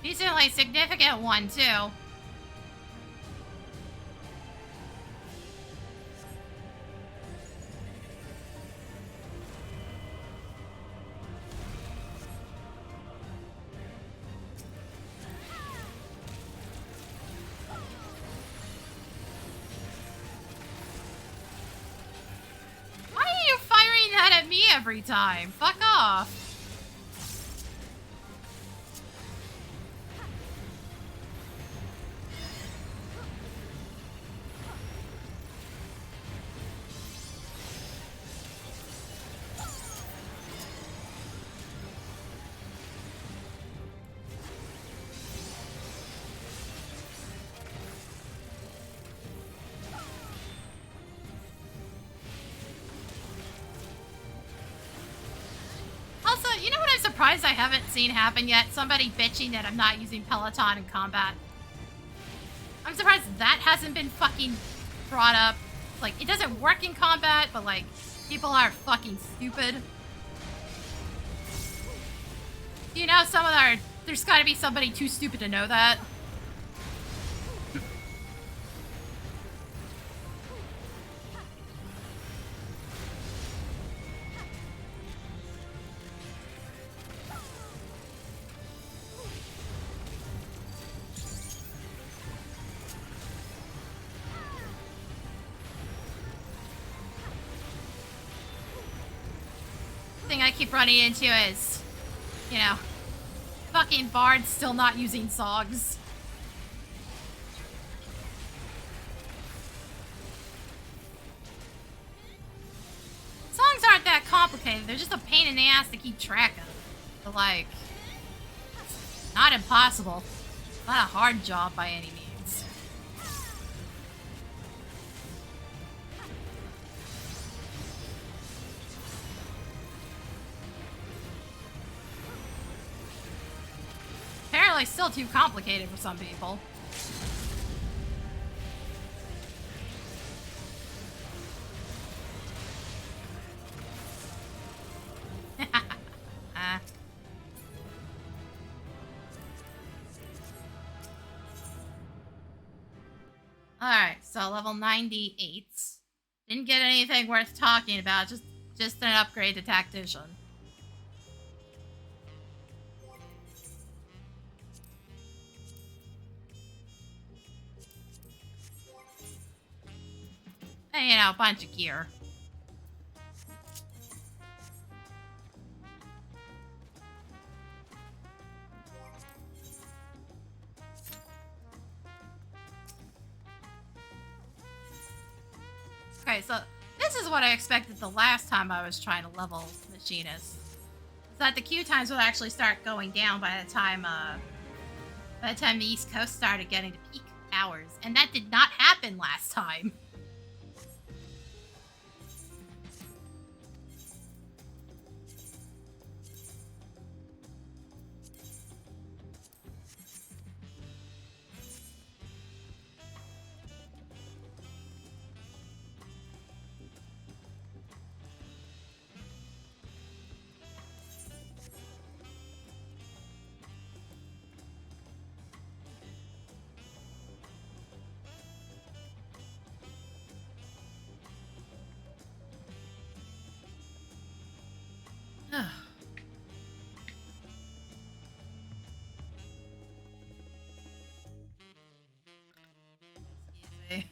Decently significant one, too. Every time. Fuck off. You know what I'm surprised I haven't seen happen yet? Somebody bitching that I'm not using Peloton in combat. I'm surprised that hasn't been fucking brought up. Like, it doesn't work in combat, but like, people are fucking stupid. You know, there's gotta be somebody too stupid to know that. thing I keep running into is, you know, fucking bards still not using songs. Songs aren't that complicated. They're just a pain in the ass to keep track of. But, like, not impossible. Not a hard job by any means. Apparently still too complicated for some people. Alright, so level 98. Didn't get anything worth talking about, just an upgrade to Tactician. And, you know, a bunch of gear. Okay, so this is what I expected the last time I was trying to level Machinist. Is that the queue times would actually start going down by the time the East Coast started getting to peak hours. And that did not happen last time. Excuse me.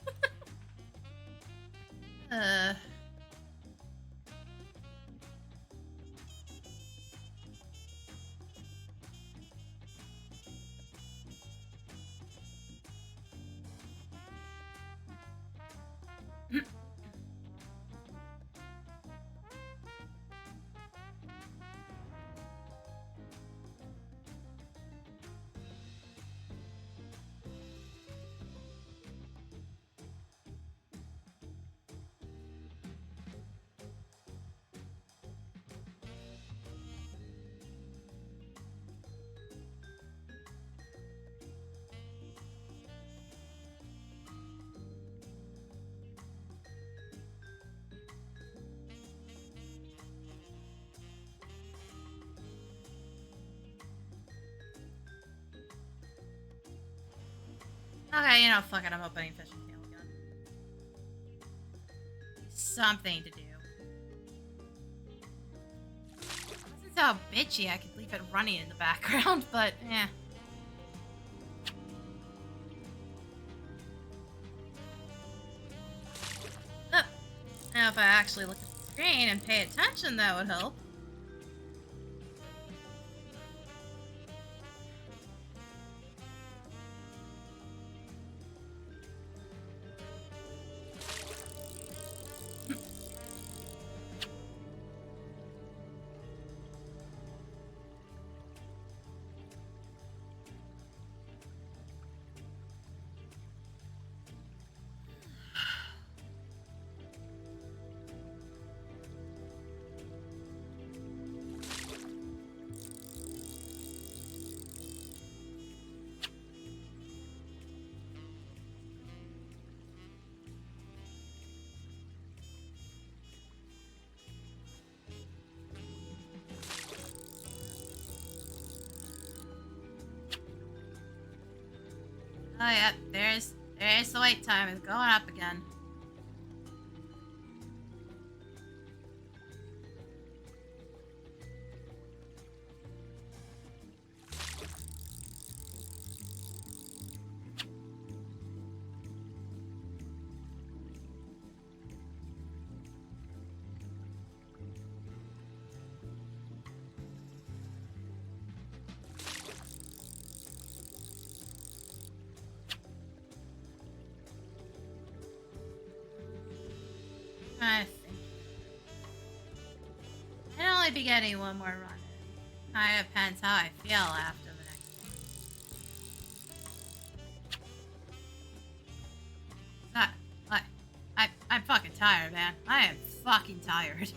Okay, you know, fuck it, I'm opening Fishing Tail again. Something to do. Wasn't so bitchy I could leave it running in the background, but eh. Now if I actually look at the screen and pay attention, that would help. Oh yeah, there's the wait time. It's going up again. trying to think. I'd only be getting one more run. Kind of depends how I feel after the next one. I'm fucking tired, man. I am fucking tired.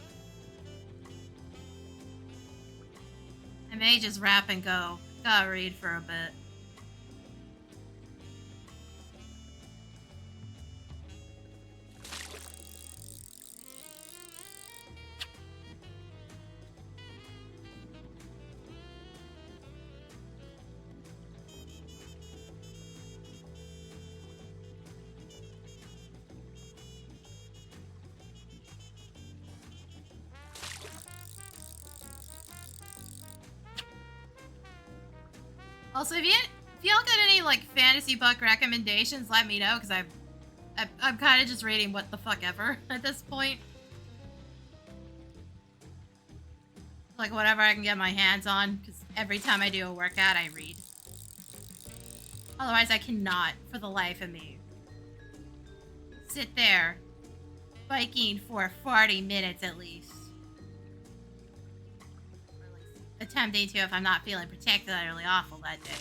I may just wrap and go. Gotta read for a bit. Also, if y'all got any like fantasy book recommendations, let me know, because I'm kind of just reading what the fuck ever at this point. Like whatever I can get my hands on, because every time I do a workout, I read. Otherwise, I cannot, for the life of me, sit there biking for 40 minutes at least. Attempting to if I'm not feeling particularly awful that day.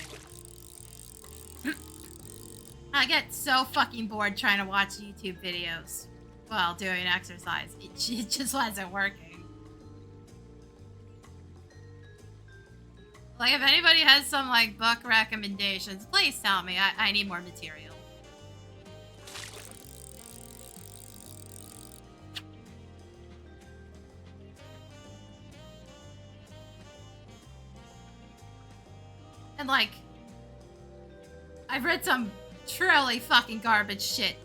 I get so fucking bored trying to watch YouTube videos while doing exercise. It just wasn't working. Like, if anybody has some, like, book recommendations, please tell me. I need more material. And, like, I've read some truly fucking garbage shit.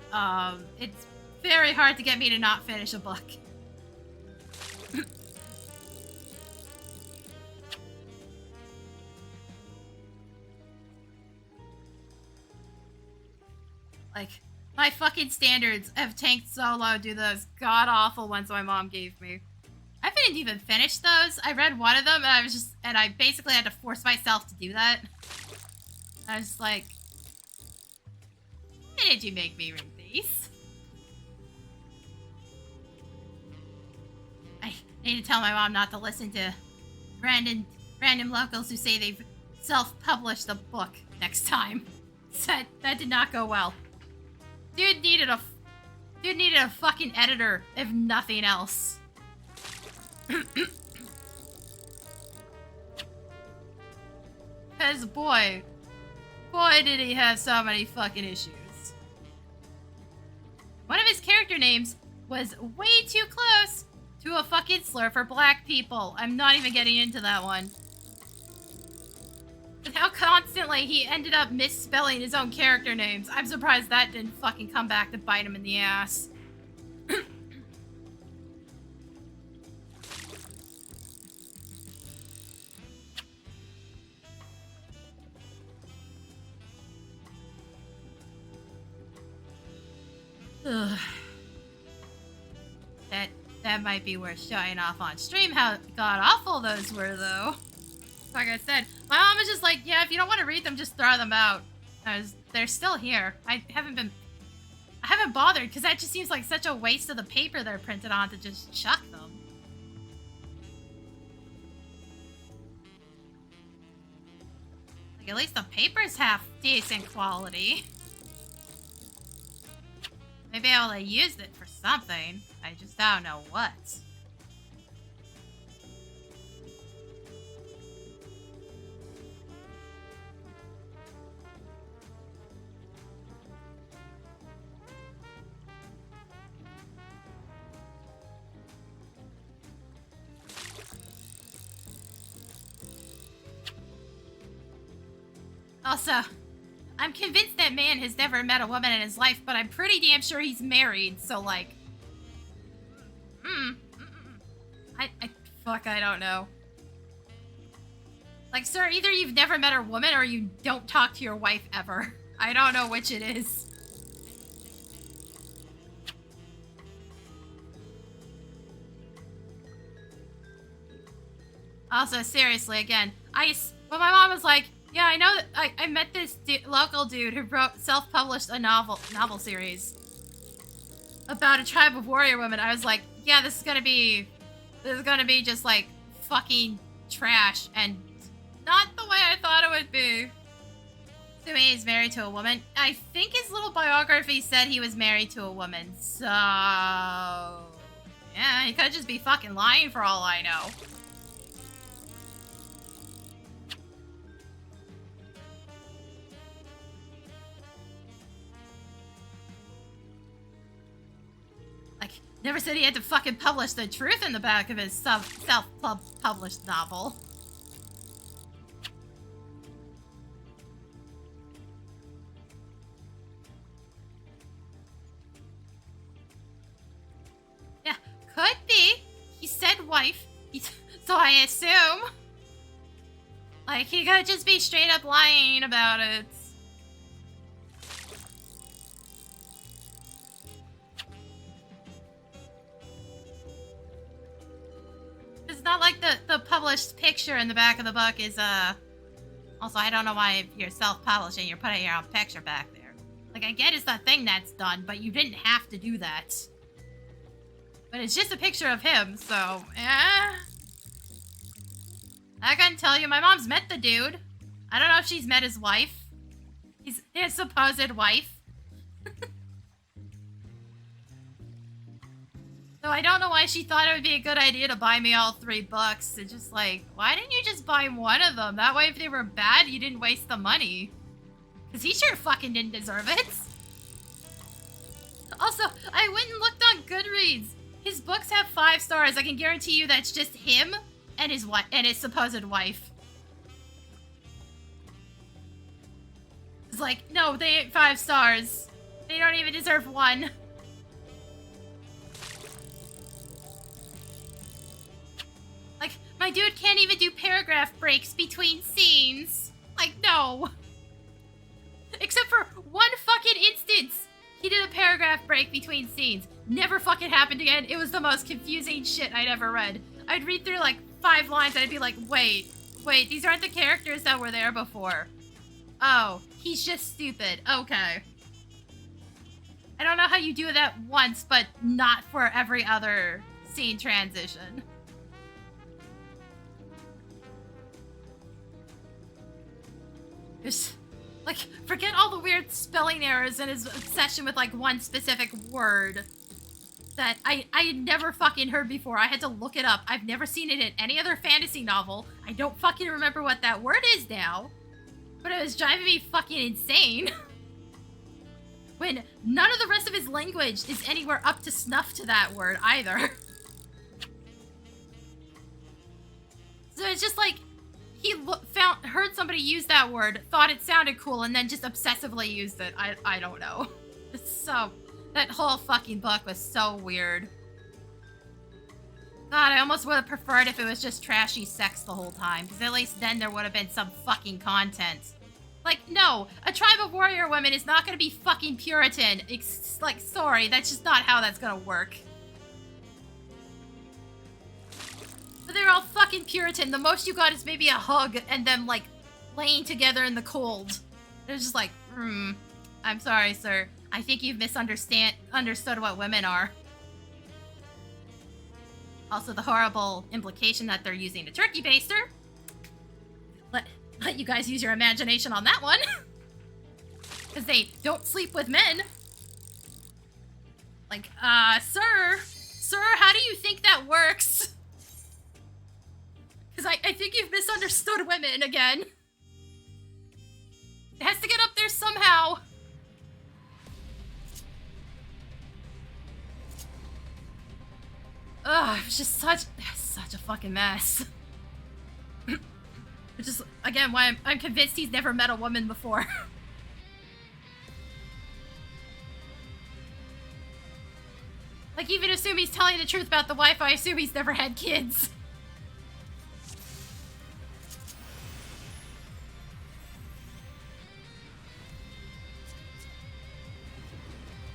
It's very hard to get me to not finish a book. Like, my fucking standards have tanked so low due to those god-awful ones my mom gave me. I didn't even finish those. I read one of them, and I basically had to force myself to do that. I was like, why did you make me read these? I need to tell my mom not to listen to random locals who say they've self-published a book next time. That did not go well. Dude needed a fucking editor, if nothing else. Cause boy did he have so many fucking issues. One of his character names was way too close to a fucking slur for black people. I'm not even getting into that one. And how constantly he ended up misspelling his own character names. I'm surprised that didn't fucking come back to bite him in the ass. Ugh. That might be worth showing off on stream how god-awful those were, though. Like I said, my mom was just like, yeah, if you don't want to read them, just throw them out. They're still here. I haven't bothered, because that just seems like such a waste of the paper they're printed on to just chuck them. Like, at least the paper's half decent quality. Maybe I would have used it for something. I just don't know what. Also, I'm convinced that man has never met a woman in his life, but I'm pretty damn sure he's married, so like... I don't know. Like, sir, either you've never met a woman or you don't talk to your wife ever. I don't know which it is. Also, seriously, again, when my mom was like, yeah, I know that I met this local dude who self-published a novel series. about a tribe of warrior women, I was like, yeah, this is gonna be just like fucking trash and not the way I thought it would be. Assuming he's married to a woman. I think his little biography said he was married to a woman, so yeah, he could just be fucking lying for all I know. Never said he had to fucking publish the truth in the back of his self-published novel. Yeah, could be. He said wife, so I assume. Like, he could just be straight up lying about it. It's not like the published picture in the back of the book is, also, I don't know why if you're self-publishing, you're putting your own picture back there. Like, I get it's the thing that's done, but you didn't have to do that. But it's just a picture of him, so, I couldn't tell you. My mom's met the dude. I don't know if she's met his wife. His supposed wife. So I don't know why she thought it would be a good idea to buy me all 3 books. It's just like, why didn't you just buy one of them? That way if they were bad, you didn't waste the money. Because he sure fucking didn't deserve it. Also, I went and looked on Goodreads. His books have 5 stars. I can guarantee you that's just him and his supposed wife. It's like, no, they ain't 5 stars. They don't even deserve 1. Like, my dude can't even do paragraph breaks between scenes. Like, no. Except for one fucking instance. He did a paragraph break between scenes. Never fucking happened again. It was the most confusing shit I'd ever read. I'd read through like 5 lines and I'd be like, wait, these aren't the characters that were there before. Oh, he's just stupid. Okay. I don't know how you do that once, but not for every other scene transition. Just, like, forget all the weird spelling errors and his obsession with, like, one specific word that I had never fucking heard before. I had to look it up. I've never seen it in any other fantasy novel. I don't fucking remember what that word is now. But it was driving me fucking insane. When none of the rest of his language is anywhere up to snuff to that word either. So it's just like, he heard somebody use that word, thought it sounded cool, and then just obsessively used it. I don't know. So, that whole fucking book was so weird. God, I almost would have preferred if it was just trashy sex the whole time, because at least then there would have been some fucking content. Like, no, a tribe of warrior women is not going to be fucking Puritan. It's like, sorry, that's just not how that's going to work. But they're all fucking Puritan. The most you got is maybe a hug and them, like, laying together in the cold. They're just like, I'm sorry, sir. I think you've understood what women are. Also, the horrible implication that they're using a turkey baster. Let you guys use your imagination on that one. Because they don't sleep with men. Like, sir, how do you think that works? Because I think you've misunderstood women again. It has to get up there somehow. Ugh, it's just such a fucking mess. Which is, again, why I'm convinced he's never met a woman before. Like, even assume he's telling the truth about the wife, I assume he's never had kids.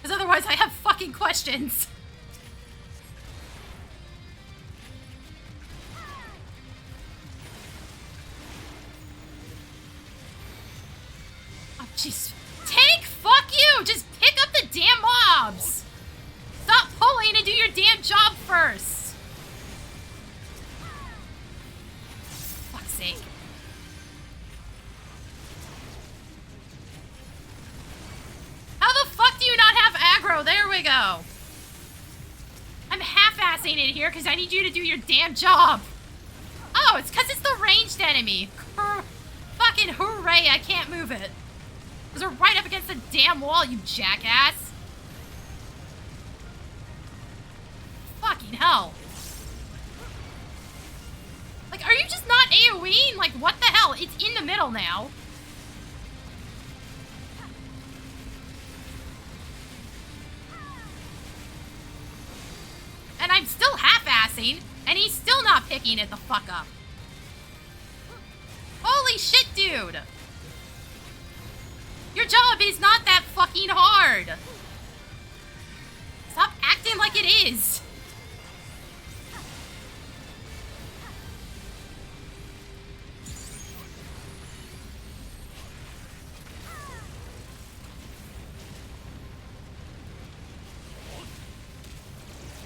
Because otherwise I have fucking questions. Oh, jeez. Tank, fuck you! Just pick up the damn mobs! your damn job first? Fuck's sake. How the fuck do you not have aggro? There we go. I'm half-assing it here because I need you to do your damn job. Oh, it's because it's the ranged enemy. Fucking hooray, I can't move it. Those are right up against the damn wall, you jackass. Fucking hell. Like, are you just not AoEing? Like, what the hell? It's in the middle now. And I'm still half-assing, and he's still not picking it the fuck up. Holy shit, dude! Your job is not that fucking hard! Stop acting like it is!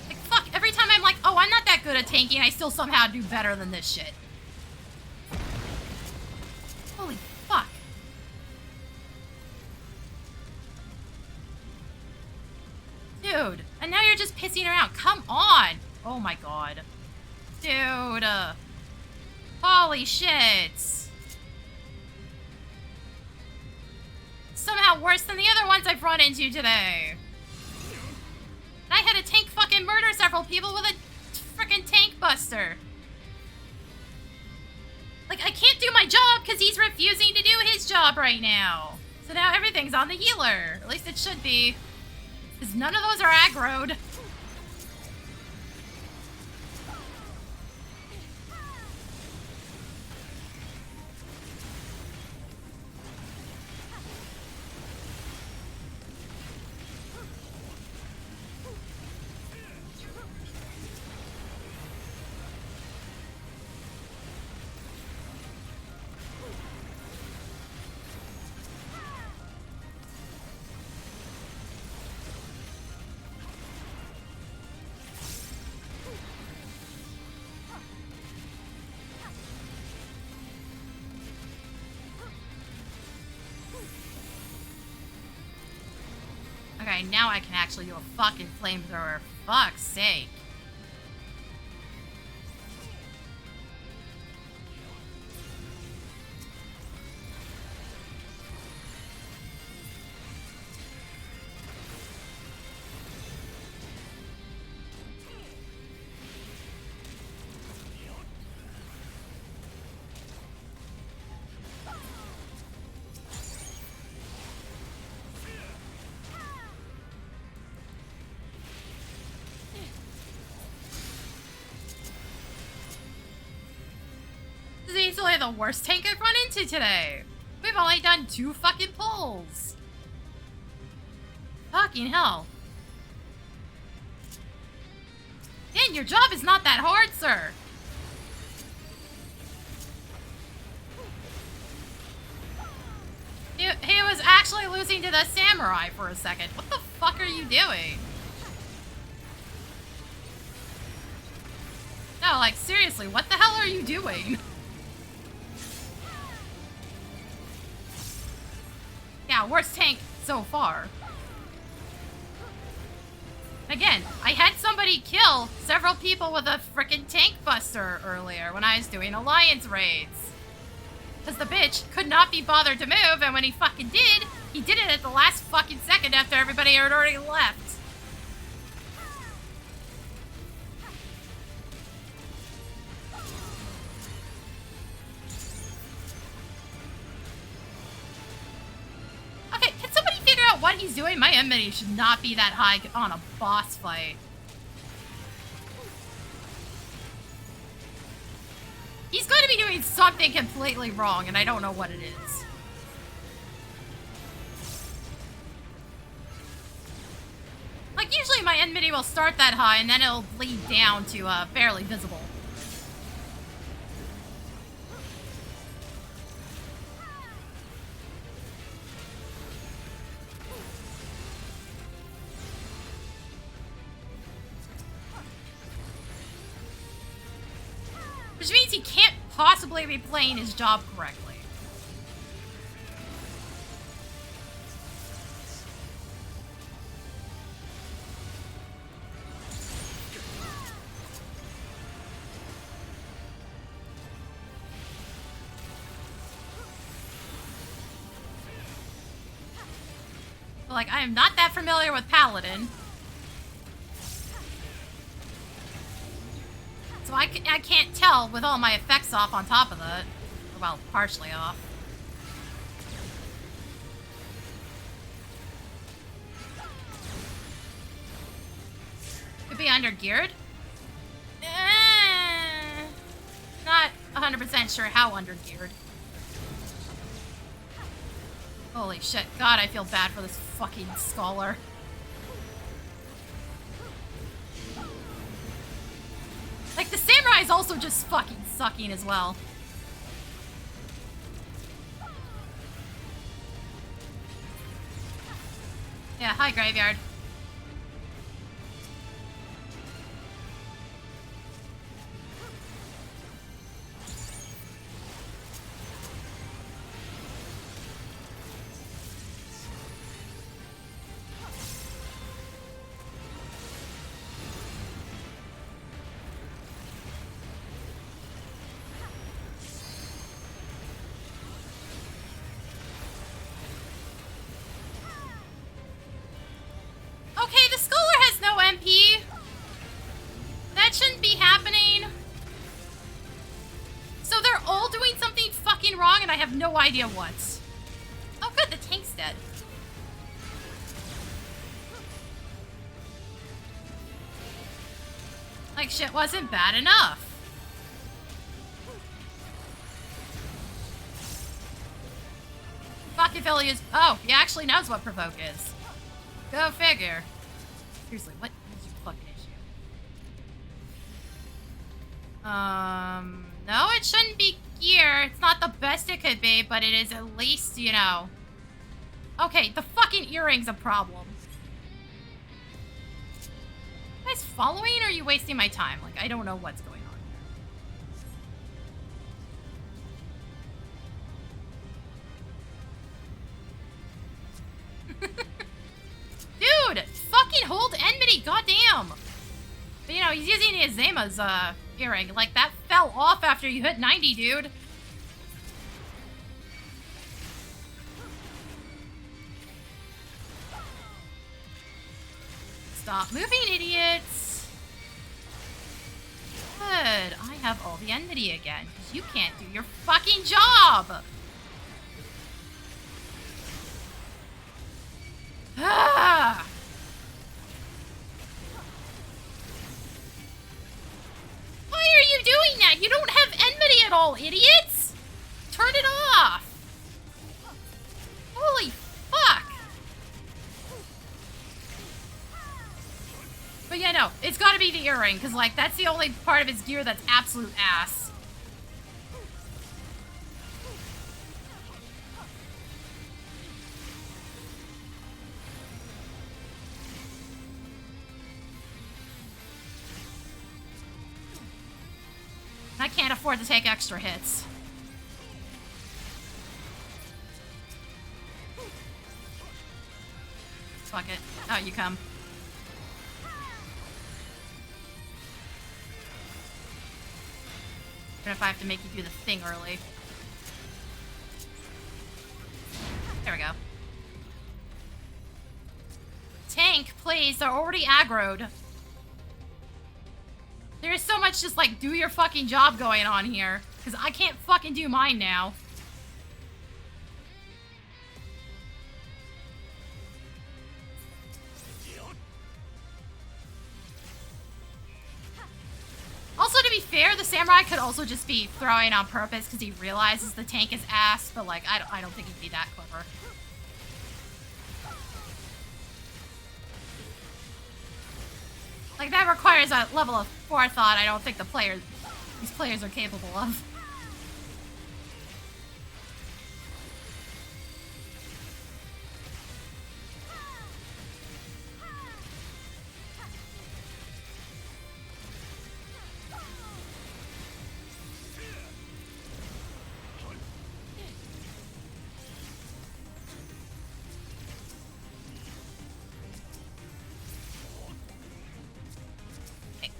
Like, fuck, every time I'm like, oh, I'm not that good at tanking, I still somehow do better than this shit. Holy fuck. Dude, and now you're just pissing around. Come on. Oh my god. Dude. Holy shit. Somehow worse than the other ones I've run into today. I had to tank fucking murder several people with a frickin' tank buster. Like, I can't do my job because he's refusing to do his job right now. So now everything's on the healer. At least it should be. Because none of those are aggroed. Okay, now I can actually do a fucking flamethrower. Fuck's sake. This is easily the worst tank I've run into today. We've only done 2 fucking pulls. Fucking hell. Dan, your job is not that hard, sir. He was actually losing to the samurai for a second. What the fuck are you doing? No, like, seriously, what the hell are you doing? Yeah, worst tank so far. Again, I had somebody kill several people with a frickin' tank buster earlier when I was doing alliance raids. Because the bitch could not be bothered to move, and when he fucking did, he did it at the last fucking second after everybody had already left. Okay, can somebody figure out what he's doing? My enmity should not be that high on a boss fight. He's going to be doing something completely wrong, and I don't know what it is. Like, usually my enmity will start that high, and then it'll bleed down to barely visible. Which means he can't possibly be playing his job correctly. Like, I am not that familiar with Paladin. So I can't tell with all my effects off on top of it. Well, partially off. Could be under-geared. Not 100% sure how under-geared. Holy shit. God, I feel bad for this fucking scholar. Like, the samurai is also just fucking sucking as well. Yeah, hi, Graveyard. Okay, the scholar has no MP. That shouldn't be happening. So they're all doing something fucking wrong and I have no idea what. Oh good, the tank's dead. Like shit wasn't bad enough. Machiavelli is- oh, he actually knows what provoke is. Go figure. Seriously, what is your fucking issue? No, it shouldn't be gear. It's not the best it could be, but it is at least, you know. Okay, the fucking earring's a problem. You guys following or are you wasting my time? Like, I don't know what's going on. Dude, fucking hold enmity, goddamn! But, you know, he's using Azema's, earring. Like, that fell off after you hit 90, dude. Stop moving, idiots! Good, I have all the enmity again, because you can't do your fucking job! Ah! Why are you doing that? You don't have enmity at all, idiots! Turn it off! Holy fuck! But yeah, no, it's gotta be the earring, because, like, that's the only part of his gear that's absolute ass. I can't afford to take extra hits. Fuck it. Out you come. Even if I have to make you do the thing early. There we go. Tank, please. They're already aggroed. There's so much just, like, do your fucking job going on here. Because I can't fucking do mine now. Also, to be fair, the samurai could also just be throwing on purpose because he realizes the tank is ass. But, like, I don't think he'd be that clever. Like, that requires a level of forethought I don't think these players are capable of.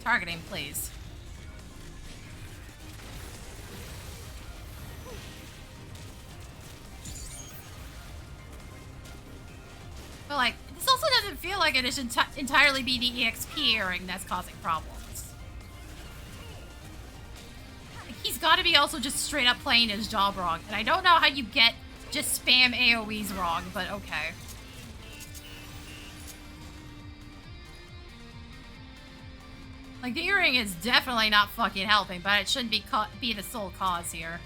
Targeting, please. But like, this also doesn't feel like it should entirely be the EXP airing that's causing problems. Like, he's got to be also just straight up playing his job wrong, and I don't know how you get just spam AoEs wrong, but okay. Like, the earring is definitely not fucking helping, but it shouldn't be the sole cause here.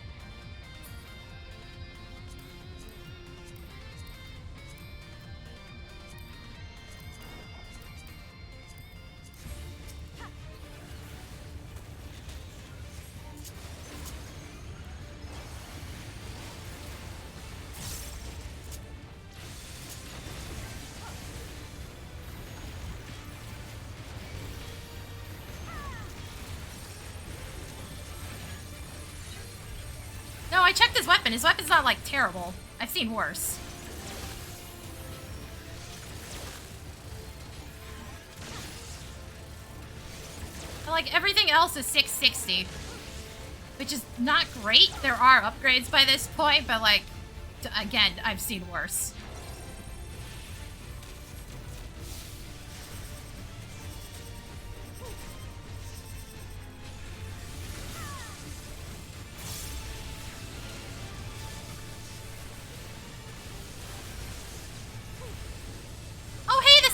No, I checked his weapon. His weapon's not, like, terrible. I've seen worse. But, like, everything else is 660. Which is not great. There are upgrades by this point, but, like, again, I've seen worse.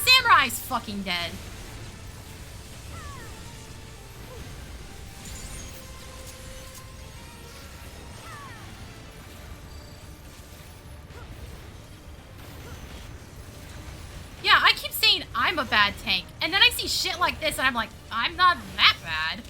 Samurai's fucking dead. Yeah, I keep saying I'm a bad tank, and then I see shit like this and I'm like, I'm not that bad.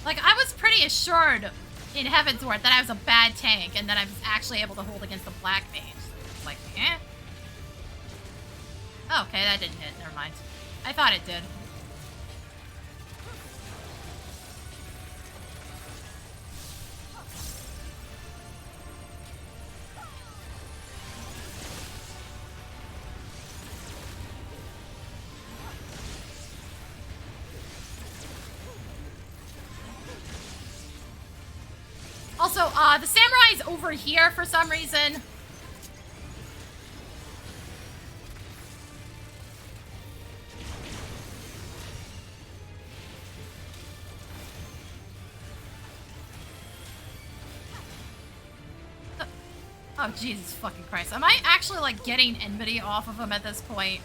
Like, I was pretty assured in Heavensward that I was a bad tank, and that I was actually able to hold against the Black Mage. So, like, eh? Oh, okay, that didn't hit. Never mind. I thought it did. Also, the samurai's over here for some reason. Oh, Jesus fucking Christ. Am I actually, like, getting enmity off of him at this point?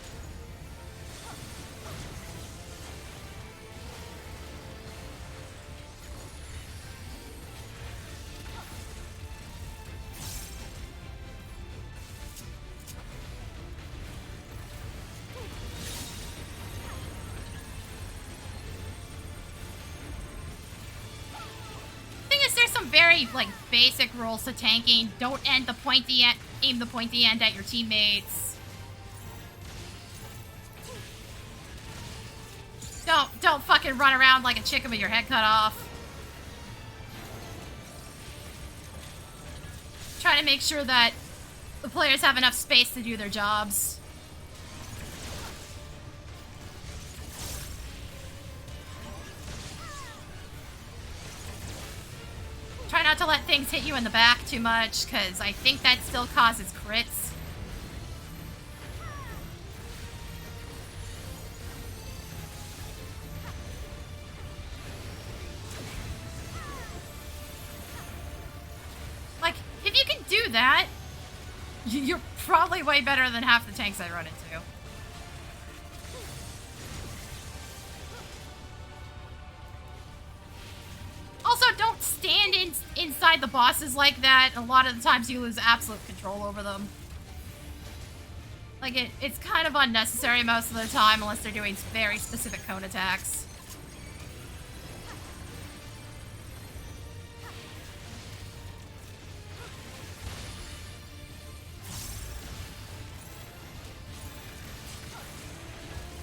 Very, like, basic rules to tanking. Don't aim the pointy end at your teammates. Don't fucking run around like a chicken with your head cut off. Try to make sure that the players have enough space to do their jobs. Try not to let things hit you in the back too much, because I think that still causes crits. Like, if you can do that, you're probably way better than half the tanks I run into. Also, don't stand inside the bosses like that. A lot of the times you lose absolute control over them. Like, it's kind of unnecessary most of the time, unless they're doing very specific cone attacks.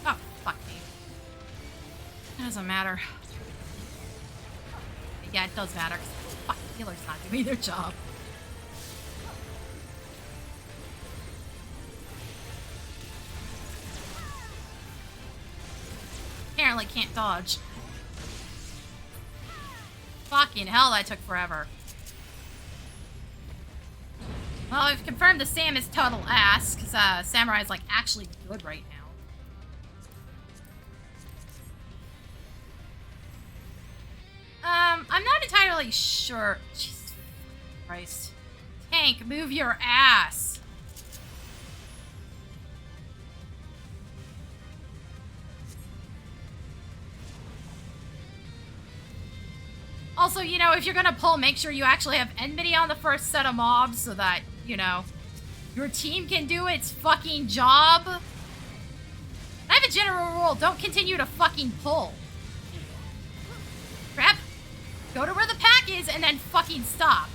Oh, fuck me. It doesn't matter. Yeah, it does matter. Fuck, the healer's not doing their job. apparently can't dodge. Fucking hell, that took forever. Well, we've confirmed the Sam is total ass, because Samurai is, like, actually good right now. I'm not entirely sure. Jesus Christ. Tank, move your ass. Also, you know, if you're gonna pull, make sure you actually have enmity on the first set of mobs so that, you know, your team can do its fucking job. I have a general rule, don't continue to fucking pull. Crap. Go to where the pack is and then fucking stop.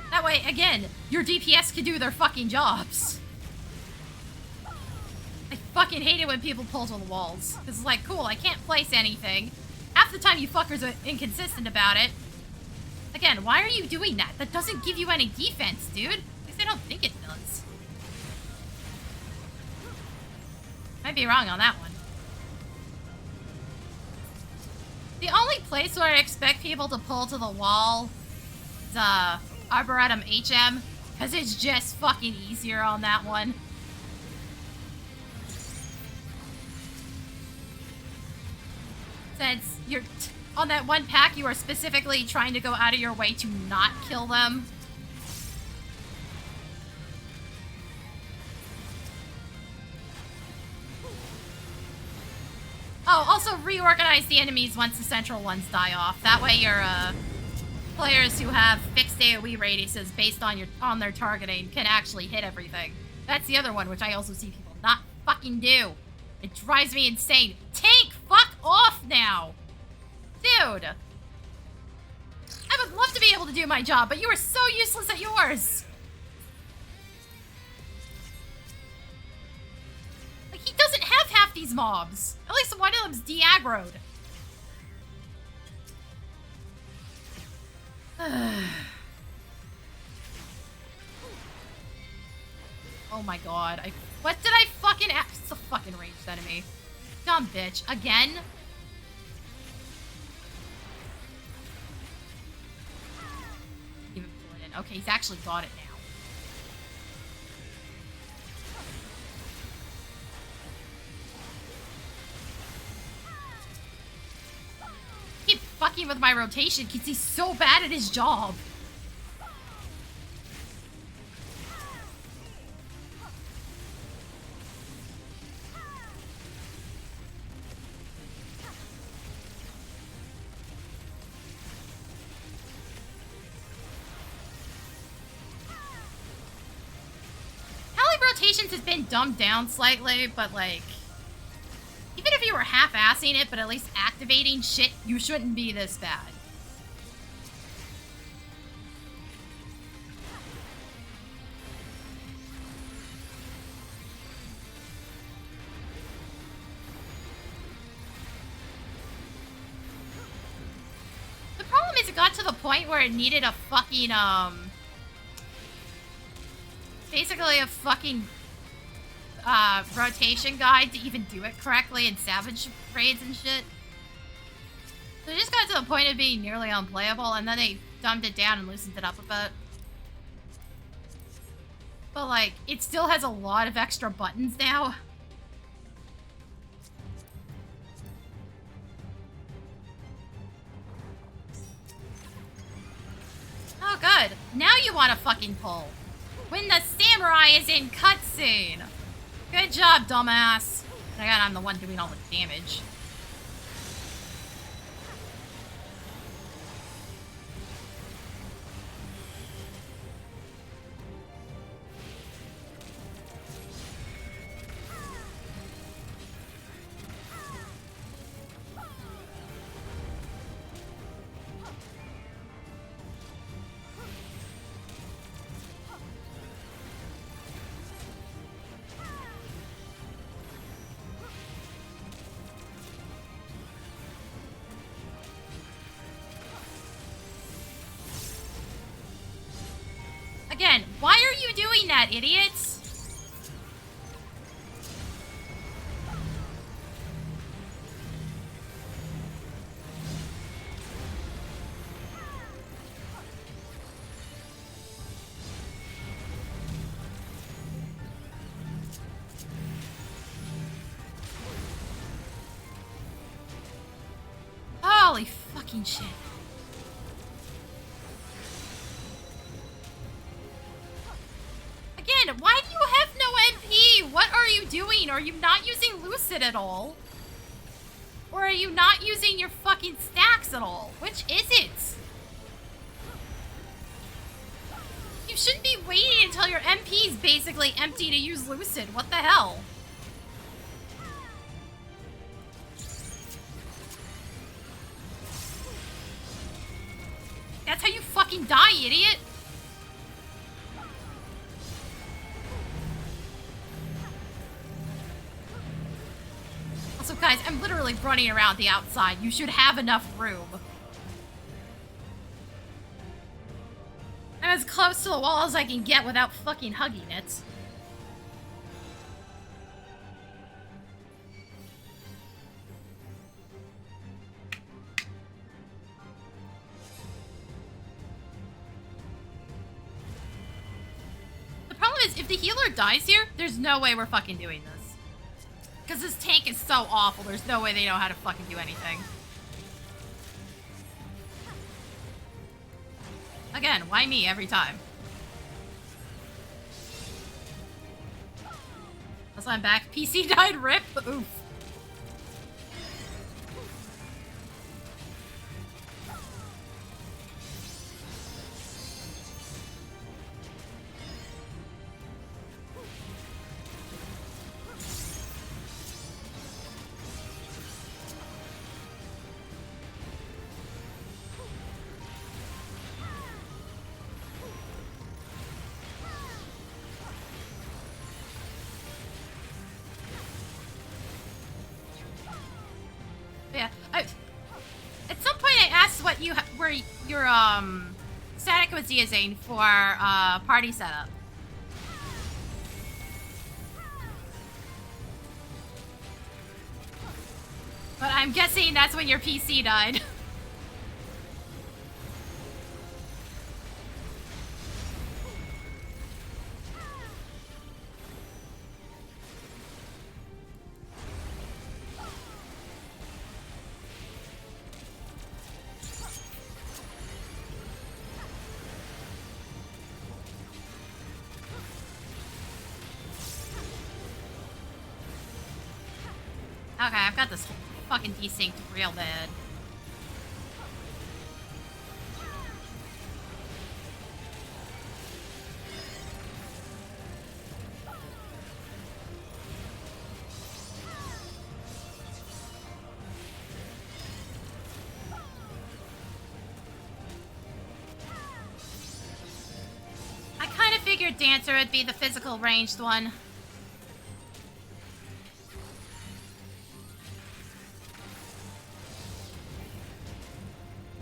That way, again, your DPS can do their fucking jobs. I fucking hate it when people pull to the walls. Because it's like, cool, I can't place anything. Half the time you fuckers are inconsistent about it. Again, why are you doing that? That doesn't give you any defense, dude. At least I don't think it does. Might be wrong on that one. The only place where I expect people to pull to the wall is Arboretum HM, because it's just fucking easier on that one. Since you're on that one pack, you are specifically trying to go out of your way to not kill them. Oh, also reorganize the enemies once the central ones die off. That way your players who have fixed AoE radiuses based on their targeting can actually hit everything. That's the other one, which I also see people not fucking do. It drives me insane. Tank, fuck off now! Dude! I would love to be able to do my job, but you are so useless at yours! Like, he doesn't have half these mobs. At least one of them's de-aggroed. Oh my god. What did I fucking... It's a fucking ranged enemy. Dumb bitch. Again? Even pull it in. Okay, he's actually got it now. Keep fucking with my rotation because he's so bad at his job. Rotations has been dumbed down slightly, but like, even if you were half-assing it, but at least activating shit, you shouldn't be this bad. The problem is it got to the point where it needed a fucking, basically a fucking rotation guide to even do it correctly in Savage raids and shit. So it just got to the point of being nearly unplayable, and then they dumbed it down and loosened it up a bit. But like, it still has a lot of extra buttons now. Oh good, now you want to fucking pull. When the samurai is in cutscene. Good job, dumbass. And again, I'm the one doing all the damage. Again, why are you doing that, idiots? fucking shit. Again, why do you have no MP? What are you doing? Are you not using Lucid at all? Or are you not using your fucking stacks at all? Which is it? You shouldn't be waiting until your MP is basically empty to use Lucid. What the hell? That's how you fucking die, idiot! Also, guys, I'm literally running around the outside. You should have enough room. I'm as close to the wall as I can get without fucking hugging it. The problem is, if the healer dies here, there's no way we're fucking doing this. Because this tank is so awful, there's no way they know how to fucking do anything. Again, why me every time? Also, I'm back. PC died, rip. Oof. Yeah, at some point I asked what you where your static was using for party setup. But I'm guessing that's when your PC died. Okay, I've got this fucking desynced real bad. I kind of figured Dancer would be the physical ranged one.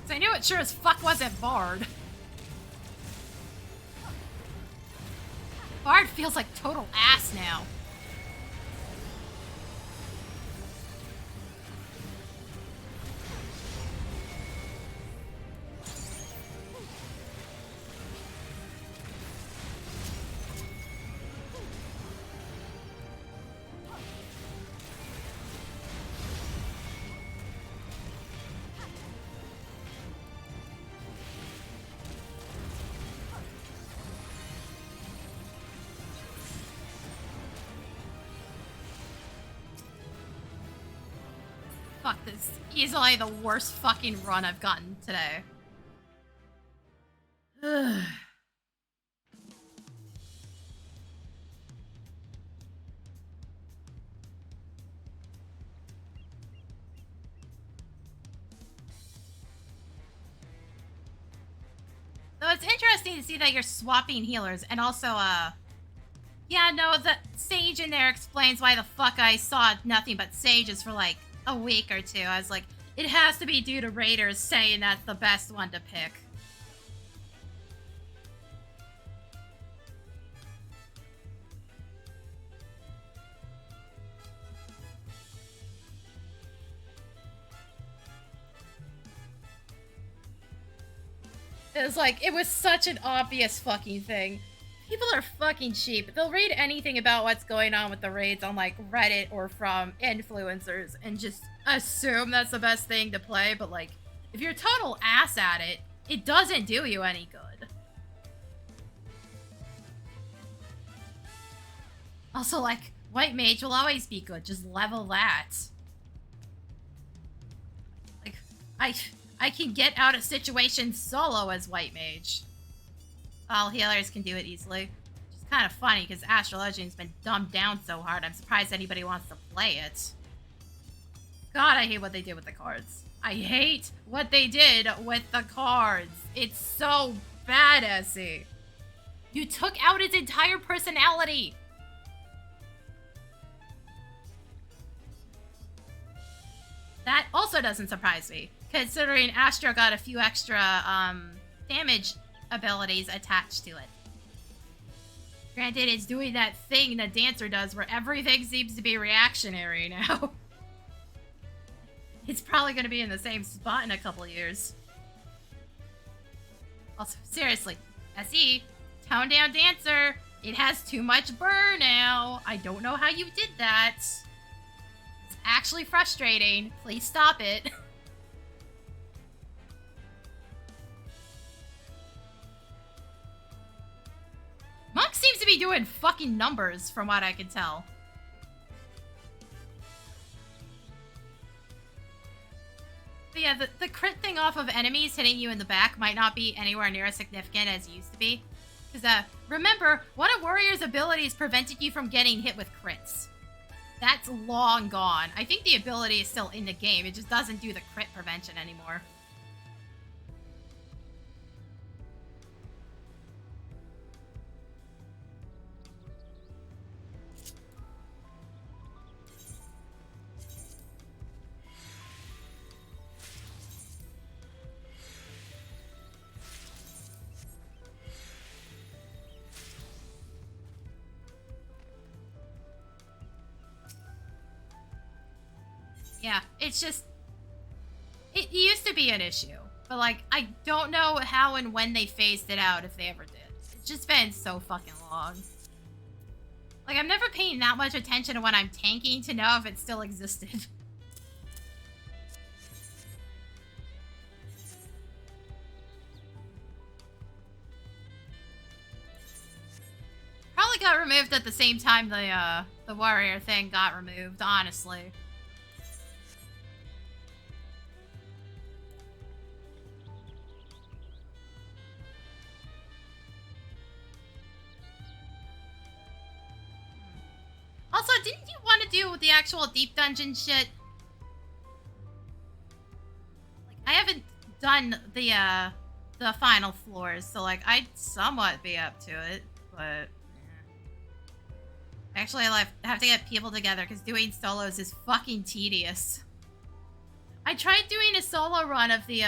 I knew it sure as fuck wasn't Bard. Bard feels like total ass now. Fuck, this is easily the worst fucking run I've gotten today. So it's interesting to see that you're swapping healers, and also, yeah, no, the Sage in there explains why the fuck I saw nothing but Sages for, like, a week or two. I was like, it has to be due to Raiders saying that's the best one to pick. It was like, it was such an obvious fucking thing. People are fucking cheap. They'll read anything about what's going on with the raids on, like, Reddit or from influencers and just assume that's the best thing to play, but, like, if you're total ass at it, it doesn't do you any good. Also, like, White Mage will always be good. Just level that. Like, I can get out of situations solo as White Mage. All healers can do it easily. Which is kind of funny, because Astral Legend's been dumbed down so hard, I'm surprised anybody wants to play it. God, I hate what they did with the cards. I hate what they did with the cards. It's so badassy. You took out his entire personality. That also doesn't surprise me, considering Astro got a few extra damage abilities attached to it. Granted, it's doing that thing that Dancer does where everything seems to be reactionary now. It's probably going to be in the same spot in a couple years. Also, seriously, SE, tone down Dancer. It has too much burn now. I don't know how you did that. It's actually frustrating. Please stop it. Monk seems to be doing fucking numbers from what I can tell. But yeah, the crit thing off of enemies hitting you in the back might not be anywhere near as significant as it used to be. Because, remember, one of Warrior's abilities prevented you from getting hit with crits. That's long gone. I think the ability is still in the game, it just doesn't do the crit prevention anymore. Yeah, it's just... It used to be an issue. But, like, I don't know how and when they phased it out, if they ever did. It's just been so fucking long. Like, I'm never paying that much attention to when I'm tanking to know if it still existed. Probably got removed at the same time the warrior thing got removed, honestly. Also, didn't you want to do the actual deep dungeon shit? Like, I haven't done the final floors, so like I'd somewhat be up to it, but actually I have to get people together because doing solos is fucking tedious. I tried doing a solo run of the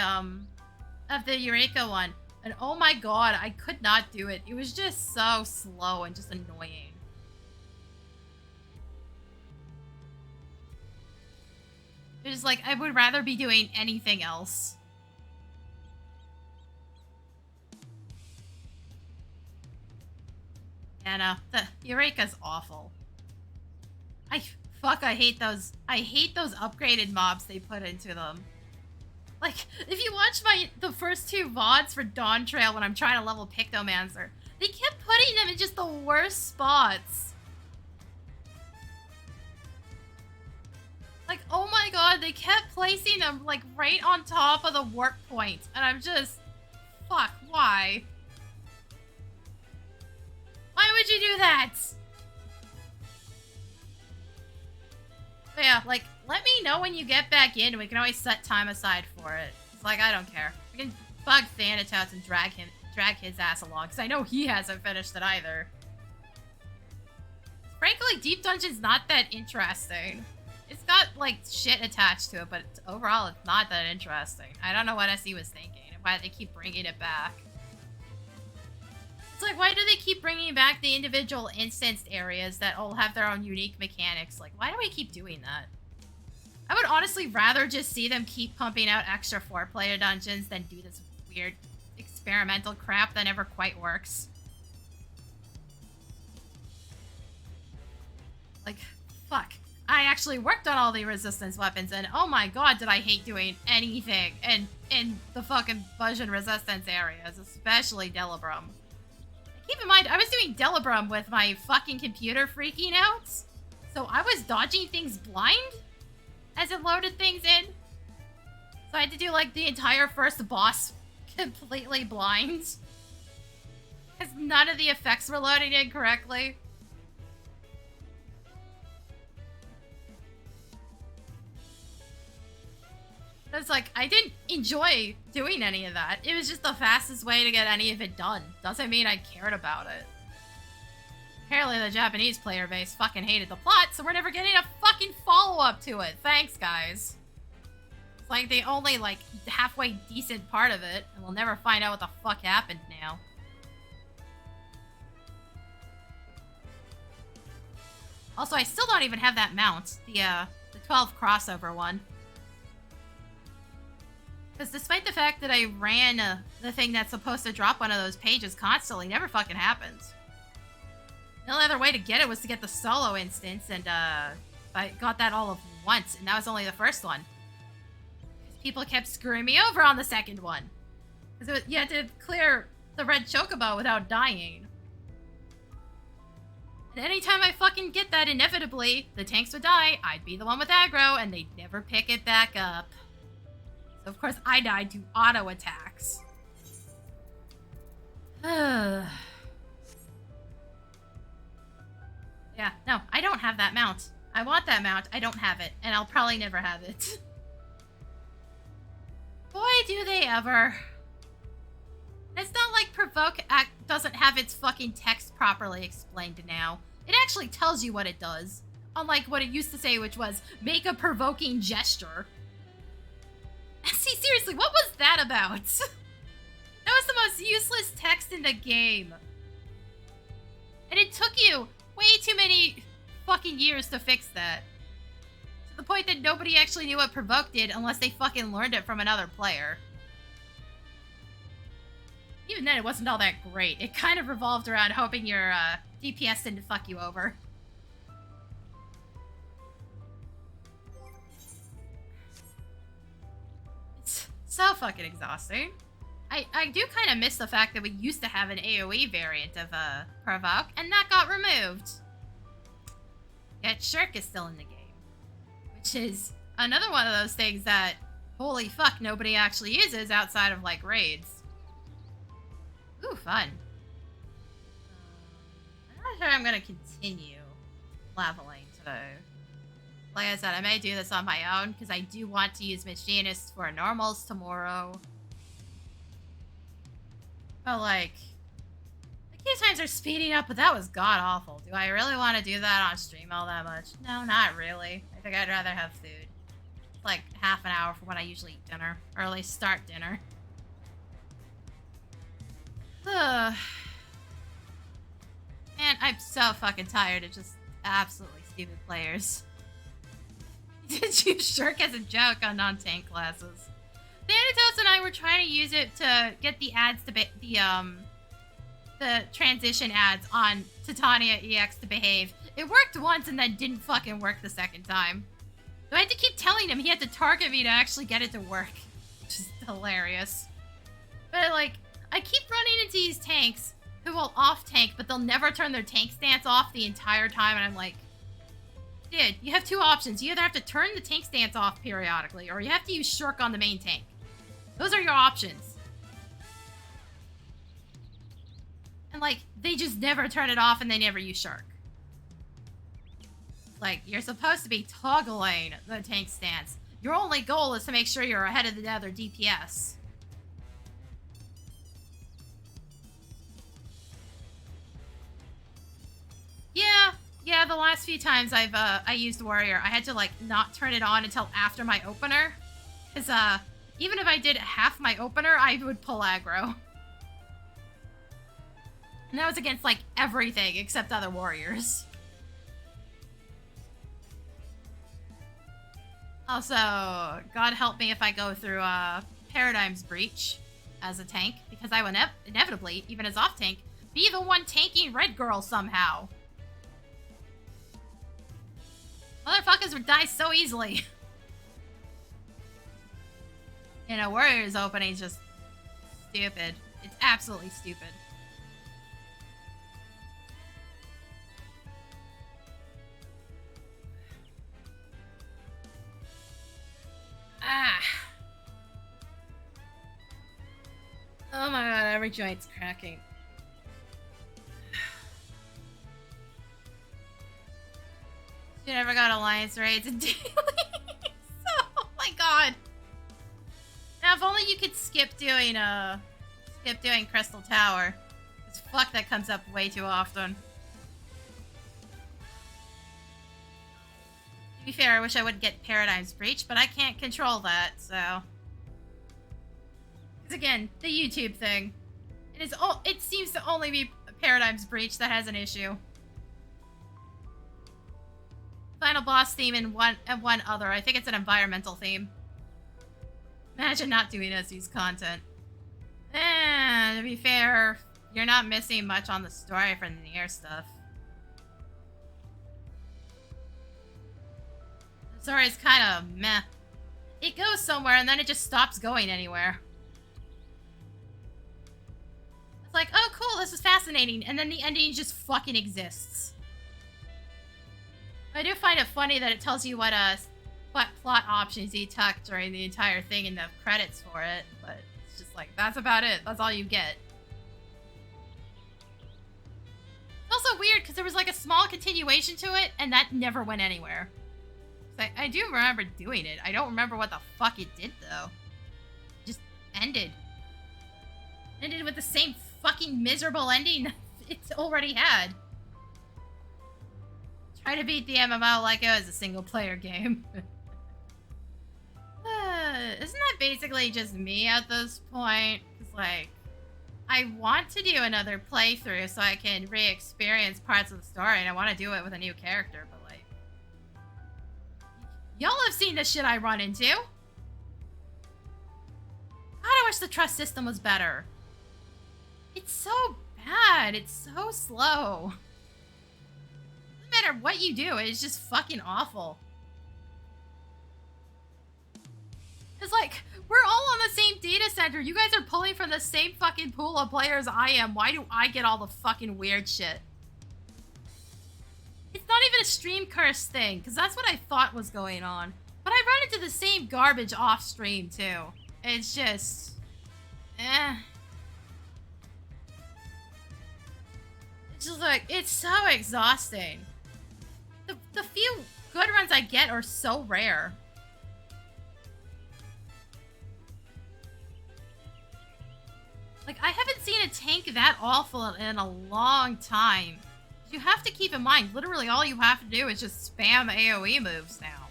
Eureka one, and oh my god, I could not do it. It was just so slow and just annoying. It's just like, I would rather be doing anything else. And the Eureka's awful. I hate those upgraded mobs they put into them. Like, if you watch the first two VODs for Dawntrail when I'm trying to level Pictomancer, they kept putting them in just the worst spots. Like, oh my god, they kept placing them, like, right on top of the warp point. And I'm just... Fuck, why? Why would you do that? But yeah, like, let me know when you get back in. We can always set time aside for it. It's like, I don't care. We can bug Thanatos and drag his ass along, because I know he hasn't finished it either. Frankly, Deep Dungeon's not that interesting. It's got, like, shit attached to it, but overall, it's not that interesting. I don't know what SE was thinking and why they keep bringing it back. It's like, why do they keep bringing back the individual instanced areas that all have their own unique mechanics? Like, why do we keep doing that? I would honestly rather just see them keep pumping out extra 4-player dungeons than do this weird experimental crap that never quite works. Like, fuck. I actually worked on all the resistance weapons, and oh my god, did I hate doing anything in the fucking Fusion resistance areas, especially Delibrum. Keep in mind, I was doing Delibrum with my fucking computer freaking out, so I was dodging things blind as it loaded things in. So I had to do, like, the entire first boss completely blind. Because none of the effects were loading in correctly. It's like, I didn't enjoy doing any of that. It was just the fastest way to get any of it done. Doesn't mean I cared about it. Apparently the Japanese player base fucking hated the plot, so we're never getting a fucking follow-up to it. Thanks, guys. It's like the only, like, halfway decent part of it, and we'll never find out what the fuck happened now. Also, I still don't even have that mount. The 12 crossover one. Because despite the fact that I ran the thing that's supposed to drop one of those pages constantly, never fucking happens. The only other way to get it was to get the solo instance, and I got that all of once, and that was only the first one. People kept screwing me over on the second one. Because you had to clear the red chocobo without dying. And anytime I fucking get that, inevitably, the tanks would die, I'd be the one with aggro, and they'd never pick it back up. So of course I died to auto attacks. Yeah, no, I don't have that mount. I want that mount, I don't have it, and I'll probably never have it. Boy, do they ever. It's not like Provoke doesn't have its fucking text properly explained now. It actually tells you what it does. Unlike what it used to say, which was, make a provoking gesture. See, seriously, what was that about? That was the most useless text in the game. And it took you way too many fucking years to fix that. To the point that nobody actually knew what Provoke did unless they fucking learned it from another player. Even then, it wasn't all that great. It kind of revolved around hoping your DPS didn't fuck you over. It's so fucking exhausting. I do kind of miss the fact that we used to have an AoE variant of Provoke, and that got removed. Yet Shirk is still in the game. Which is another one of those things that, holy fuck, nobody actually uses outside of, like, raids. Ooh, fun. I'm not sure I'm going to continue leveling today. Like I said, I may do this on my own, because I do want to use Machinist for normals tomorrow. But, like, the queue times are speeding up, but that was god-awful. Do I really want to do that on stream all that much? No, not really. I think I'd rather have food. It's like half an hour for when I usually eat dinner, or at least start dinner. Man, I'm so fucking tired of just absolutely stupid players. Did you Shirk as a joke on non-tank classes? The Antidotes and I were trying to use it to get the ads to the transition ads on Titania EX to behave. It worked once and then didn't fucking work the second time. So I had to keep telling him he had to target me to actually get it to work. Which is hilarious. But, like, I keep running into these tanks who will off-tank, but they'll never turn their tank stance off the entire time, and I'm like, dude, you have two options. You either have to turn the tank stance off periodically, or you have to use Shirk on the main tank. Those are your options. And, like, they just never turn it off and they never use Shirk. Like, you're supposed to be toggling the tank stance. Your only goal is to make sure you're ahead of the other DPS. Yeah, the last few times I used Warrior, I had to, like, not turn it on until after my opener. Because, even if I did half my opener, I would pull aggro. And that was against, like, everything except other warriors. Also, God help me if I go through, Paradigm's Breach as a tank, because I will inevitably, even as off-tank, be the one tanking Red Girl somehow. Motherfuckers would die so easily. You know, Warriors opening is just stupid. It's absolutely stupid. Ah. Oh my god, every joint's cracking. You never got alliance raids and dailies. Oh my god. Now if only you could skip doing Crystal Tower. Cause fuck, that comes up way too often. To be fair, I wish I would get Paradigm's Breach, but I can't control that, so. Because again, the YouTube thing. It seems to only be Paradigm's Breach that has an issue. Final boss theme and one other. I think it's an environmental theme. Imagine not doing SE's content. To be fair, you're not missing much on the story from the Nier stuff. The story's kind of meh. It goes somewhere and then it just stops going anywhere. It's like, oh cool, this is fascinating, and then the ending just fucking exists. I do find it funny that it tells you what plot options he took during the entire thing in the credits for it, but it's just like, that's about it. That's all you get. It's also weird because there was like a small continuation to it, and that never went anywhere. I do remember doing it. I don't remember what the fuck it did, though. It just ended. Ended with the same fucking miserable ending it's already had. Try to beat the MMO like it was a single-player game. Isn't that basically just me at this point? It's like, I want to do another playthrough so I can re-experience parts of the story, and I want to do it with a new character, but like... Y'all have seen the shit I run into! God, I wish the trust system was better. It's so bad. It's so slow. No matter what you do, it's just fucking awful. It's like, we're all on the same data center. You guys are pulling from the same fucking pool of players I am. Why do I get all the fucking weird shit? It's not even a stream curse thing, because that's what I thought was going on. But I run into the same garbage off stream, too. It's just... It's just like, it's so exhausting. The few good runs I get are so rare. Like, I haven't seen a tank that awful in a long time. You have to keep in mind, literally all you have to do is just spam AoE moves now.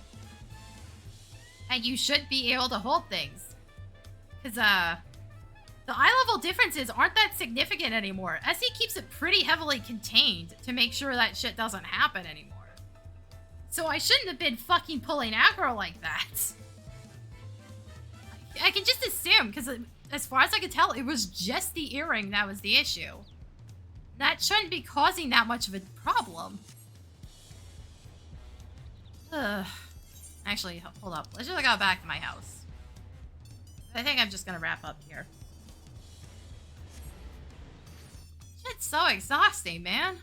And you should be able to hold things. Because, the eye level differences aren't that significant anymore. SE keeps it pretty heavily contained to make sure that shit doesn't happen anymore. So I shouldn't have been fucking pulling aggro like that. I can just assume, because as far as I could tell, it was just the earring that was the issue. That shouldn't be causing that much of a problem. Ugh. Actually, hold up. Let's just go back to my house. I think I'm just gonna wrap up here. Shit's so exhausting, man.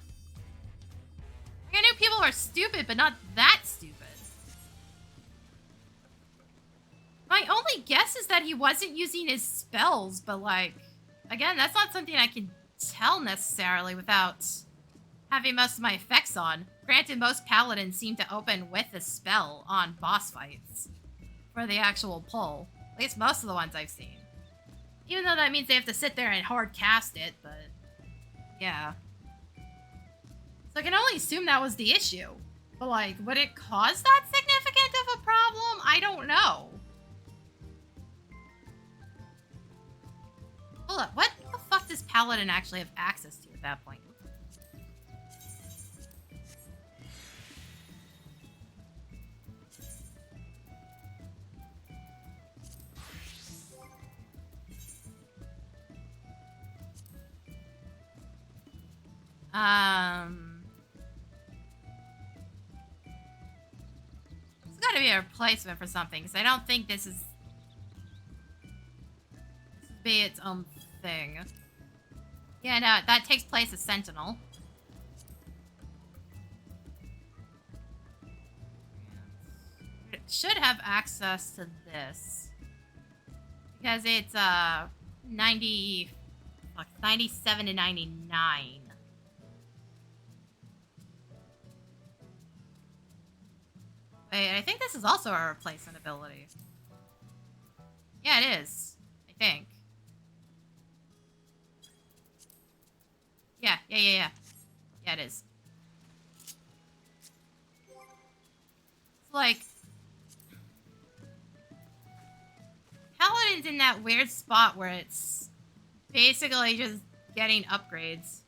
I knew people were stupid, but not that stupid. My only guess is that he wasn't using his spells, but like, again, that's not something I can tell necessarily without having most of my effects on. Granted, most paladins seem to open with a spell on boss fights for the actual pull. At least most of the ones I've seen. Even though that means they have to sit there and hard cast it, but yeah. So I can only assume that was the issue. But like, would it cause that significant of a problem? I don't know. Hold up, what the fuck does Paladin actually have access to at that point? gotta be a replacement for something, because I don't think this is... This would be its own thing. Yeah, no, that takes place as Sentinel. It should have access to this. Because it's, 97 to 99. Wait, I think this is also a replacement ability. Yeah, it is. I think. Yeah. Yeah, it is. It's like... Paladin's in that weird spot where it's basically just getting upgrades.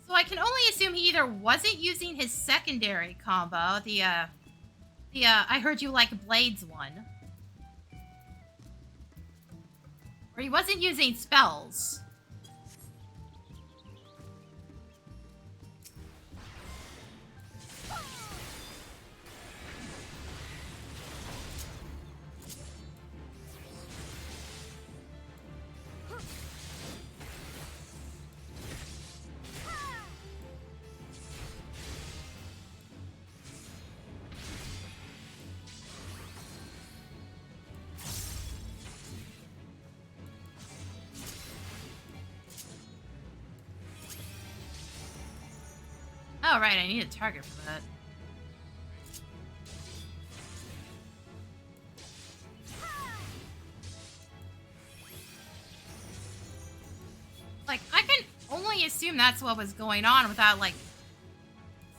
So I can only assume he either wasn't using his secondary combo, the I heard you like blades one. Or he wasn't using spells. Oh, right, I need a target for that. Like, I can only assume that's what was going on without, like,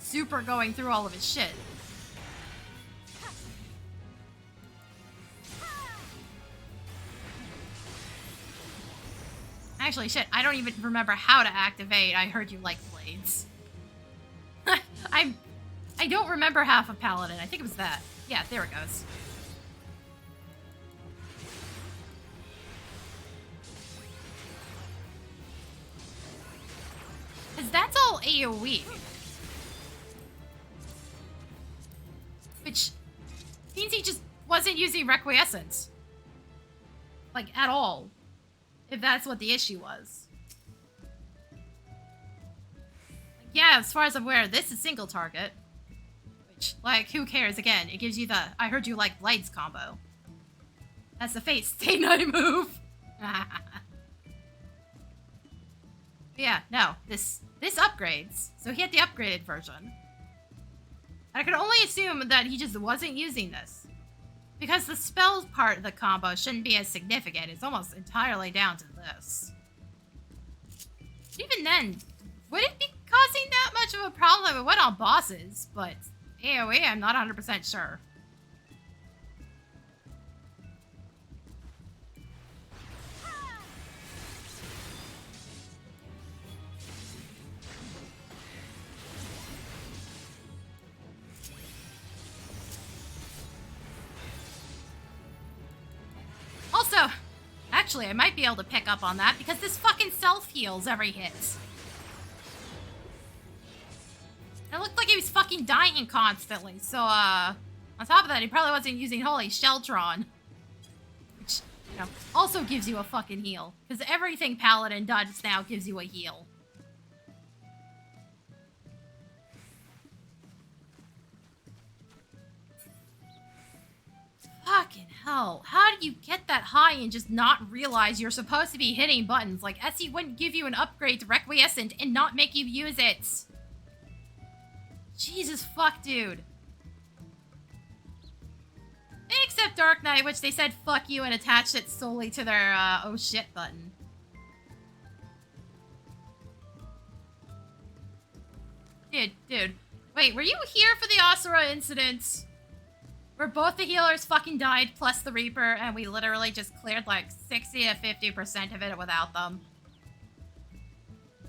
super going through all of his shit. Actually, shit, I don't even remember how to activate I heard you like blades. I don't remember half of Paladin. I think it was that. Yeah, there it goes. Because that's all AoE. Which means he just wasn't using Requiescence. Like, at all. If that's what the issue was. Yeah, as far as I'm aware, this is single target. Which, like, who cares? Again, it gives you the I heard you like blades combo. That's the Fate Stay Night move. Yeah, no, this upgrades. So he had the upgraded version. I could only assume that he just wasn't using this. Because the spells part of the combo shouldn't be as significant. It's almost entirely down to this. Even then, would it be causing that much of a problem if it went on bosses? But AoE, I'm not 100% sure. Also, actually, I might be able to pick up on that because this fucking self-heals every hit. It looked like he was fucking dying constantly, so, on top of that, he probably wasn't using Holy Sheltron. Which, you know, also gives you a fucking heal. Because everything Paladin does now gives you a heal. Fucking hell. How do you get that high and just not realize you're supposed to be hitting buttons? Like, SE wouldn't give you an upgrade to Requiescent and not make you use it. Jesus fuck, dude. Except Dark Knight, which they said fuck you and attached it solely to their, oh shit button. Dude. Wait, were you here for the Asura incident? Where both the healers fucking died, plus the Reaper, and we literally just cleared like 60 to 50% of it without them.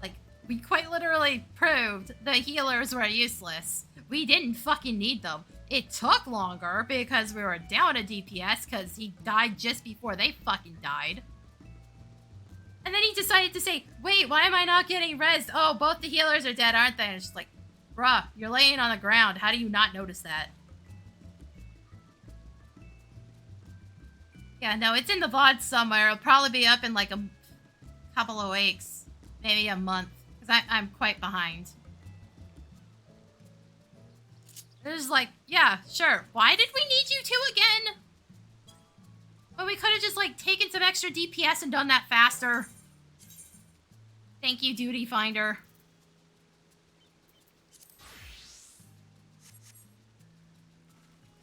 Like, we quite literally proved the healers were useless. We didn't fucking need them. It took longer because we were down a DPS because he died just before they fucking died. And then he decided to say, wait, why am I not getting rezzed? Oh, both the healers are dead, aren't they? And it's just like, Bruh, you're laying on the ground. How do you not notice that? Yeah, no, it's in the VOD somewhere. It'll probably be up in like a couple of weeks. Maybe a month. Because I'm quite behind. There's like, yeah, sure. Why did we need you two again? Well, we could have just like taken some extra DPS and done that faster. Thank you, Duty Finder.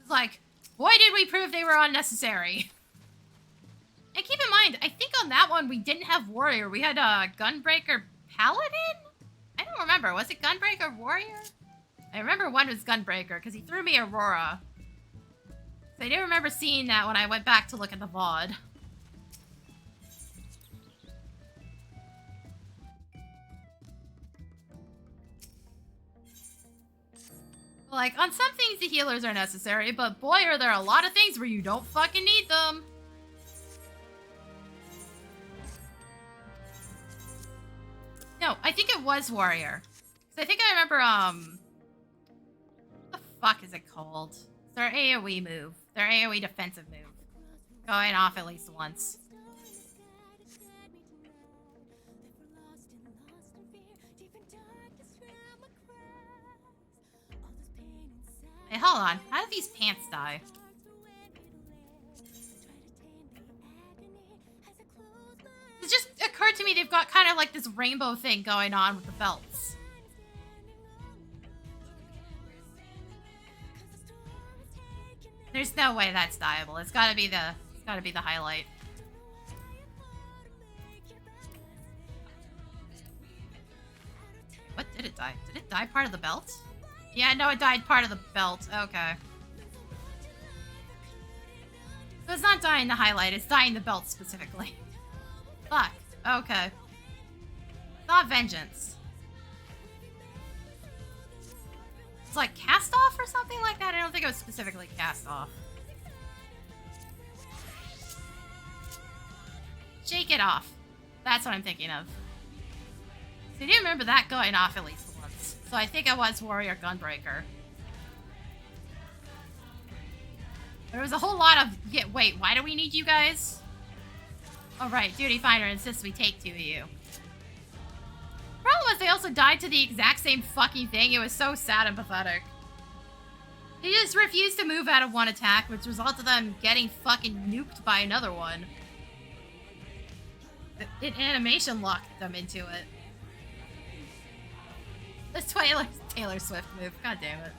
It's like, boy, did we prove they were unnecessary. And keep in mind, I think on that one we didn't have Warrior. We had Gunbreaker Paladin? I don't remember. Was it Gunbreaker Warrior? I remember one was Gunbreaker because he threw me Aurora. So I do remember seeing that when I went back to look at the VOD. Like, on some things the healers are necessary, but boy are there a lot of things where you don't fucking need them. No, I think it was Warrior. So I think I remember, what the fuck is it called? It's their AoE move. Their AoE defensive move. Going off at least once. Hey, hold on. How did these pants die? It just occurred to me they've got kind of like this rainbow thing going on with the belts. There's no way that's dyeable. It's gotta be the highlight. What did it dye? Did it dye part of the belt? Yeah, no, it dyed part of the belt. Okay. So it's not dyeing the highlight, it's dyeing the belt specifically. Fuck. Okay. Not vengeance. It's like cast off or something like that? I don't think it was specifically cast off. Shake it off. That's what I'm thinking of. So I do remember that going off at least once. So I think it was Warrior Gunbreaker. There was a whole lot of... Yeah, wait, why do we need you guys? Oh, right. Duty Finder insists we take two of you. Problem was they also died to the exact same fucking thing. It was so sad and pathetic. They just refused to move out of one attack, which resulted in them getting fucking nuked by another one. It animation locked them into it. This Taylor Swift move. God damn it.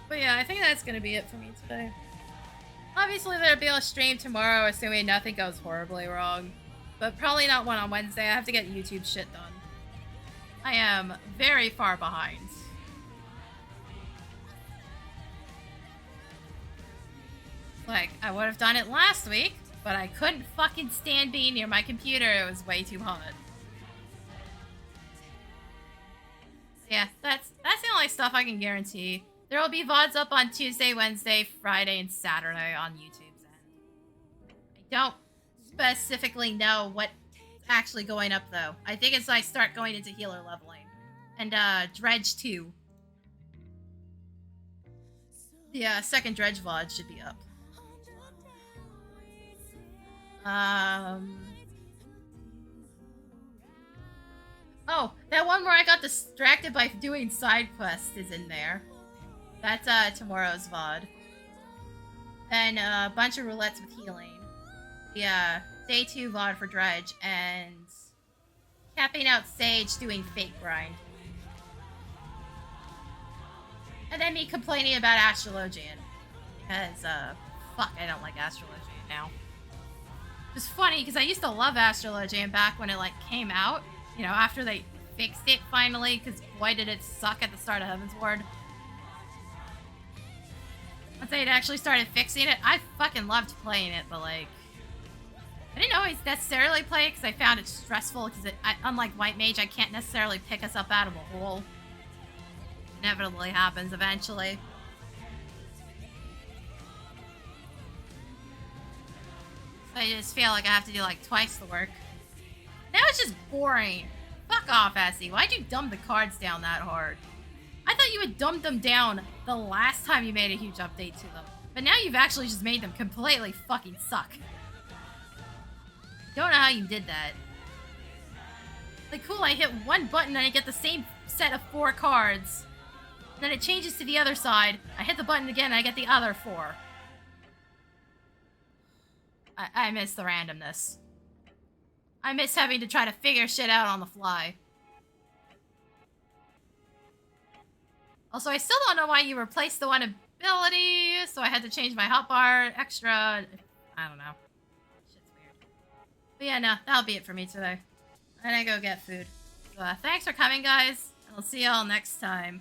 But yeah, I think that's gonna be it for me today. Obviously, there'll be a stream tomorrow, assuming nothing goes horribly wrong. But probably not one on Wednesday. I have to get YouTube shit done. I am very far behind. Like, I would have done it last week, but I couldn't fucking stand being near my computer. It was way too hot. Yeah, that's the only stuff I can guarantee. There will be VODs up on Tuesday, Wednesday, Friday, and Saturday on YouTube's end. I don't specifically know what's actually going up, though. I think it's I start going into healer leveling. And, Dredge 2. The, second Dredge VOD should be up. Oh, that one where I got distracted by doing side quests is in there. That's, tomorrow's VOD. Then, a bunch of roulettes with healing. Yeah, day 2 VOD for Dredge, and capping out Sage doing fake grind. And then me complaining about Astrologian. Because, fuck, I don't like Astrologian now. It's funny, because I used to love Astrologian back when it, like, came out. You know, after they fixed it finally, because boy did it suck at the start of Heavensward. Once they had actually started fixing it, I fucking loved playing it, but, like... I didn't always necessarily play it, because I found it stressful, because unlike White Mage, I can't necessarily pick us up out of a hole. Inevitably happens eventually. So I just feel like I have to do like twice the work. Now it's just boring. Fuck off, Essie. Why'd you dumb the cards down that hard? I thought you had dumbed them down the last time you made a huge update to them. But now you've actually just made them completely fucking suck. Don't know how you did that. Like, cool, I hit one button and I get the same set of 4 cards. Then it changes to the other side. I hit the button again and I get the other 4. I miss the randomness. I miss having to try to figure shit out on the fly. Also, I still don't know why you replaced the one ability, so I had to change my hotbar extra. I don't know. Shit's weird. But yeah, no, that'll be it for me today. I'm gonna go get food. So, thanks for coming, guys, and I'll see y'all next time.